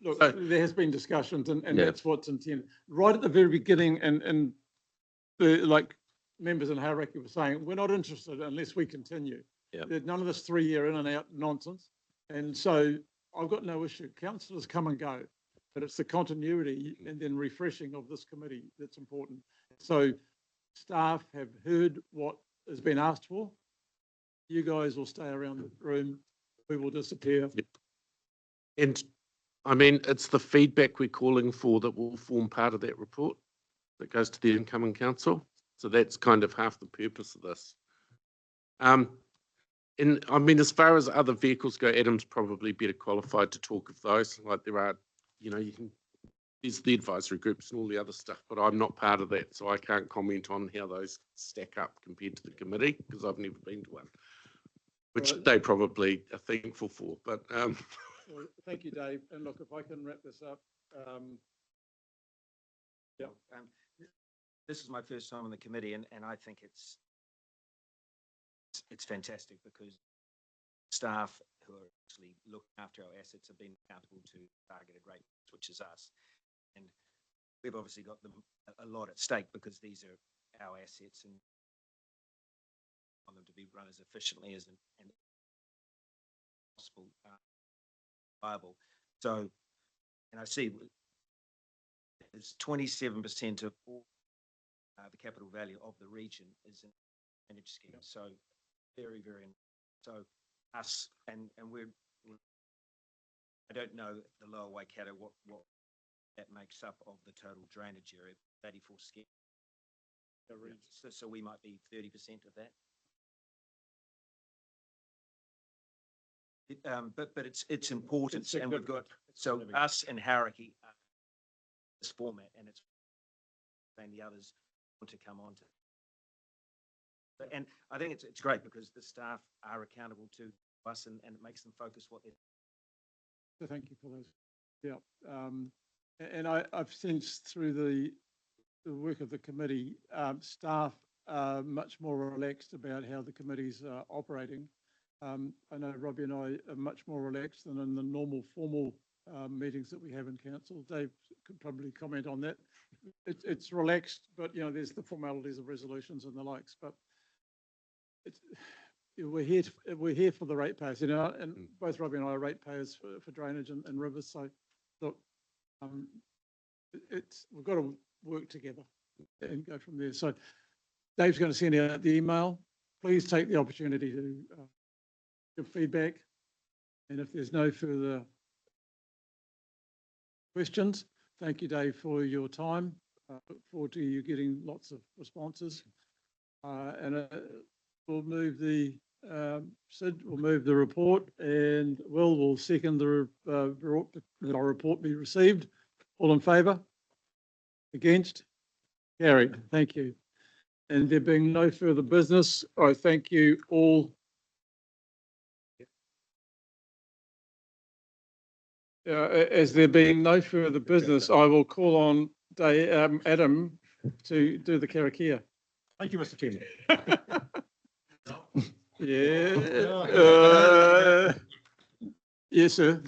Look, there has been discussions, and that's what's intended. Right at the very beginning, and like members in Hauraki were saying, we're not interested unless we continue. Yeah. There's none of this 3-year in and out nonsense, and so I've got no issue. Councillors come and go, but it's the continuity and then refreshing of this committee that's important. So staff have heard what has been asked for. You guys will stay around the room. We will disappear. Yep. And I mean, it's the feedback we're calling for that will form part of that report that goes to the incoming council. So that's kind of half the purpose of this. And I mean, as far as other vehicles go, Adam's probably better qualified to talk of those. Like there are, there's the advisory groups and all the other stuff, but I'm not part of that, so I can't comment on how those stack up compared to the committee because I've never been to one, which they probably are thankful for. But well, thank you, Dave. And look, if I can wrap this up. This is my first time on the committee, and I think it's fantastic because staff who are actually looking after our assets have been accountable to targeted rates, which is us. And we've obviously got them a lot at stake because these are our assets and want them to be run as efficiently as and possible, viable. So, and I see it's 27% of all the capital value of the region is in managed schemes. So very, very, so us and we're, I don't know the lower Waikato, what that makes up of the total drainage area, 84 schemes. So we might be 30% of that. But it's important, and we've got us and Hauraki this format, and it's and the others want to come on to. And I think it's great because the staff are accountable to us, and it makes them focus what they're. So thank you for those Yeah. And I've sensed through the work of the committee, staff are much more relaxed about how the committee's operating. I know Robbie and I are much more relaxed than in the normal formal meetings that we have in council. Dave could probably comment on that. It's relaxed, but you know, there's the formalities of resolutions and the likes. But it's, we're here for the ratepayers, you know, and both Robbie and I are ratepayers for drainage and rivers. So look, we've got to work together and go from there. So Dave's going to send out the email. Please take the opportunity to give feedback. And if there's no further questions, thank you, Dave, for your time. Look forward to you getting lots of responses. And we'll move the Sid will move the report, and will second the report be received. All in favour? Against? Carried. Thank you. And there being no further business, I thank you all. As there being no further business, I will call on Adam to do the Karakia. Thank you, Mr. Chairman. Yeah. Yes, sir.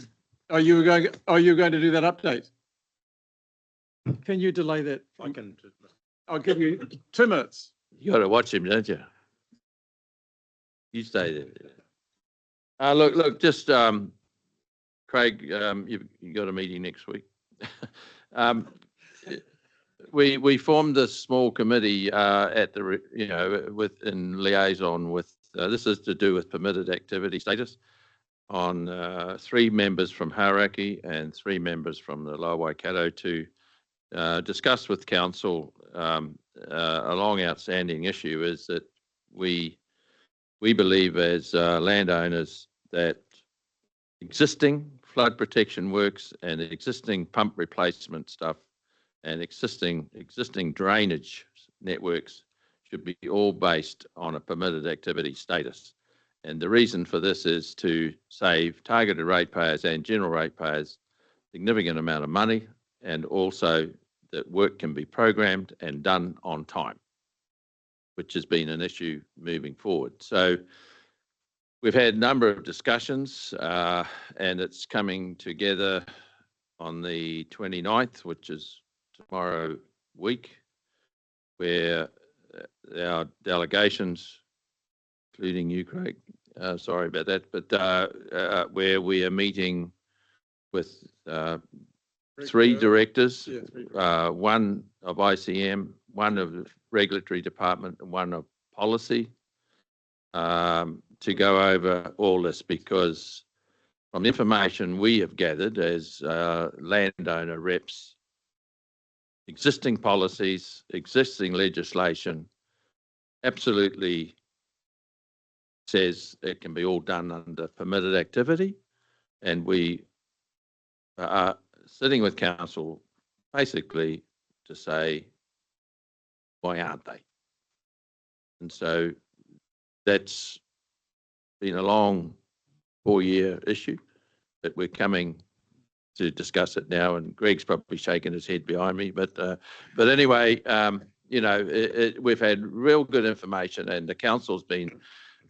Are you going to do that update? Can you delay that? I can. I'll give you 2 minutes. You got to watch him, don't you? You stay there. Look, just Craig, you've got a meeting next week. We formed this small committee at the in liaison with this is to do with permitted activity status on 3 members from Hauraki and 3 members from the Lower Waikato to discuss with council a long outstanding issue is that we believe as landowners that existing flood protection works and existing pump replacement stuff and existing drainage networks should be all based on a permitted activity status. And the reason for this is to save targeted ratepayers and general ratepayers significant amount of money, and also that work can be programmed and done on time, which has been an issue moving forward. So we've had a number of discussions and it's coming together on the 29th, which is tomorrow week, where our delegations, including you, Craig, sorry about that, but where we are meeting with 3 directors, 1 of ICM, 1 of the regulatory department, and 1 of policy, to go over all this, because from the information we have gathered as landowner reps, existing policies, existing legislation absolutely says it can be all done under permitted activity, and we are sitting with council basically to say, why aren't they? And so that's been a long 4-year issue that we're coming to discuss it now, and Greg's probably shaking his head behind me, but anyway, we've had real good information, and the council's been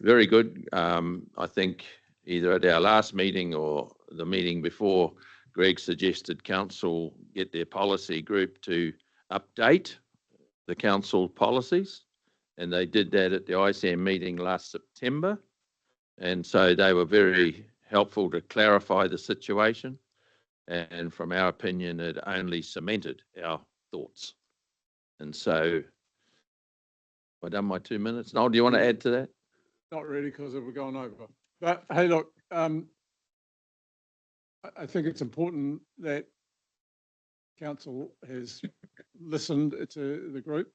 very good. I think either at our last meeting or the meeting before, Greg suggested council get their policy group to update the council policies, and they did that at the ICM meeting last September, and so they were very helpful to clarify the situation, and from our opinion it only cemented our thoughts. And so I've done my 2 minutes. Noel, do you want to add to that? Not really, because we're going over. But hey, look, I think it's important that council has listened to the group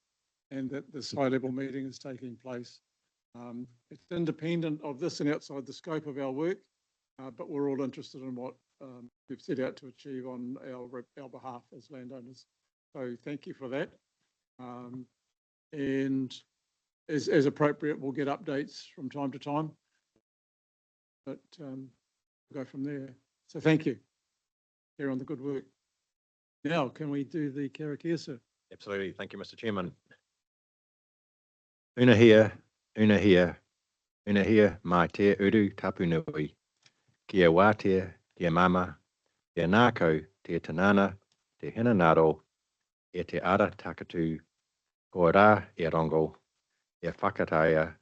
and that this high-level meeting is taking place. It's independent of this and outside the scope of our work, but we're all interested in what we've set out to achieve on our behalf as landowners. So thank you for that. And as appropriate, we'll get updates from time to time, but we'll go from there. So thank you. carry on the good work. Now, can we do the Karakia, sir? Absolutely. Thank you, Mr. Chairman. Una hia, una hia, una hia, mai te uru tapu nui. Kia wātea, kia mama, kia nākau, te tanana, te hinanaro, e te ara takatu, ko rā e rongo, e whakataia,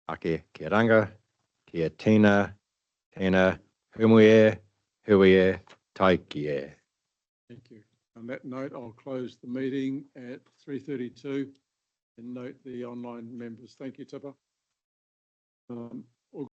ake ke ranga, kia tina, tēnā, humuie, huie, taikie. Thank you. On that note, I'll close the meeting at 3:32 and note the online members. Thank you, Tipper.